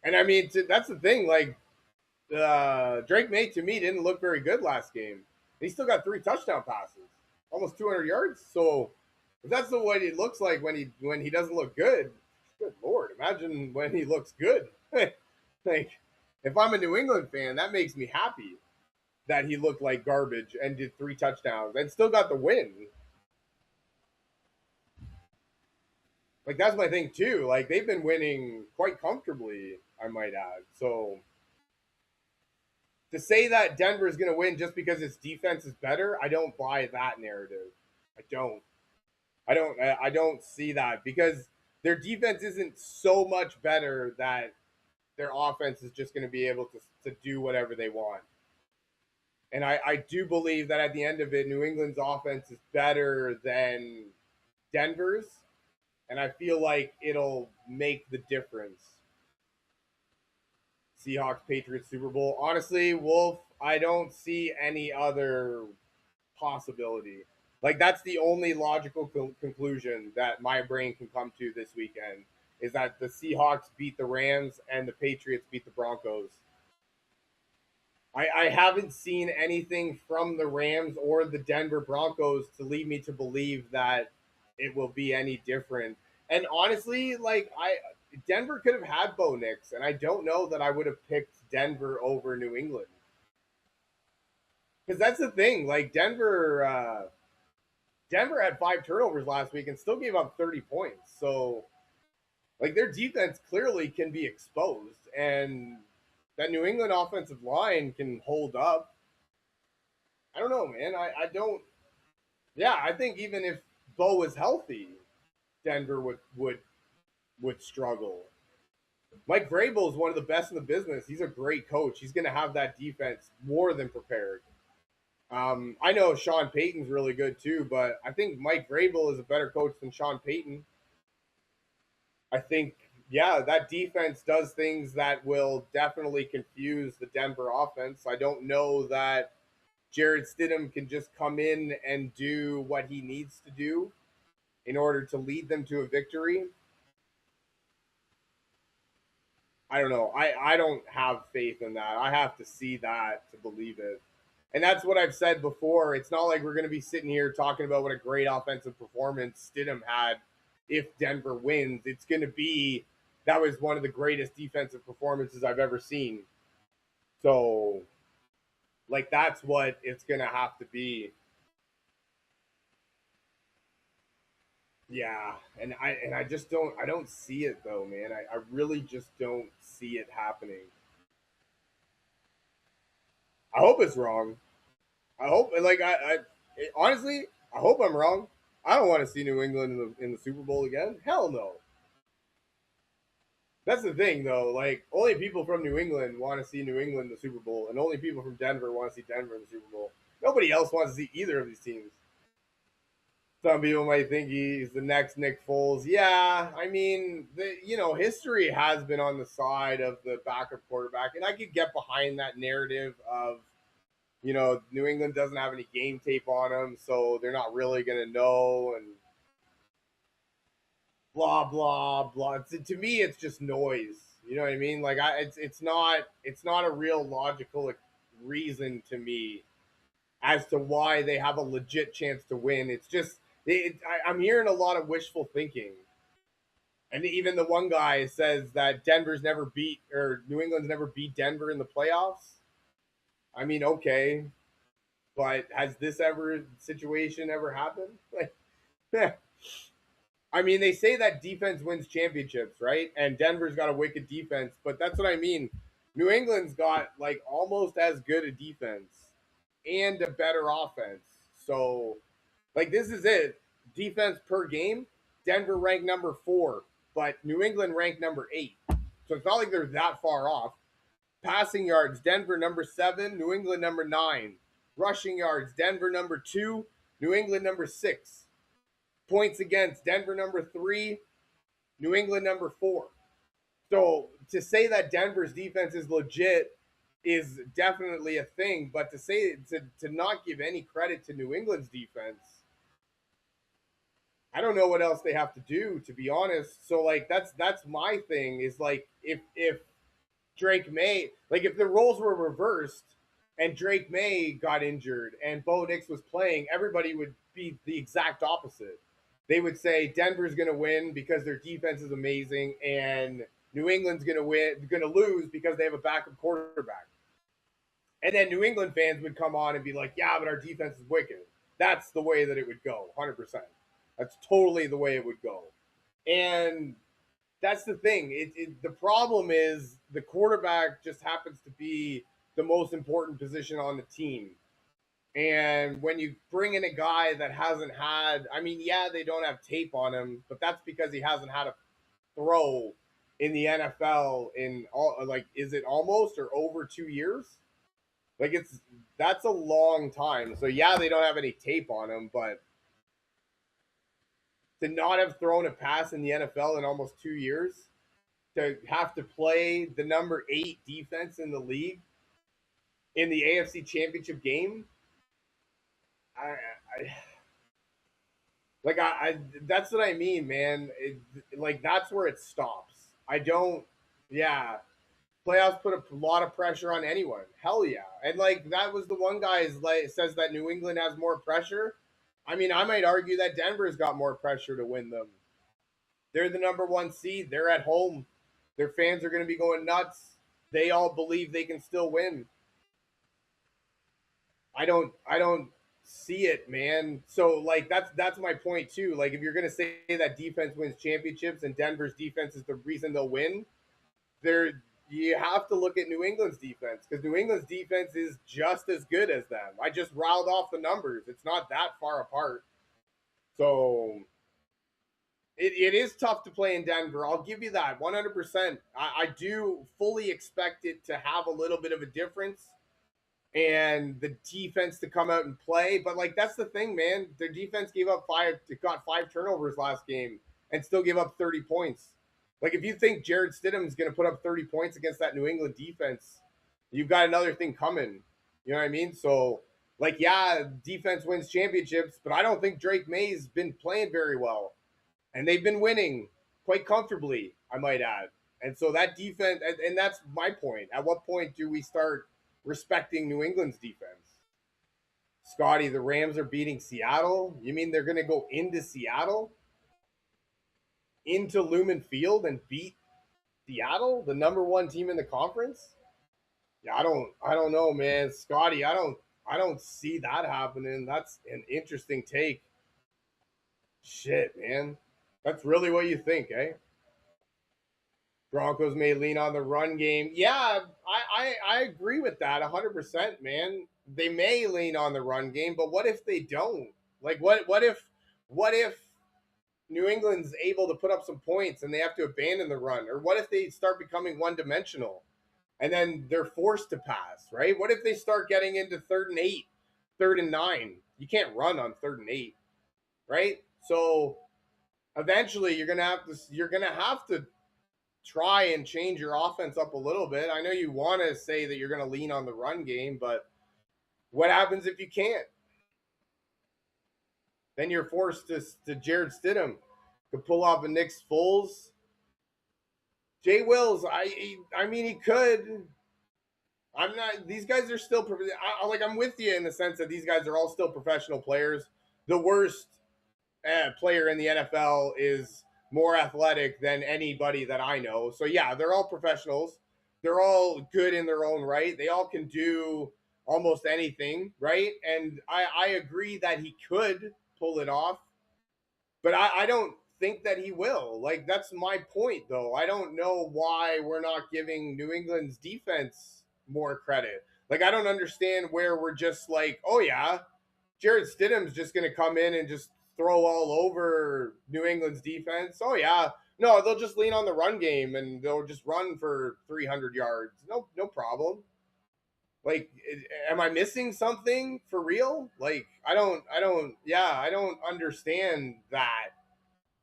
And I mean, that's the thing. Like Drake May to me didn't look very good last game. He still got 3 touchdown passes, almost 200 yards. So if that's the way he looks like when he doesn't look good, good lord, imagine when he looks good. Like if I'm a New England fan, that makes me happy that he looked like garbage and did 3 touchdowns and still got the win. Like that's my thing too. Like they've been winning quite comfortably, I might add. So to say that Denver is going to win just because its defense is better, I don't buy that narrative. I don't. I don't see that, because their defense isn't so much better that their offense is just going to be able to do whatever they want. And I do believe that at the end of it, New England's offense is better than Denver's, and I feel like it'll make the difference. Seahawks Patriots Super Bowl. Honestly, Wolf, I don't see any other possibility. Like that's the only logical conclusion that my brain can come to this weekend, is that the Seahawks beat the Rams and the Patriots beat the Broncos. I haven't seen anything from the Rams or the Denver Broncos to lead me to believe that it will be any different. And honestly, like Denver could have had Bo Nix, and I don't know that I would have picked Denver over New England. Because that's the thing. Like Denver had 5 turnovers last week and still gave up 30 points. So like their defense clearly can be exposed, and that New England offensive line can hold up. I don't know, man. I don't. Yeah, I think even if Bo was healthy, Denver would struggle. Mike Vrabel is one of the best in the business. He's a great coach. He's going to have that defense more than prepared. I know Sean Payton's really good too, but I think Mike Vrabel is a better coach than Sean Payton. I think, yeah, that defense does things that will definitely confuse the Denver offense. I don't know that Jared Stidham can just come in and do what he needs to do in order to lead them to a victory. I don't know. I don't have faith in that. I have to see that to believe it. And that's what I've said before. It's not like we're going to be sitting here talking about what a great offensive performance Stidham had if Denver wins, it's going to be that was one of the greatest defensive performances I've ever seen. So, like, that's what it's going to have to be. Yeah, and I just don't see it though, man. I really just don't see it happening. I hope it's wrong. I hope like honestly, I hope I'm wrong. I don't want to see New England in the Super Bowl again. Hell no. That's the thing though. Like only people from New England want to see New England in the Super Bowl, and only people from Denver want to see Denver in the Super Bowl. Nobody else wants to see either of these teams. Some people might think he's the next Nick Foles. Yeah, I mean, history has been on the side of the backup quarterback, and I could get behind that narrative of, New England doesn't have any game tape on them, so they're not really going to know, and blah blah blah. To me, it's just noise. You know what I mean? Like, it's not a real logical reason to me as to why they have a legit chance to win. It's just I'm hearing a lot of wishful thinking, and even the one guy says that Denver's never beat or New England's never beat Denver in the playoffs. I mean, okay, but has this ever situation ever happened? Like, I mean, they say that defense wins championships, right? And Denver's got a wicked defense, but that's what I mean. New England's got like almost as good a defense and a better offense. So, like, this is it. Defense per game, Denver ranked number 4, but New England ranked number 8. So it's not like they're that far off. Passing yards, Denver number 7, New England number 9. Rushing yards, Denver number 2, New England number 6. Points against, Denver number 3, New England number 4. So to say that Denver's defense is legit is definitely a thing, but to not give any credit to New England's defense, I don't know what else they have to do, to be honest. So like that's my thing is like if Drake May, like if the roles were reversed and Drake May got injured and Bo Nix was playing, everybody would be the exact opposite. They would say Denver's going to win because their defense is amazing, and New England's going to lose because they have a backup quarterback. And then New England fans would come on and be like, "Yeah, but our defense is wicked." That's the way that it would go, 100%. That's totally the way it would go. And that's the thing. The problem is the quarterback just happens to be the most important position on the team. And when you bring in a guy that hasn't had, I mean, yeah, they don't have tape on him, but that's because he hasn't had a throw in the NFL in all, like, is it almost or over 2 years? Like, that's a long time. So, yeah, they don't have any tape on him, but to not have thrown a pass in the NFL in almost 2 years, to have to play the number 8 defense in the league in the AFC Championship game, I that's what I mean, man. Like that's where it stops. I don't, yeah. Playoffs put a lot of pressure on anyone. Hell yeah, and like that was the one guy is like says that New England has more pressure. I mean, I might argue that Denver's got more pressure to win them. They're the number 1 seed. They're at home. Their fans are going to be going nuts. They all believe they can still win. I don't see it, man. So like that's my point too. Like if you're gonna say that defense wins championships and Denver's defense is the reason they'll win, there you have to look at New England's defense because New England's defense is just as good as them. I just riled off the numbers. It's not that far apart. So it is tough to play in Denver. I'll give you that 100%. I do fully expect it to have a little bit of a difference and the defense to come out and play. But like that's the thing, man. Their defense got 5 turnovers last game and still gave up 30 points. Like if you think Jared Stidham is going to put up 30 points against that New England defense, you've got another thing coming. You know what I mean? So like yeah, defense wins championships, but I don't think Drake May's been playing very well. And they've been winning quite comfortably, I might add. And so that defense, and that's my point. At what point do we start respecting New England's defense? Scotty, the Rams are beating Seattle. You mean they're going to go into Seattle? into Lumen Field and beat Seattle, the number one team in the conference. Yeah, I don't know, man. Scotty, I don't see that happening. That's an interesting take. Shit, man. That's really what you think, eh? Broncos may lean on the run game. Yeah, I agree with that 100%, man. They may lean on the run game, but what if they don't? Like what if New England's able to put up some points and they have to abandon the run? Or what if they start becoming one-dimensional and then they're forced to pass, right? What if they start getting into 3rd and 8, 3rd and 9? You can't run on 3rd and 8, right? So eventually you're going to have to try and change your offense up a little bit. I know you want to say that you're going to lean on the run game, but what happens if you can't? Then you're forced to Jared Stidham to pull off a Nick Foles. Jay Wills, I mean, he could. I'm not. These guys are still like I'm with you in the sense that these guys are all still professional players. The worst player in the NFL is more athletic than anybody that I know. So yeah, they're all professionals. They're all good in their own right. They all can do almost anything, right? And I agree that he could pull it off, but I don't think that he will. Like that's my point, though. I don't know why we're not giving New England's defense more credit. Like I don't understand where we're just like, oh yeah, Jared Stidham's just going to come in and just throw all over New England's defense. Oh yeah, no, they'll just lean on the run game and they'll just run for 300 yards. No problem. Like, am I missing something for real? Like, I don't understand that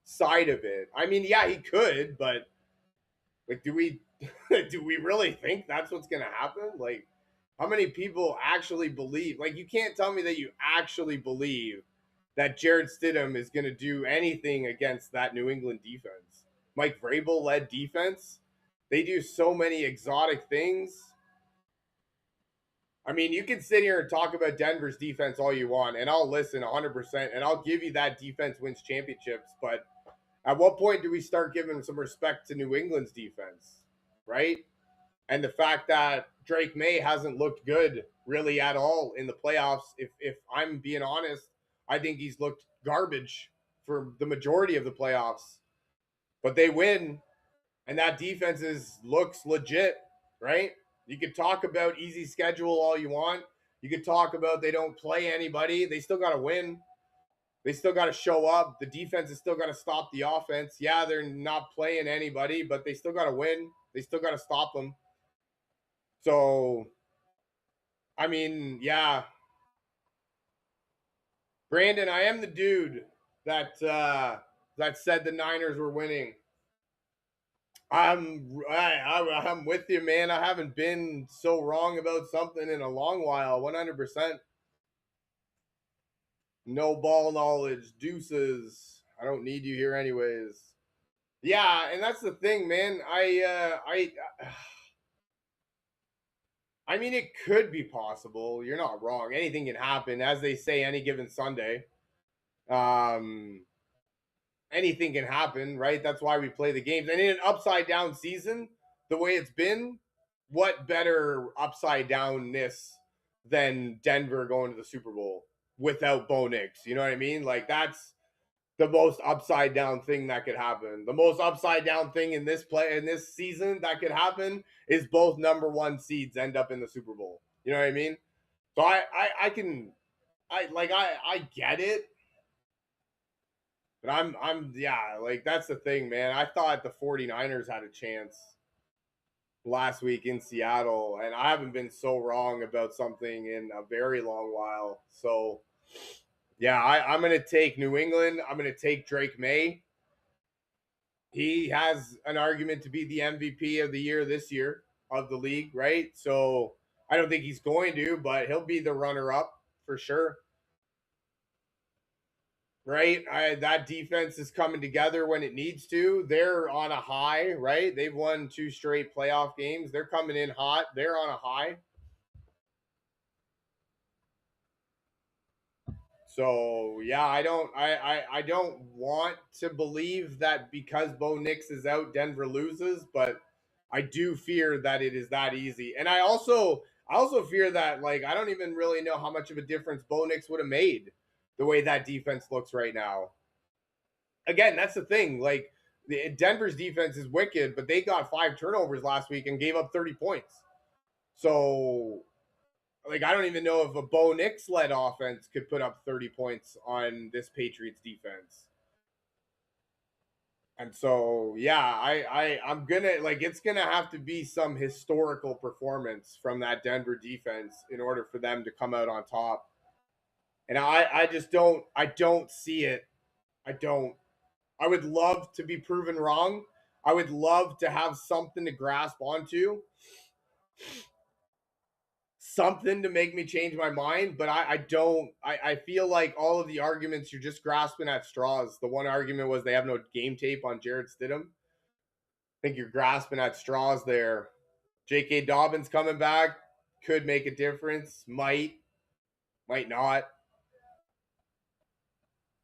side of it. I mean, yeah, he could, but like, do we do we really think that's what's gonna happen? Like, how many people actually believe? Like, you can't tell me that you actually believe that Jared Stidham is gonna do anything against that New England defense. Mike Vrabel led defense. They do so many exotic things. I mean, you can sit here and talk about Denver's defense all you want, and I'll listen 100%, and I'll give you that defense wins championships. But at what point do we start giving some respect to New England's defense, right? And the fact that Drake May hasn't looked good really at all in the playoffs. If I'm being honest, I think he's looked garbage for the majority of the playoffs. But they win, and that defense looks legit, right? You could talk about easy schedule all you want. You could talk about they don't play anybody. They still got to win. They still got to show up. The defense has still got to stop the offense. Yeah, they're not playing anybody, but they still got to win. They still got to stop them. So, I mean, yeah, Brandon, I am the dude that said the Niners were winning. I'm with you, man. I haven't been so wrong about something in a long while. 100%. No ball knowledge, deuces. I don't need you here, anyways. Yeah, and that's the thing, man. I mean, it could be possible. You're not wrong. Anything can happen, as they say, any given Sunday. Um, anything can happen, right? That's why we play the games. And in an upside down season, the way it's been, what better upside downness than Denver going to the Super Bowl without Bo Nix? You know what I mean? Like that's the most upside down thing that could happen. The most upside down thing in this season that could happen is both number one seeds end up in the Super Bowl. You know what I mean? So I get it. But yeah, like that's the thing, man. I thought the 49ers had a chance last week in Seattle, and I haven't been so wrong about something in a very long while. So yeah, I'm gonna take New England. I'm gonna take Drake May. He has an argument to be the MVP of the year this year of the league, right? So I don't think he's going to, but he'll be the runner up for sure. Right? That defense is coming together when it needs to. They're on a high, right? They've won 2 straight playoff games. They're coming in hot. They're on a high. So yeah, I don't want to believe that because Bo Nix is out, Denver loses, but I do fear that it is that easy. And I also fear that like I don't even really know how much of a difference Bo Nix would have made the way that defense looks right now. Again, that's the thing. Like Denver's defense is wicked, but they got 5 turnovers last week and gave up 30 points. So like I don't even know if a Bo Nix led offense could put up 30 points on this Patriots defense. And so yeah, I'm gonna like it's gonna have to be some historical performance from that Denver defense in order for them to come out on top. And I just don't see it. I don't. I would love to be proven wrong. I would love to have something to grasp onto, something to make me change my mind, but I don't. I feel like all of the arguments you're just grasping at straws. The one argument was they have no game tape on Jared Stidham. I think you're grasping at straws there. J.K. Dobbins coming back could make a difference. Might not.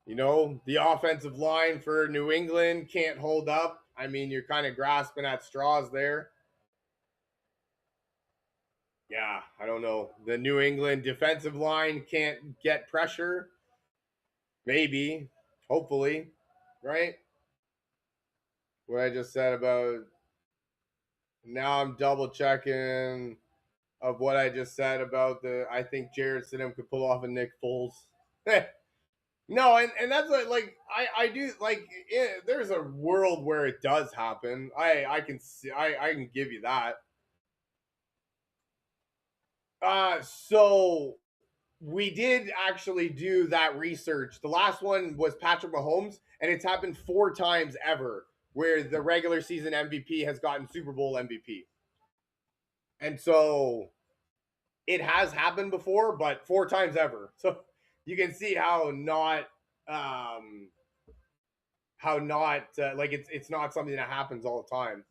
You know, the offensive line for New England can't hold up. I mean, you're kind of grasping at straws there. Yeah, I don't know. The New England defensive line can't get pressure. Maybe, hopefully, right? What I just said about now I'm double checking of what I just said about the I think Jared Stidham could pull off a Nick Foles. No, and that's like I do like there's a world where it does happen. I can see I can give you that. So we did actually do that research. The last one was Patrick Mahomes, and it's happened 4 times ever where the regular season MVP has gotten Super Bowl MVP. And so it has happened before, but 4 times ever. So you can see um how not like it's not something that happens all the time.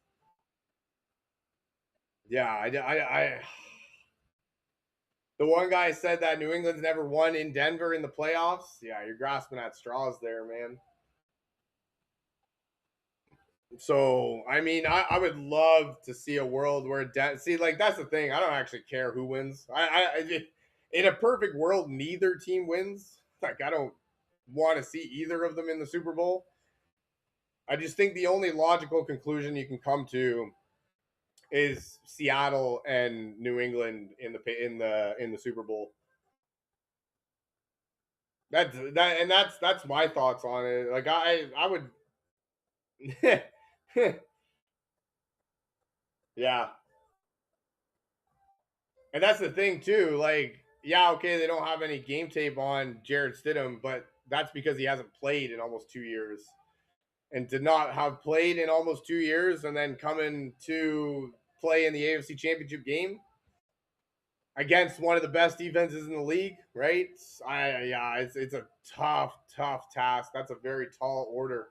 Yeah, I the one guy said that New England's never won in Denver in the playoffs. Yeah, you're grasping at straws there, man. So I mean, I would love to see a world where see like that's the thing. I don't actually care who wins. In a perfect world, neither team wins. Like I don't want to see either of them in the Super Bowl. I just think the only logical conclusion you can come to is Seattle and New England in the Super Bowl. That's my thoughts on it. Like I would yeah. And that's the thing too. Like, yeah, okay, they don't have any game tape on Jared Stidham, but that's because he hasn't played in almost 2 years. And to not have played in almost 2 years and then coming to play in the AFC Championship game against one of the best defenses in the league, right? It's a tough task. That's a very tall order.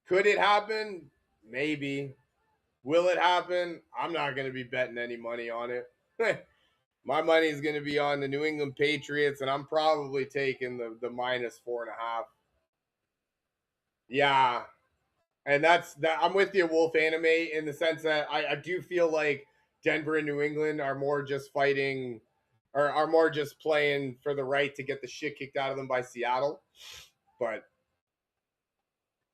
Could it happen? Maybe. Will it happen? I'm not going to be betting any money on it. My money is going to be on the New England Patriots, and I'm probably taking the -4.5. Yeah, and that's that. I'm with you, Wolf Anime, in the sense that I do feel like Denver and New England are more just fighting, or are more just playing for the right to get the shit kicked out of them by Seattle. But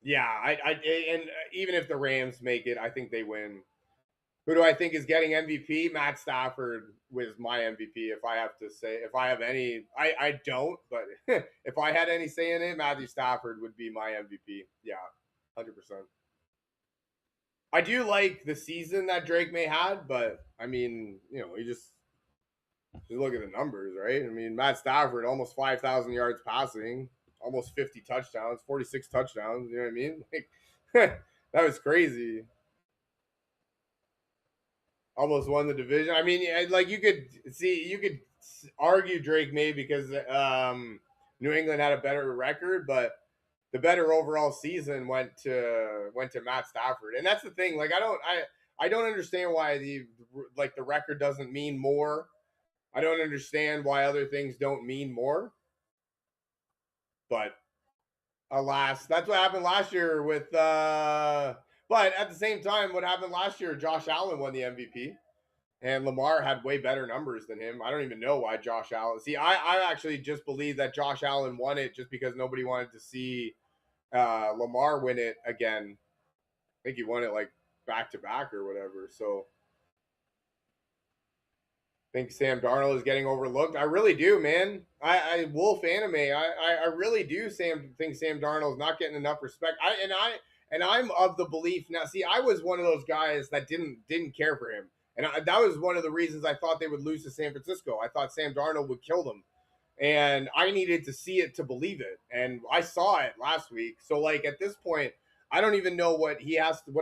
yeah, and even if the Rams make it, I think they win. Who do I think is getting MVP? Matt Stafford was my MVP. If I have to say, if I have any, I don't, but if I had any say in it, Matthew Stafford would be my MVP. Yeah, 100%. I do like the season that Drake May had, but I mean, you just look at the numbers, right? I mean, Matt Stafford almost 5,000 yards passing, almost 50 touchdowns, 46 touchdowns. You know what I mean? Like that was crazy. Almost won the division. I mean, like you could argue Drake May because New England had a better record, but the better overall season went to Matt Stafford, and that's the thing. Like I don't understand why the record doesn't mean more. I don't understand why other things don't mean more, but alas, that's what happened last year with but at the same time, what happened last year, Josh Allen won the MVP. And Lamar had way better numbers than him. I don't even know why Josh Allen. See, I actually just believe that Josh Allen won it just because nobody wanted to see Lamar win it again. I think he won it like back to back or whatever. So I think Sam Darnold is getting overlooked. I really do, man. I Wolf Anime. I really do. Think Sam Darnold is not getting enough respect. I'm of the belief now. See, I was one of those guys that didn't care for him, and that was one of the reasons I thought they would lose to San Francisco. I thought Sam Darnold would kill them, and I needed to see it to believe it, and I saw it last week. So like at this point, I don't even know what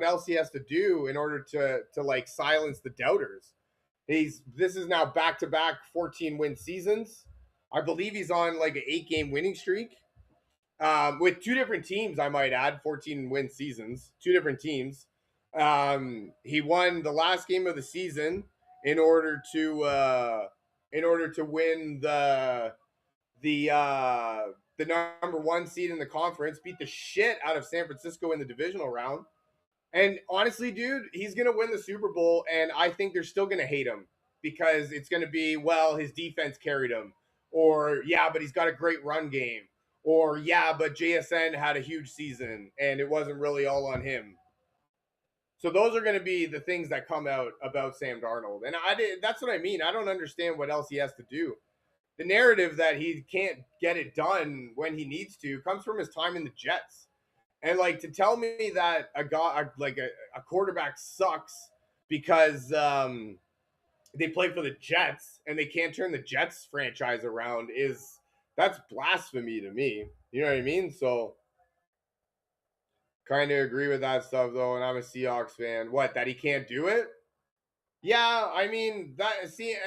else he has to do in order to like silence the doubters. This is now back to back 14 win seasons. I believe he's on like an 8-game winning streak with two different teams. I might add 14 win seasons, two different teams. He won the last game of the season in order to win the number one seed in the conference, beat the shit out of San Francisco in the divisional round. And honestly, dude, he's going to win the Super Bowl, and I think they're still going to hate him because it's going to be, well, his defense carried him. Or, yeah, but he's got a great run game. Or, yeah, but JSN had a huge season, and it wasn't really all on him. So those are going to be the things that come out about Sam Darnold. And that's what I mean. I don't understand what else he has to do. The narrative that he can't get it done when he needs to comes from his time in the Jets. And like to tell me that a quarterback sucks because they play for the Jets and they can't turn the Jets franchise around that's blasphemy to me. You know what I mean? So kind of agree with that stuff though. And I'm a Seahawks fan. What, that he can't do it? Yeah, I mean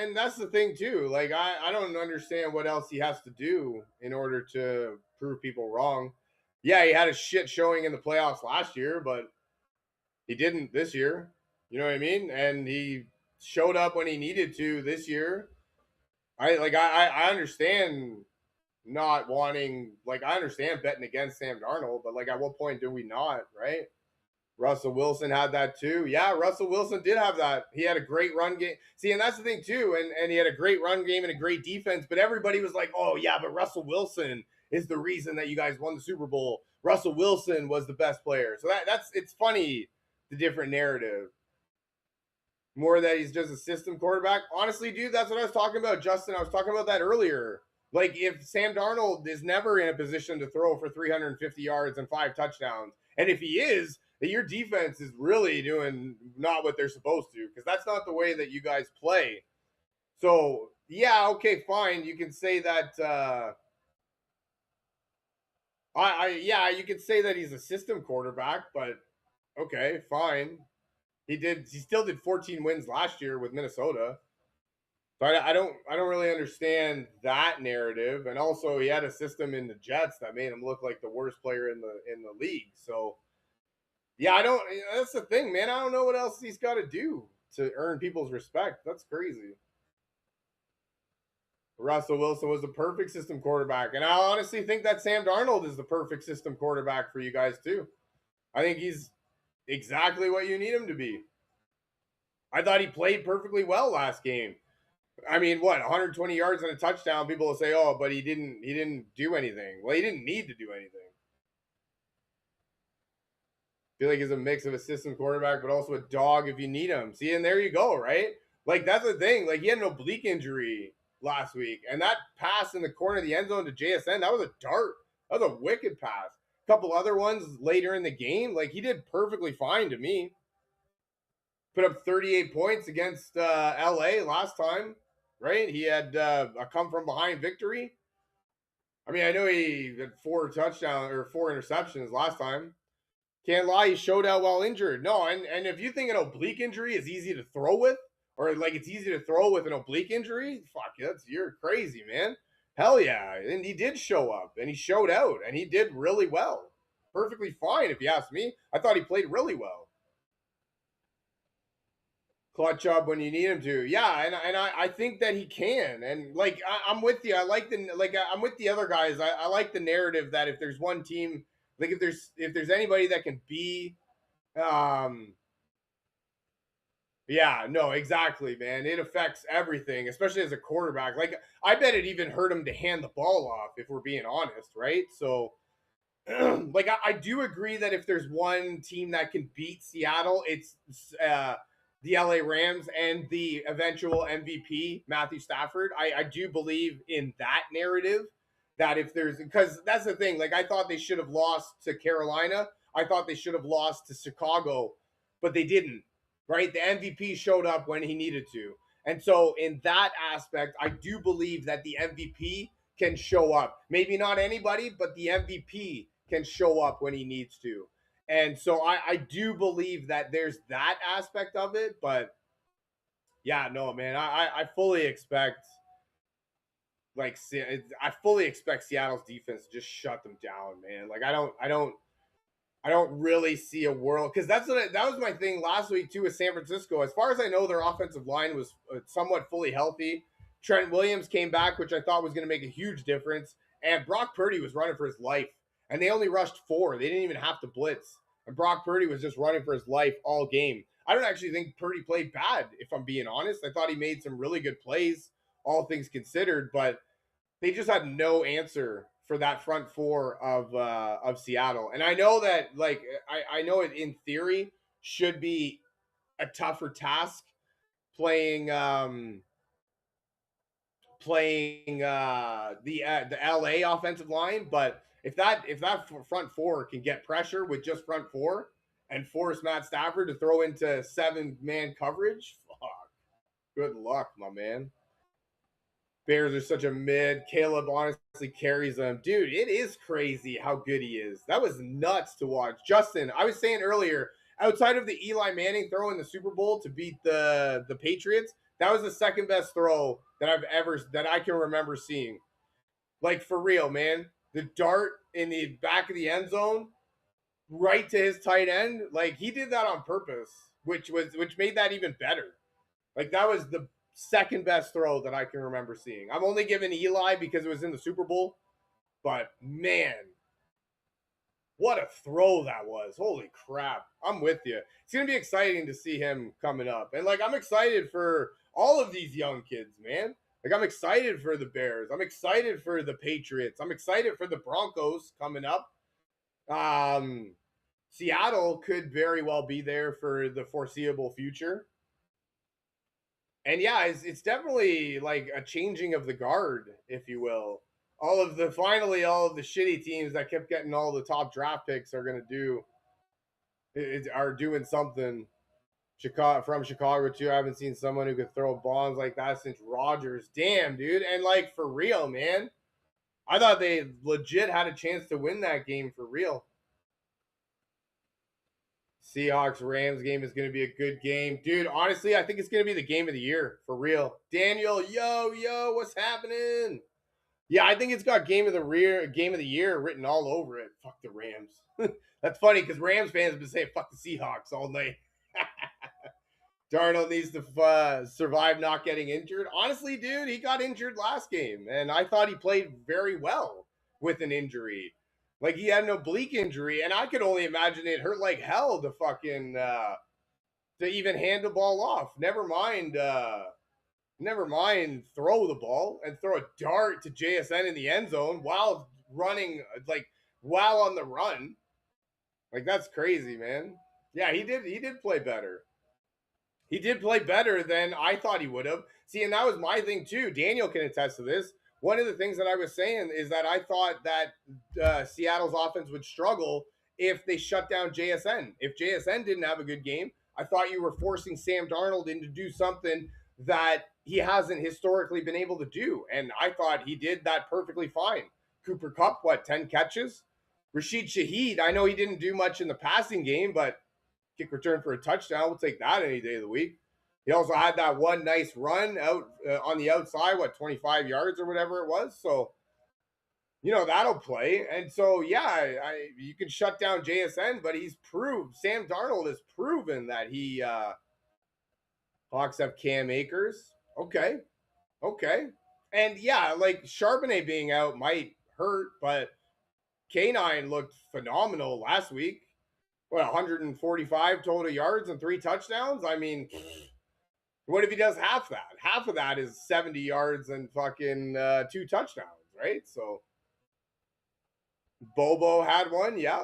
and that's the thing too. Like I don't understand what else he has to do in order to prove people wrong. Yeah, he had a shit showing in the playoffs last year, but he didn't this year. You know what I mean? And he showed up when he needed to this year. I understand not wanting I understand betting against Sam Darnold, but like at what point do we not, right? Russell Wilson had that too. Yeah, Russell Wilson did have that. He had a great run game. See, and that's the thing too. And he had a great run game and a great defense. But everybody was like, "Oh yeah, but Russell Wilson is the reason that you guys won the Super Bowl. Russell Wilson was the best player." So it's funny, the different narrative. More that he's just a system quarterback. Honestly, dude, that's what I was talking about, Justin. I was talking about that earlier. Like if Sam Darnold is never in a position to throw for 350 yards and 5 touchdowns, and if he is, that your defense is really doing not what they're supposed to, because that's not the way that you guys play. So yeah, okay, fine. You can say that. You could say that he's a system quarterback, but okay, fine. He still did 14 wins last year with Minnesota. So I don't really understand that narrative. And also he had a system in the Jets that made him look like the worst player in the league. So yeah, I don't that's the thing, man. I don't know what else he's got to do to earn people's respect. That's crazy. Russell Wilson was the perfect system quarterback. And I honestly think that Sam Darnold is the perfect system quarterback for you guys too. I think he's exactly what you need him to be. I thought he played perfectly well last game. I mean, what, 120 yards and a touchdown? People will say, "Oh, but he didn't do anything." Well, he didn't need to do anything. I feel like he's a mix of a system quarterback, but also a dog if you need him. See, and there you go, right? Like that's the thing. Like he had an oblique injury last week, and that pass in the corner of the end zone to JSN, that was a dart. That was a wicked pass. A couple other ones later in the game, like he did perfectly fine to me. Put up 38 points against LA last time, right? He had a come from behind victory. I mean, I know he had 4 touchdowns or 4 interceptions last time. Can't lie, he showed out while injured. No, and if you think an oblique injury is easy to throw with, or like it's easy to throw with an oblique injury, fuck, you're crazy, man. Hell yeah. And he did show up and he showed out and he did really well. Perfectly fine, if you ask me. I thought he played really well. clutch up when you need him to. Yeah, and I think that he can. And like I'm with you. I like I'm with the other guys. I like the narrative that if there's one team, like if there's anybody that can be yeah, no, exactly, man. It affects everything, especially as a quarterback. Like I bet it even hurt him to hand the ball off, if we're being honest, right? So like I do agree that if there's one team that can beat Seattle, it's the LA Rams and the eventual MVP Matthew Stafford. I do believe in that narrative that if there's because that's the thing. Like I thought they should have lost to Carolina. I thought they should have lost to Chicago, but they didn't. Right? The MVP showed up when he needed to. And so in that aspect, I do believe that the MVP can show up. Maybe not anybody, but the MVP can show up when he needs to. And so I do believe that there's that aspect of it. But yeah, no, man, I fully expect like I fully expect Seattle's defense to just shut them down, man. Like I don't really see a world because that was my thing last week too with San Francisco. As far as I know, their offensive line was somewhat fully healthy. Trent Williams came back, which I thought was going to make a huge difference, and Brock Purdy was running for his life. And they only rushed 4; they didn't even have to blitz. And Brock Purdy was just running for his life all game. I don't actually think Purdy played bad, if I'm being honest. I thought he made some really good plays, all things considered, but they just had no answer for that front four of Seattle. And I know that like I know it in theory should be a tougher task playing the LA offensive line, but if that front four can get pressure with just front four and force Matt Stafford to throw into 7-man coverage, fuck, good luck, my man. Bears are such a mid. Caleb honestly carries them. Dude, it is crazy how good he is. That was nuts to watch. Justin, I was saying earlier, outside of the Eli Manning throw in the Super Bowl to beat the Patriots, that was the second best throw that I can remember seeing. Like for real, man. The dart in the back of the end zone, right to his tight end. Like he did that on purpose, which made that even better. Like that was the second best throw that I can remember seeing. I'm only giving Eli because it was in the Super Bowl, but man, what a throw that was. Holy crap. I'm with you. It's going to be exciting to see him coming up. And like I'm excited for all of these young kids, man. Like I'm excited for the Bears. I'm excited for the Patriots. I'm excited for the Broncos coming up. Seattle could very well be there for the foreseeable future. And yeah, it's definitely like a changing of the guard, if you will. All of the shitty teams that kept getting all the top draft picks are going to are doing something. Chicago too. I haven't seen someone who could throw bombs like that since Rodgers. Damn, dude. And like for real, man. I thought they legit had a chance to win that game for real. Seahawks Rams game is going to be a good game. Dude, honestly, I think it's going to be the game of the year for real. Daniel, yo, what's happening? Yeah, I think it's got game of the year written all over it. Fuck the Rams. That's funny because Rams fans have been saying fuck the Seahawks all night. Darnold needs to survive not getting injured. Honestly, dude, he got injured last game, and I thought he played very well with an injury. Like he had an oblique injury, and I could only imagine it hurt like hell to fucking to even hand the ball off. Never mind throw the ball and throw a dart to JSN in the end zone while running while on the run. Like that's crazy, man. Yeah, he did play better. He did play better than I thought he would have. See, and that was my thing too. Daniel can attest to this. One of the things that I was saying is that I thought that Seattle's offense would struggle if they shut down JSN. If JSN didn't have a good game, I thought you were forcing Sam Darnold in to do something that he hasn't historically been able to do. And I thought he did that perfectly fine. Cooper Kupp, 10 catches? Rashid Shaheed, I know he didn't do much in the passing game, but kick return for a touchdown, we'll take that any day of the week. He also had that one nice run out on the outside, 25 yards or whatever it was. So, that'll play. And so, yeah, you can shut down JSN, but Sam Darnold has proven that he Hawks have Cam Akers. Okay. And yeah, like Charbonnet being out might hurt, but K9 looked phenomenal last week. What, 145 total yards and 3 touchdowns? I mean, what if he does half that? Half of that is 70 yards and fucking 2 touchdowns, right? So Bobo had one, yeah.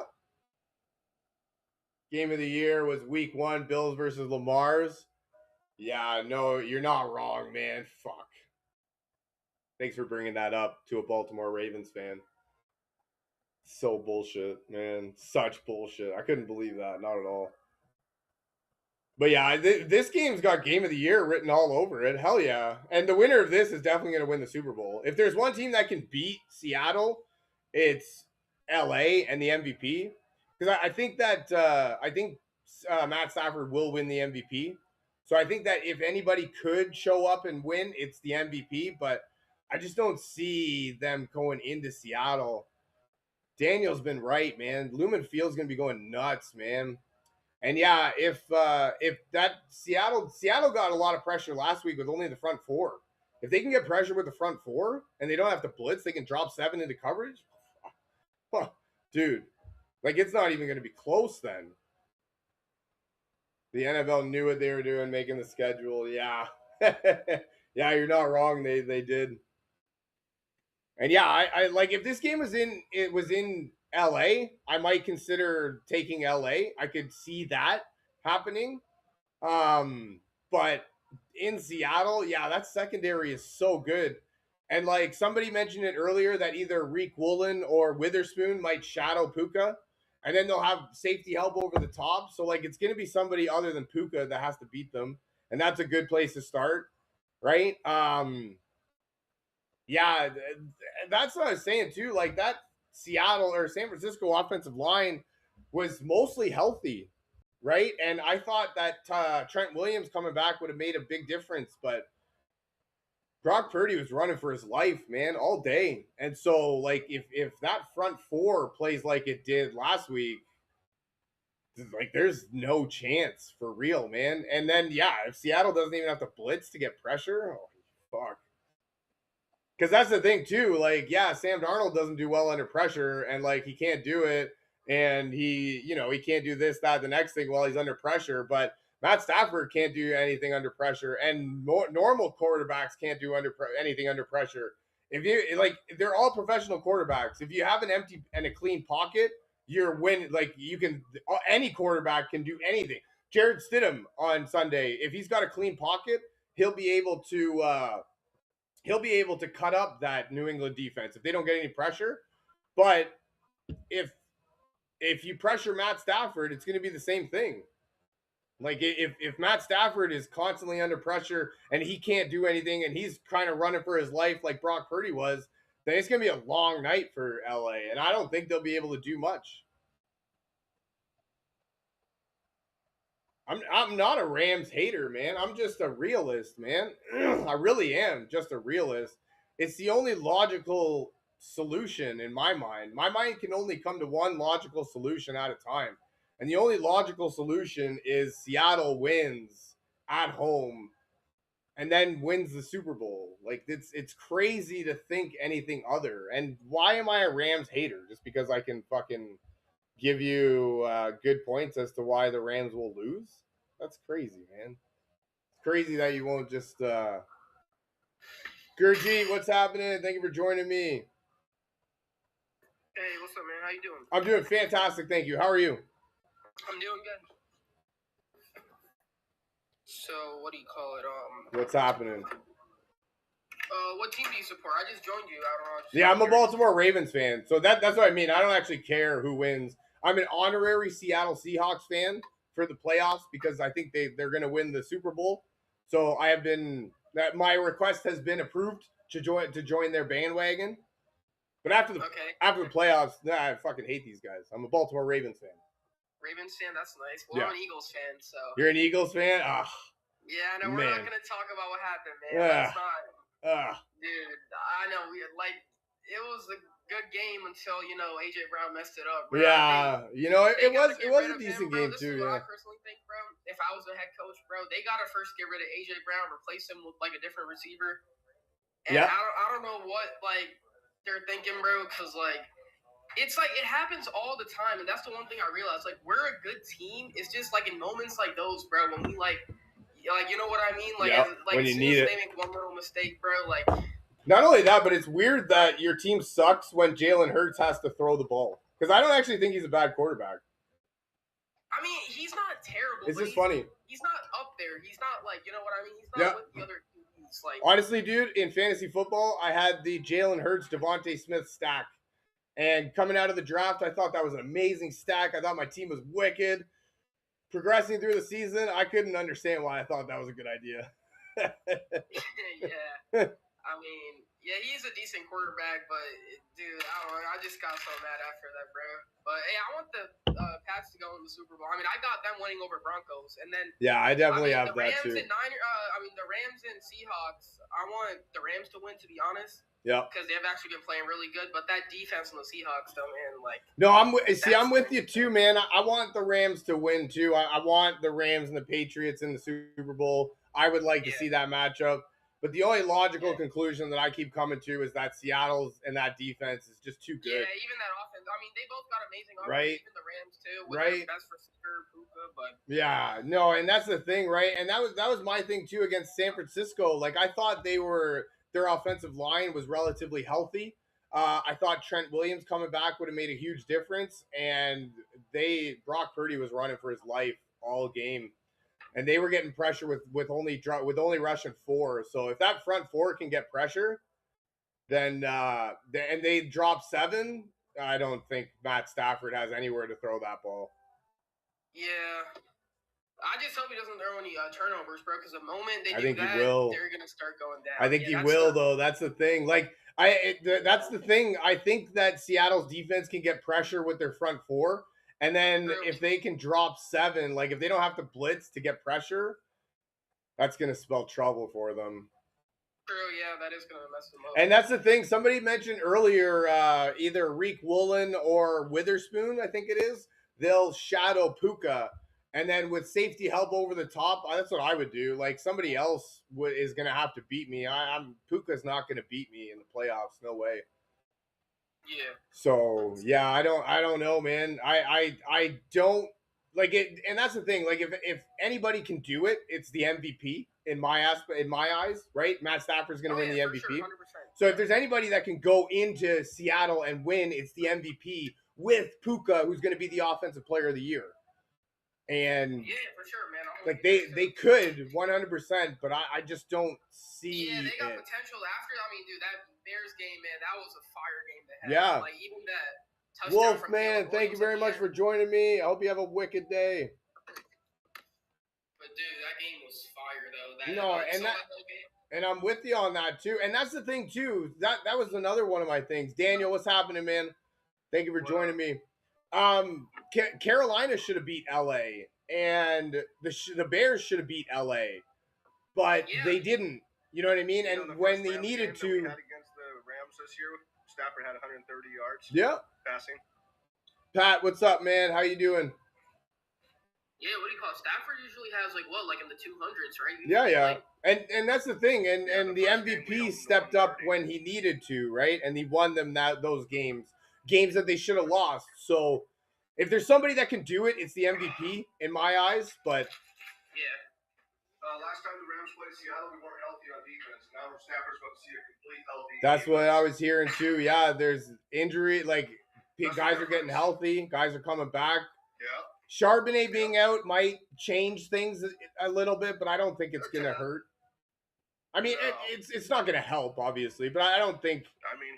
Game of the year was week 1, Bills versus Lamar's. Yeah, no, you're not wrong, man. Fuck. Thanks for bringing that up to a Baltimore Ravens fan. So bullshit, man. Such bullshit. I couldn't believe that. Not at all. But yeah, this game's got game of the year written all over it. Hell yeah. And the winner of this is definitely going to win the Super Bowl. If there's one team that can beat Seattle, it's LA and the MVP. Because I think that Matt Stafford will win the MVP. So I think that if anybody could show up and win, it's the MVP. But I just don't see them going into Seattle. Daniel's been right, man. Lumen Field's going to be going nuts, man. And yeah, if that Seattle got a lot of pressure last week with only the front four. If they can get pressure with the front four and they don't have to blitz, they can drop 7 into coverage. Dude, like it's not even going to be close then. The NFL knew what they were doing, making the schedule. Yeah, yeah, you're not wrong. They did. And yeah, I like if this game was in LA, I might consider taking LA. I could see that happening. But in Seattle, yeah, that secondary is so good. And like somebody mentioned it earlier that either Reek Woolen or Witherspoon might shadow Puka, and then they'll have safety help over the top. So like it's gonna be somebody other than Puka that has to beat them, and that's a good place to start, right? Yeah, that's what I was saying too. Like that Seattle or San Francisco offensive line was mostly healthy, right? And I thought that Trent Williams coming back would have made a big difference, but Brock Purdy was running for his life, man, all day. And so, like, if that front four plays like it did last week, like, there's no chance for real, man. And then, yeah, if Seattle doesn't even have to blitz to get pressure, oh, fuck. Because that's the thing too. Like, yeah, Sam Darnold doesn't do well under pressure, and like he can't do it, and he can't do this, that, the next thing while he's under pressure. But Matt Stafford can't do anything under pressure, and normal quarterbacks can't do anything under pressure. If you like, they're all professional quarterbacks. If you have an empty and a clean pocket, you're winning. Like you can, any quarterback can do anything. Jared Stidham on Sunday, if he's got a clean pocket, he'll be able to cut up that New England defense if they don't get any pressure. But if you pressure Matt Stafford, it's going to be the same thing. Like if Matt Stafford is constantly under pressure and he can't do anything and he's kind of running for his life like Brock Purdy was, then it's going to be a long night for LA, and I don't think they'll be able to do much. I'm not a Rams hater, man. I'm just a realist, man. I really am just a realist. It's the only logical solution in my mind. My mind can only come to one logical solution at a time. And the only logical solution is Seattle wins at home and then wins the Super Bowl. Like it's crazy to think anything other. And why am I a Rams hater? Just because I can fucking give you good points as to why the Rams will lose? That's crazy, man. It's crazy that you won't just Gurjeet, what's happening? Thank you for joining me. Hey, what's up, man? How you doing? I'm doing fantastic, thank you. How are you? I'm doing good. So, what do you call it? What's happening? What team do you support? I just joined you. I don't know. Yeah, I'm a Baltimore Ravens fan. So that's what I mean. I don't actually care who wins. I'm an honorary Seattle Seahawks fan for the playoffs because I think they're going to win the Super Bowl. So I have been that my request has been approved to join their bandwagon. But after the playoffs, I fucking hate these guys. I'm a Baltimore Ravens fan. Ravens fan, that's nice. Well, yeah. I'm an Eagles fan, so. You're an Eagles fan? Ah. Yeah, I know. We're not gonna talk about what happened, man. That's not. Dude, I know. it was a good game until AJ Brown messed it up. Bro. Yeah, it was a decent game This too. is what Yeah. I personally think, bro. If I was the head coach, bro, they gotta first get rid of AJ Brown, replace him with like a different receiver. And yeah. I don't know what like they're thinking, bro, because like it's like it happens all the time, and that's the one thing I realized. Like we're a good team. It's just like in moments like those, bro, when we like you know what I mean? Like Yep, when as you soon need as it. they make one little mistake, bro, like. Not only that, but it's weird that your team sucks when Jalen Hurts has to throw the ball. Because I don't actually think he's a bad quarterback. I mean, he's not terrible. It's just funny. He's not up there. He's not like, you know what I mean? He's not with the other teams. Like, honestly, dude, in fantasy football, I had the Jalen Hurts, Devontae Smith stack. And coming out of the draft, I thought that was an amazing stack. I thought my team was wicked. Progressing through the season, I couldn't understand why I thought that was a good idea. Yeah. I mean, yeah, he's a decent quarterback, but dude, I don't know. I just got so mad after that, bro. But hey, I want the Pats to go in the Super Bowl. I mean, I got them winning over Broncos, and then yeah, I definitely have the that Rams too. And the Rams and Seahawks. I want the Rams to win, to be honest. Yeah, because they've actually been playing really good. But that defense on the Seahawks, though, man, like. No, I'm with you too, man. I want the Rams to win too. I want the Rams and the Patriots in the Super Bowl. I would like to see that matchup. But the only logical conclusion that I keep coming to is that Seattle's and that defense is just too good. Yeah, even that offense. I mean, they both got amazing offense. Right. Even the Rams too. With their best receiver, Puka, but. Yeah, no, and that's the thing, right? And that was my thing too against San Francisco. Like I thought their offensive line was relatively healthy. I thought Trent Williams coming back would have made a huge difference, and Brock Purdy was running for his life all game. And they were getting pressure with only rushing 4. So if that front 4 can get pressure, then and they drop 7, I don't think Matt Stafford has anywhere to throw that ball. Yeah, I just hope he doesn't throw any turnovers, bro. Because the moment they he will. they're gonna start going down. I think he will, though. That's the thing. Like that's the thing. I think that Seattle's defense can get pressure with their front 4. And then if they can drop 7, like if they don't have to blitz to get pressure, that's going to spell trouble for them. True, yeah, that is going to mess them up. And that's the thing. Somebody mentioned earlier, either Reek Woolen or Witherspoon, I think it is. They'll shadow Puka. And then with safety help over the top, that's what I would do. Like somebody else is going to have to beat me. Puka's not going to beat me in the playoffs. No way. Yeah. So yeah, I don't know, man. I don't like it, and that's the thing. Like if anybody can do it, it's the MVP in my eyes, right? Matt Stafford's going to win the MVP. Sure, 100%. So if there's anybody that can go into Seattle and win, it's the MVP with Puka, who's going to be the offensive player of the year. And yeah, for sure, man. Like they could 100%, but I just don't see. Yeah, they got potential after. I mean, dude, that Bears game, man, that was a fire game to have. Yeah. Like even that touchdown Wolf, from man, thank you very much for joining me. I hope you have a wicked day. But dude, that game was fire though. And I'm with you on that too. And that's the thing too. That was another one of my things. Daniel, what's happening, man? Thank you for joining me. Carolina should have beat LA, and the Bears should have beat LA, but they didn't. You know what I mean? And when they needed to. We had against the Rams this year, Stafford had 130 yards. Yeah. Passing. Pat, what's up, man? How you doing? Yeah, what do you call it? Stafford usually has like in the 200s, right? Yeah. And that's the thing. And the MVP stepped up when he needed to, right? And he won them those games that they should have lost. So if there's somebody that can do it, it's the MVP in my eyes. But yeah. Last time the Rams played Seattle, we weren't healthy on defense. Now Stafford's about to see a complete healthy. That's what I was hearing too. Yeah, there's injury. Like guys are getting healthy. Guys are coming back. Yeah. Charbonnet being out might change things a little bit, but I don't think it's gonna hurt. I mean, it's not gonna help, obviously, but I don't think. I mean,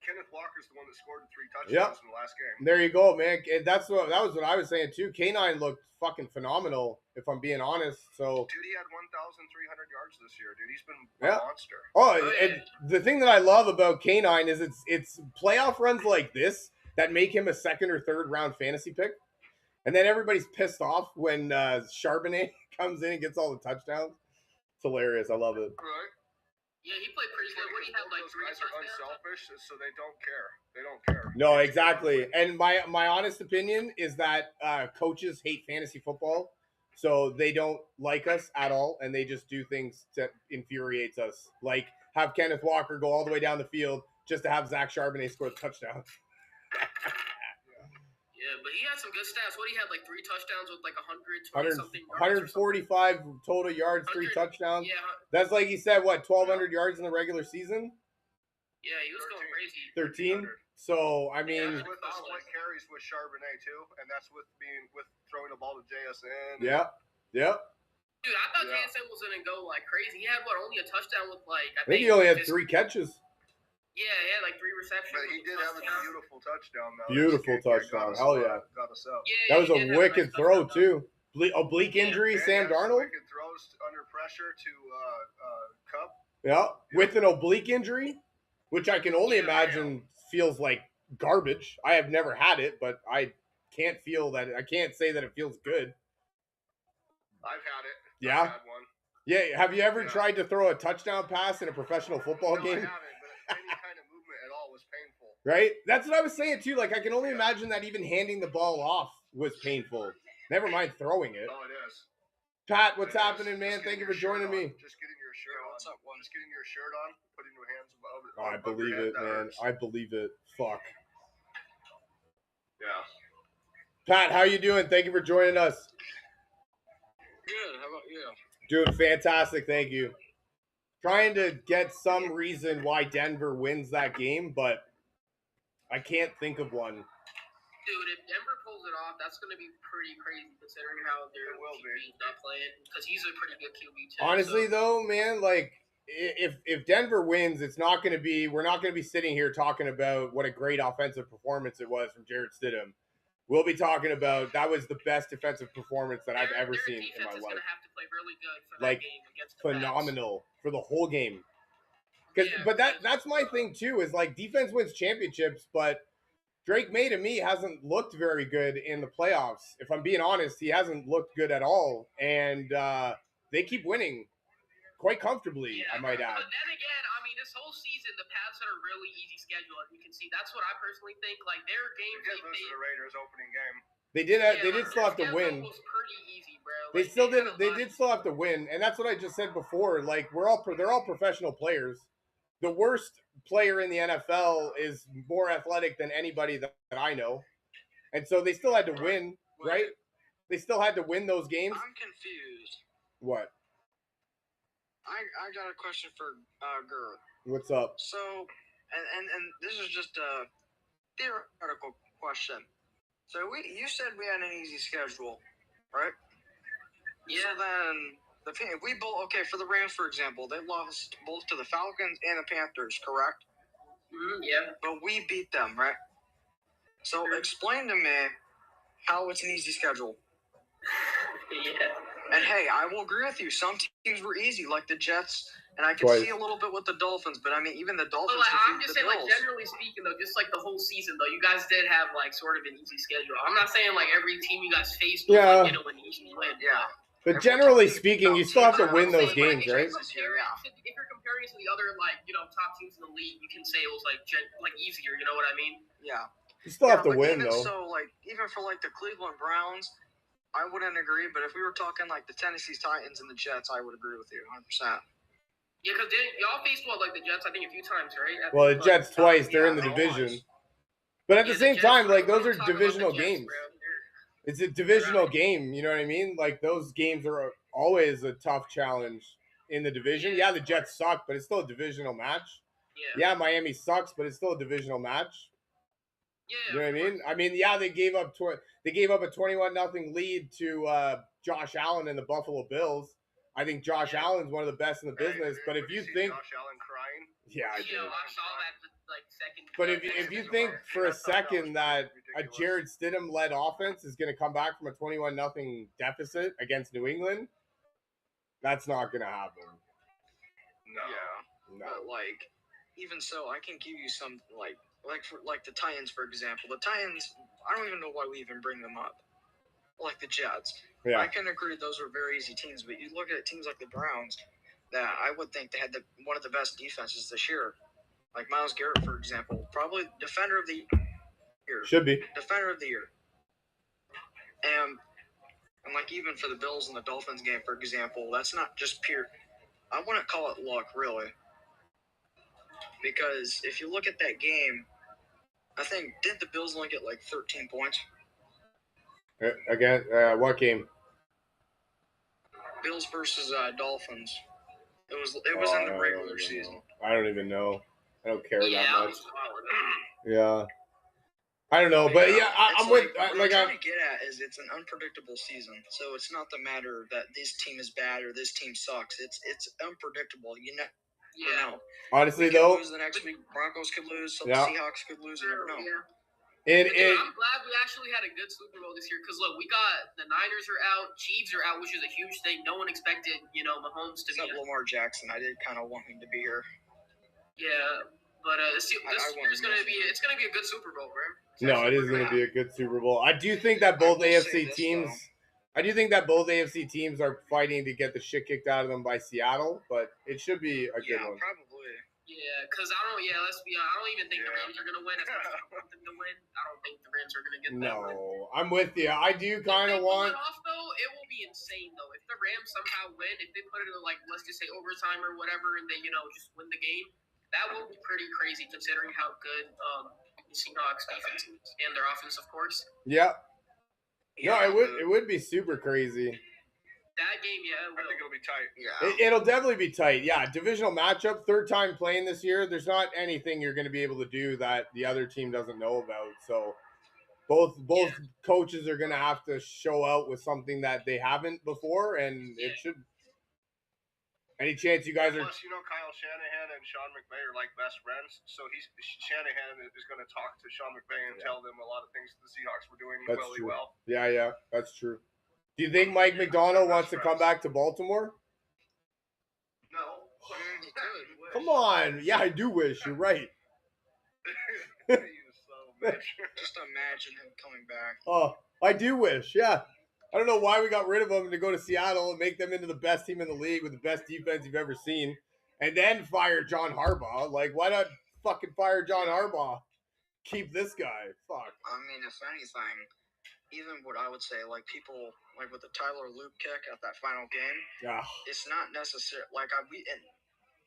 Kenneth Walker's the one that scored the 3 touchdowns in the last game. There you go, man. And that was what I was saying too. K9 looked fucking phenomenal, if I'm being honest. So dude, he had 1,300 yards this year, dude. He's been a monster. Oh, and the thing that I love about K9 is it's playoff runs like this that make him a 2nd or 3rd round fantasy pick. And then everybody's pissed off when Charbonnet comes in and gets all the touchdowns. It's hilarious. I love it. Right. Yeah, he played pretty good. What, he had like Those 3 guys are touchdowns? unselfish, so they don't care. They don't care. No, They just wanna exactly. win. And my honest opinion is that coaches hate fantasy football, so they don't like us at all, and they just do things that infuriates us, like have Kenneth Walker go all the way down the field just to have Zach Charbonnet score the touchdown. Yeah, but he had some good stats. What, he had like 3 touchdowns with like 120 100, something yards. 145 total yards, 3 100 touchdowns. Yeah, That's like he said, what, 1,200 yards in the regular season? yeah, he was going crazy. 13. So I mean, That's with the split carries with Charbonnet too, and that's with throwing the ball to JSN. yeah. Dude, I thought Yeah. JSN was gonna go like crazy. He had only a touchdown with like I think he only had 3 catches. Yeah, he had like 3 receptions. But he did have a beautiful touchdown, though. Beautiful touchdown. Hell yeah. Got us up. Yeah, That was a wicked throw too. Oblique injury, Sam Darnold. Wicked throws under pressure to Cup. Yeah, with an oblique injury, which I can only imagine feels like garbage. I have never had it, but I can't say that it feels good. I've had it. Yeah? I've had one. Yeah, have you ever tried to throw a touchdown pass in a professional football No, game? I haven't, but any kind of movement at all was painful. Right? That's what I was saying too. Like I can only imagine that even handing the ball off was painful. Never mind throwing it. Oh, it is. Pat, what's happening, man? Thank you for joining me. Just getting your shirt on. What's up, one? Just getting your shirt on, putting your hands above it. Oh, I believe it, man. I believe it. Fuck. Yeah. Pat, how you doing? Thank you for joining us. Good. How about you? Doing fantastic, thank you. Trying to get some reason why Denver wins that game, but I can't think of one. Dude, if Denver pulls it off, that's going to be pretty crazy considering how their QB's not playing. Because he's a pretty good QB too. Honestly, though, man, like if Denver wins, it's not going to be. We're not going to be sitting here talking about what a great offensive performance it was from Jarrett Stidham. We'll be talking about that was the best defensive performance that I've ever seen in my life. Going to have to play really good for like that game against the phenomenal Pats. For the whole game. But that's my thing too. Is like defense wins championships, but Drake May to me hasn't looked very good in the playoffs. If I'm being honest, he hasn't looked good at all, and they keep winning quite comfortably. I might add. But then again, I mean, this whole season, the Pats had a really easy schedule, as you can see. That's what I personally think. Like their games, they did lose to the Raiders opening game. They did. They did still have to win. Was pretty easy, bro. They still did. They did still have to win, and that's what I just said before. Like they're all professional players. The worst player in the NFL is more athletic than anybody that I know, and so they still had to win, right? They still had to win those games. I'm confused. What? I got a question for Gur. What's up? So, and this is just a theoretical question. So you said we had an easy schedule, right? Yeah. So then if we both for the Rams, for example, they lost both to the Falcons and the Panthers, correct? Yeah. But we beat them, right? So explain to me how it's an easy schedule. Yeah. And hey, I will agree with you. Some teams were easy, like the Jets, and I can see a little bit with the Dolphins. But I mean, even the Dolphins. But I'm just saying, Bills. like generally speaking, though, just like the whole season, though, you guys did have like sort of an easy schedule. I'm not saying like every team you guys faced was like, an easy win. Yeah. But generally speaking, you still have to win those games, right? If you're comparing it to the other top teams in the league, you can say it was like easier. You know what I mean? Yeah. You still have to win, even though. So, even for the Cleveland Browns, I wouldn't agree. But if we were talking like the Tennessee Titans and the Jets, I would agree with you 100%. Yeah, because y'all faced the Jets, I think, a few times, right? Well, the Jets twice. They're in the division. But at the same time, those are divisional games. It's a divisional game, you know what I mean? Like, those games are always a tough challenge in the division. Yeah, the Jets suck, but it's still a divisional match. Yeah, Miami sucks, but it's still a divisional match. Yeah, you know what I mean? I mean, yeah, they gave up a 21-0 lead to Josh Allen and the Buffalo Bills. I think Josh Allen's one of the best in the business. But if you think Josh Allen crying, yeah, I did. I saw that second. But if you think for a second that a Jarrett Stidham-led offense is going to come back from a 21-0 deficit against New England, that's not going to happen. No. Yeah. No. But even so, I can give you some for the Titans, for example. The Titans, I don't even know why we even bring them up. Like the Jets. Yeah. I can agree those are very easy teams, but you look at teams like the Browns, that I would think they had one of the best defenses this year. Like Myles Garrett, for example, probably defender of the year. Should be. Defender of the year. And like even for the Bills and the Dolphins game, for example, that's not just pure. I wouldn't call it luck, really. Because if you look at that game, I think, didn't the Bills only get like 13 points? Again, what game? Bills versus Dolphins. It was in the regular season. I don't even know. I don't care Yeah, that much. Yeah. I don't know, but yeah, I'm with. What I'm trying to get at is it's an unpredictable season, so it's not the matter that this team is bad or this team sucks. It's unpredictable. You never know. Honestly, we could though, lose the next week. Broncos could lose. Some Yeah. Seahawks could lose. You never know. Yeah. I'm glad we actually had a good Super Bowl this year because look, we got the Niners are out, Chiefs are out, which is a huge thing. No one expected, Mahomes to Except be. Lamar Jackson, I did kind of want him to be here. Yeah, but this year's gonna be a good Super Bowl, bro. No, it is going to be a good Super Bowl. I do think that both AFC teams. I do think that both AFC teams are fighting to get the shit kicked out of them by Seattle, but it should be a good one. Probably. Yeah, because let's be honest, I don't even think the Rams are going to win. As much as I want them to win, I don't think the Rams are going to get that win. No, I'm with you. I do kind of want. If they pull it off, though, it will be insane, though. If the Rams somehow win, if they put it in, let's just say overtime or whatever, and they, just win the game, that will be pretty crazy considering how good the Seahawks defense is and their offense, of course. Yeah. No, it would be super crazy. That game, yeah, I think it'll be tight. Yeah. It'll definitely be tight. Yeah, divisional matchup, third time playing this year. There's not anything you're going to be able to do that the other team doesn't know about. So both coaches are going to have to show out with something that they haven't before, and it should. Any chance you guys are? Plus, Kyle Shanahan and Sean McVay are like best friends, so Shanahan is going to talk to Sean McVay and tell them a lot of things the Seahawks were doing really well. Yeah, that's true. Do you think Mike McDonald wants to come back to Baltimore? No. Come on. Yeah, I do wish. You're right. Just imagine him coming back. Oh, I do wish. Yeah. I don't know why we got rid of him to go to Seattle and make them into the best team in the league with the best defense you've ever seen, and then fire John Harbaugh. Like, why not fucking fire John Harbaugh? Keep this guy. Fuck. I mean, if anything, even what I would say, like people, like with the Tyler Luke kick at that final game, it's not necessary. And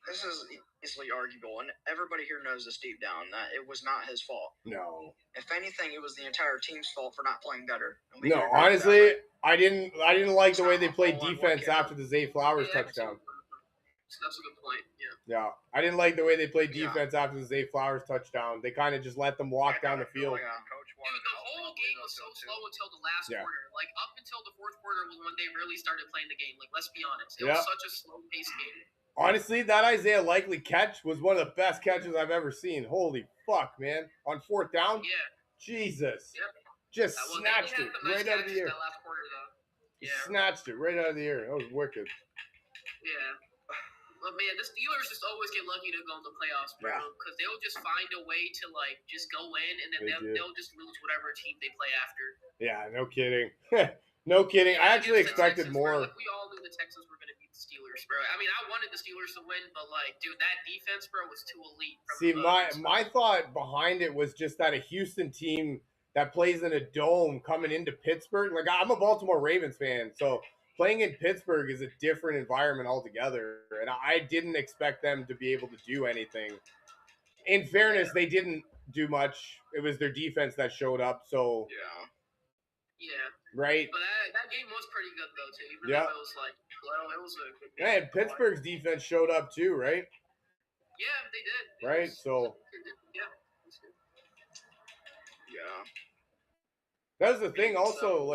this is easily arguable, and everybody here knows this deep down that it was not his fault. No. If anything, it was the entire team's fault for not playing better. No, honestly, I didn't like the way they played defense after the Zay Flowers touchdown. That's a good point. Yeah, I didn't like the way they played defense after the Zay Flowers touchdown. They kind of just let them walk down the field. Dude, the whole game was so slow until the last quarter. Like, up until the fourth quarter was when they really started playing the game. Like, let's be honest. It was such a slow-paced game. Honestly, that Isaiah Likely catch was one of the best catches I've ever seen. Holy fuck, man. On fourth down? Yeah. Jesus. Yep. Just snatched it right out of the air. That last quarter, though. Yeah. Snatched it right out of the air. That was wicked. Yeah. But, man, the Steelers just always get lucky to go in the playoffs, bro. Because they'll just find a way to, just go in, and then they'll just lose whatever team they play after. Yeah, no kidding. No kidding. I actually expected more. Bro, we all knew the Texans were going to beat the Steelers, bro. I mean, I wanted the Steelers to win, but, dude, that defense, bro, was too elite. See, my thought behind it was just that a Houston team that plays in a dome coming into Pittsburgh. Like, I'm a Baltimore Ravens fan, so playing in Pittsburgh is a different environment altogether, and I didn't expect them to be able to do anything. In fairness, they didn't do much. It was their defense that showed up, so... Yeah. Right? But that game was pretty good, though, too. Even though it was, it was a good game. Man, Pittsburgh's defense showed up, too, right? Yeah, they did. Right? So... Yeah. That was the thing also,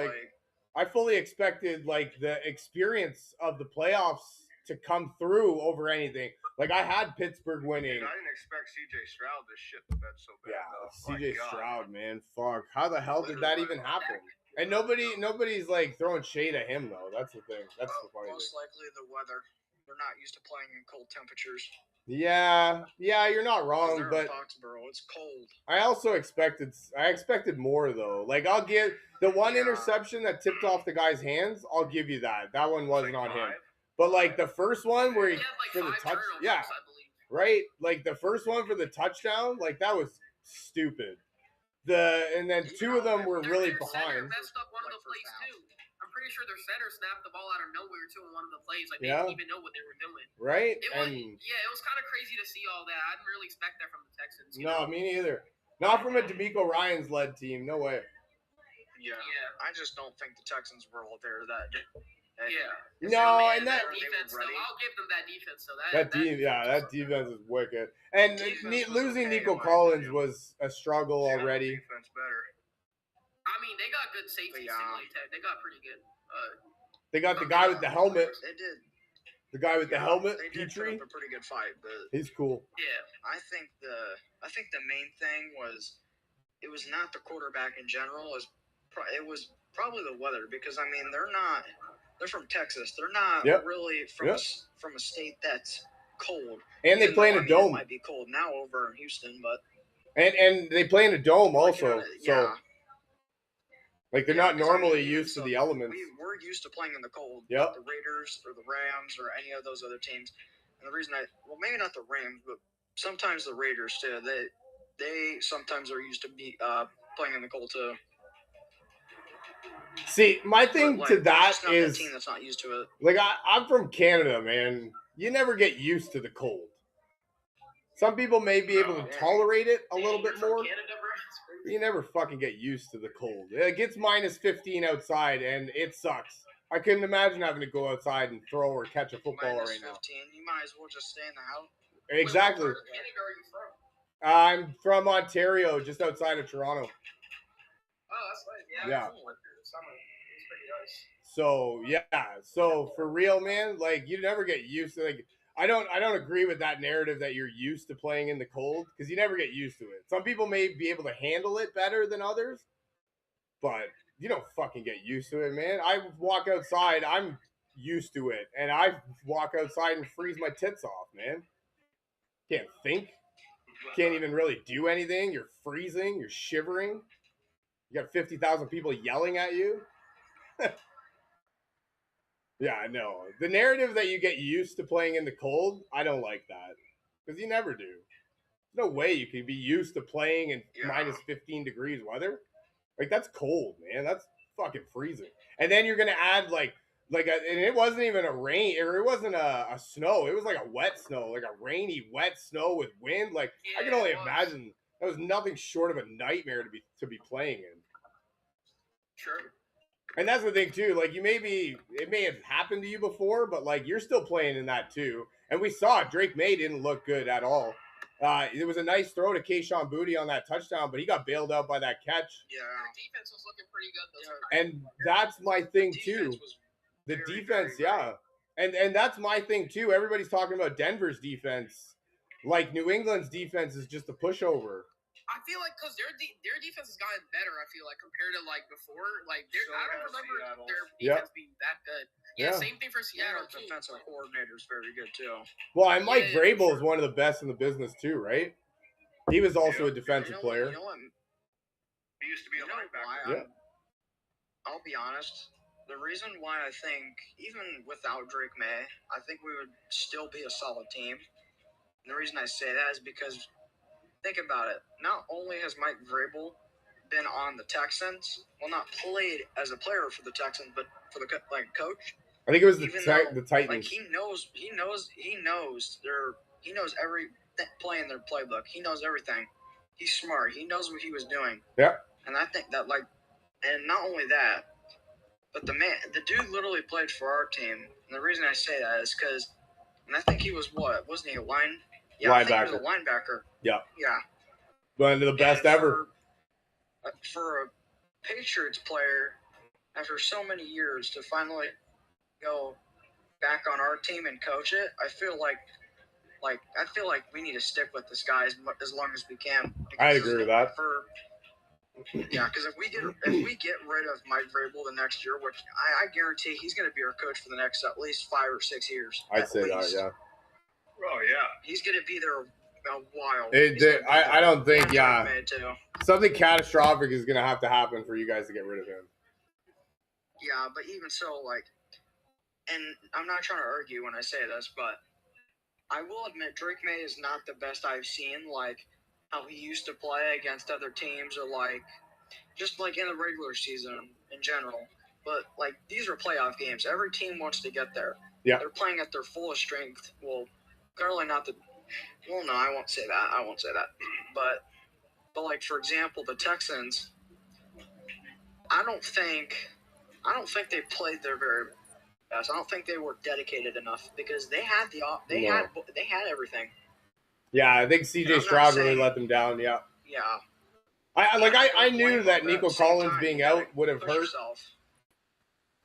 I fully expected, the experience of the playoffs to come through over anything. Like, I had Pittsburgh winning. Dude, I didn't expect C.J. Stroud to shit the bed so bad. Yeah, C.J. Stroud, man. Fuck. How the hell did that even happen? And nobody's, throwing shade at him, though. That's the thing. That's the funny most thing. likely the weather. They're not used to playing in cold temperatures. Yeah, you're not wrong, but in Foxborough, it's cold. I also expected more, though. I'll give the one interception that tipped off the guy's hands, I'll give you that. That one wasn't on him. But like the first one where he had for the 5 touch, turnovers, yeah, I believe. right. Like the first one for the touchdown, like that was stupid. And then 2 of them were really Their center behind. messed up one of the plays too. I'm pretty sure their center snapped the ball out of nowhere too in one of the plays. Like they didn't even know what they were doing. Right. It was kind of crazy to see all that. I didn't really expect that from the Texans. No, me neither. Not from a D'Amico Ryans led team. No way. Yeah. I just don't think the Texans were all there that day. No, and that defense, though, I'll give them that defense. So that defense is wicked. And losing Nico Collins was a struggle already. Defense better. I mean, they got good safety. They got pretty good. They got the guy with the helmet. They did. The guy with the helmet, they did Petrie. Put up a pretty good fight, but he's cool. Yeah. I think the main thing was it was not the quarterback in general. It was probably the weather, because I mean they're from Texas. They're not really from a state that's cold. And they play in a dome. It might be cold now over in Houston, but and they play in a dome also. Yeah. So like they're not normally used to the elements. We're used to playing in the cold. Yep. The Raiders or the Rams or any of those other teams. And the reason maybe not the Rams, but sometimes the Raiders too. They sometimes are used to be playing in the cold too. See, my thing to that is a team that's not used to it. Like I'm from Canada, man. You never get used to the cold. Some people may be able to tolerate it a little bit more. You never fucking get used to the cold. It gets minus 15 outside, and it sucks. I couldn't imagine having to go outside and throw or catch a football minus right 15, now. You might as well just stay in the house. Exactly. Where are you from? I'm from Ontario, just outside of Toronto. Oh, that's nice. Yeah. Cool. Summer. It's pretty nice. So so for real, man, like you never get used to like. I don't agree with that narrative that you're used to playing in the cold, because you never get used to it. Some people may be able to handle it better than others, but you don't fucking get used to it, man. I walk outside, I'm used to it, and I walk outside and freeze my tits off, man. Can't think. Can't even really do anything. You're freezing. You're shivering. You got 50,000 people yelling at you. Yeah, I know. The narrative that you get used to playing in the cold, I don't like that. Because you never do. There's no way you can be used to playing in minus 15 degrees weather. Like, that's cold, man. That's fucking freezing. And then you're going to add, and it wasn't even a rain, or it wasn't a snow. It was like a wet snow, like a rainy, wet snow with wind. Like, I can only imagine. That was nothing short of a nightmare to be playing in. Sure. And that's the thing too. Like it may have happened to you before, but like you're still playing in that too. And we saw Drake May didn't look good at all. It was a nice throw to Kayshon Boutte on that touchdown, but he got bailed out by that catch. Yeah. The defense was looking pretty good though. And that's my thing too. The defense, yeah. And that's my thing too. Everybody's talking about Denver's defense. Like New England's defense is just a pushover. I feel like because their defense has gotten better. I feel like compared to like before, like I don't remember their defense being that good. Yeah, same thing for Seattle too. Defensive coordinator is very good too. Well, and Mike Vrabel is one of the best in the business too, right? He was also a defensive player. You know what? He used to be a linebacker. I'll be honest. The reason why I think even without Drake May, I think we would still be a solid team. And the reason I say that is because. Think about it. Not only has Mike Vrabel been on the Texans, not played as a player for the Texans, but for the coach. I think it was the Titans. Like he knows every play in their playbook. He knows everything. He's smart. He knows what he was doing. Yeah. And I think that and not only that, but the dude literally played for our team. And the reason I say that is because, and I think he was wasn't he a line? Yeah, linebacker. I think he was a linebacker. Yeah. Yeah. One of the best ever. For a Patriots player, after so many years, to finally go back on our team and coach it, I feel like we need to stick with this guy as long as we can. I agree with that. Because if we get rid of Mike Vrabel the next year, which I guarantee he's going to be our coach for the next at least 5 or 6 years. I'd say that, yeah. Oh yeah, he's going to be there a while. I don't think, something catastrophic is going to have to happen for you guys to get rid of him. Yeah, but even so, and I'm not trying to argue when I say this, but I will admit Drake May is not the best I've seen, like how he used to play against other teams or like just like in the regular season in general. But like these are playoff games. Every team wants to get there. Yeah. They're playing at their fullest strength. Well, currently not the well, no, I won't say that. But like for example, the Texans, I don't think they played their very best. I don't think they were dedicated enough because they had everything. Yeah, I think CJ Stroud really let them down. Yeah. Yeah. I knew that Nico Collins being out would have hurt. Yourself.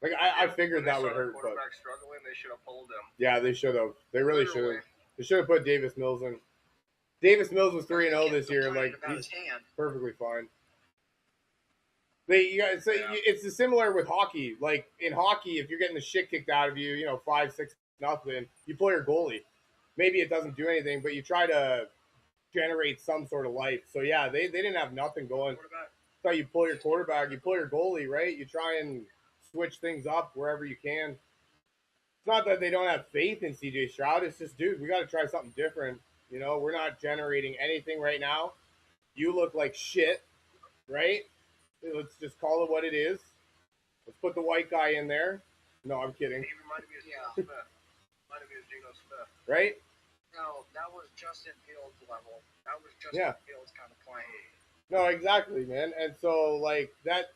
Like I figured that would hurt, but struggling, they should have pulled him. Yeah, they should have. They really should have. They should have put Davis Mills in. Davis Mills was 3-0 this year. Like he's perfectly fine. It's similar with hockey. Like in hockey, if you're getting the shit kicked out of you, 5-6 nothing, you pull your goalie. Maybe it doesn't do anything, but you try to generate some sort of life. So yeah, they didn't have nothing going. So you pull your quarterback, you pull your goalie, right? You try and switch things up wherever you can. It's not that they don't have faith in CJ Stroud. It's just, dude, we got to try something different. We're not generating anything right now. You look like shit, right? Let's just call it what it is. Let's put the white guy in there. No, I'm kidding. He reminded me of Geno Smith. Reminded me of Geno Smith. Right? No, that was Justin Fields level. That was Justin Fields kind of playing. No, exactly, man. And so, like, that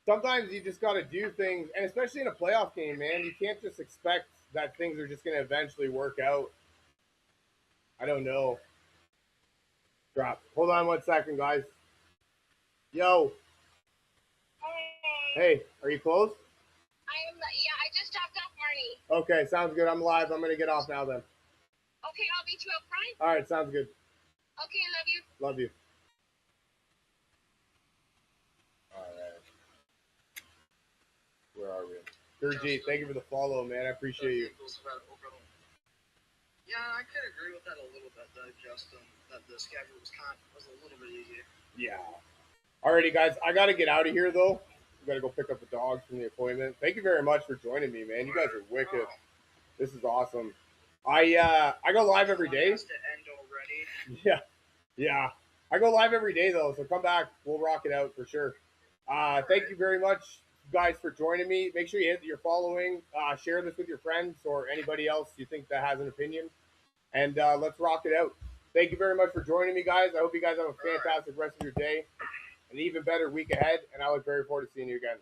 sometimes you just got to do things, and especially in a playoff game, man, you can't just expect that things are just going to eventually work out. I don't know. Drop. Hold on 1 second, guys. Yo. Hey, are you close? I just dropped off Marnie. Okay, sounds good. I'm live. I'm going to get off now then. Okay, I'll meet you up front. All right, sounds good. Okay, love you. Love you. All right. Where are we? Gurjeet, thank you for the follow, man. I appreciate you. Yeah, I could agree with that a little bit, though, Justin. That the schedule was a little bit easier. Yeah. Alrighty, guys. I got to get out of here, though. I got to go pick up the dogs from the appointment. Thank you very much for joining me, man. You guys are wicked. Oh. This is awesome. I go live every day. Has to end already. Yeah. I go live every day, though, so come back. We'll rock it out for sure. Thank you very much, guys, for joining me. Make sure you hit your following. Share this with your friends or anybody else you think that has an opinion. And let's rock it out. Thank you very much for joining me, guys. I hope you guys have a fantastic rest of your day. An even better week ahead, and I look very forward to seeing you again.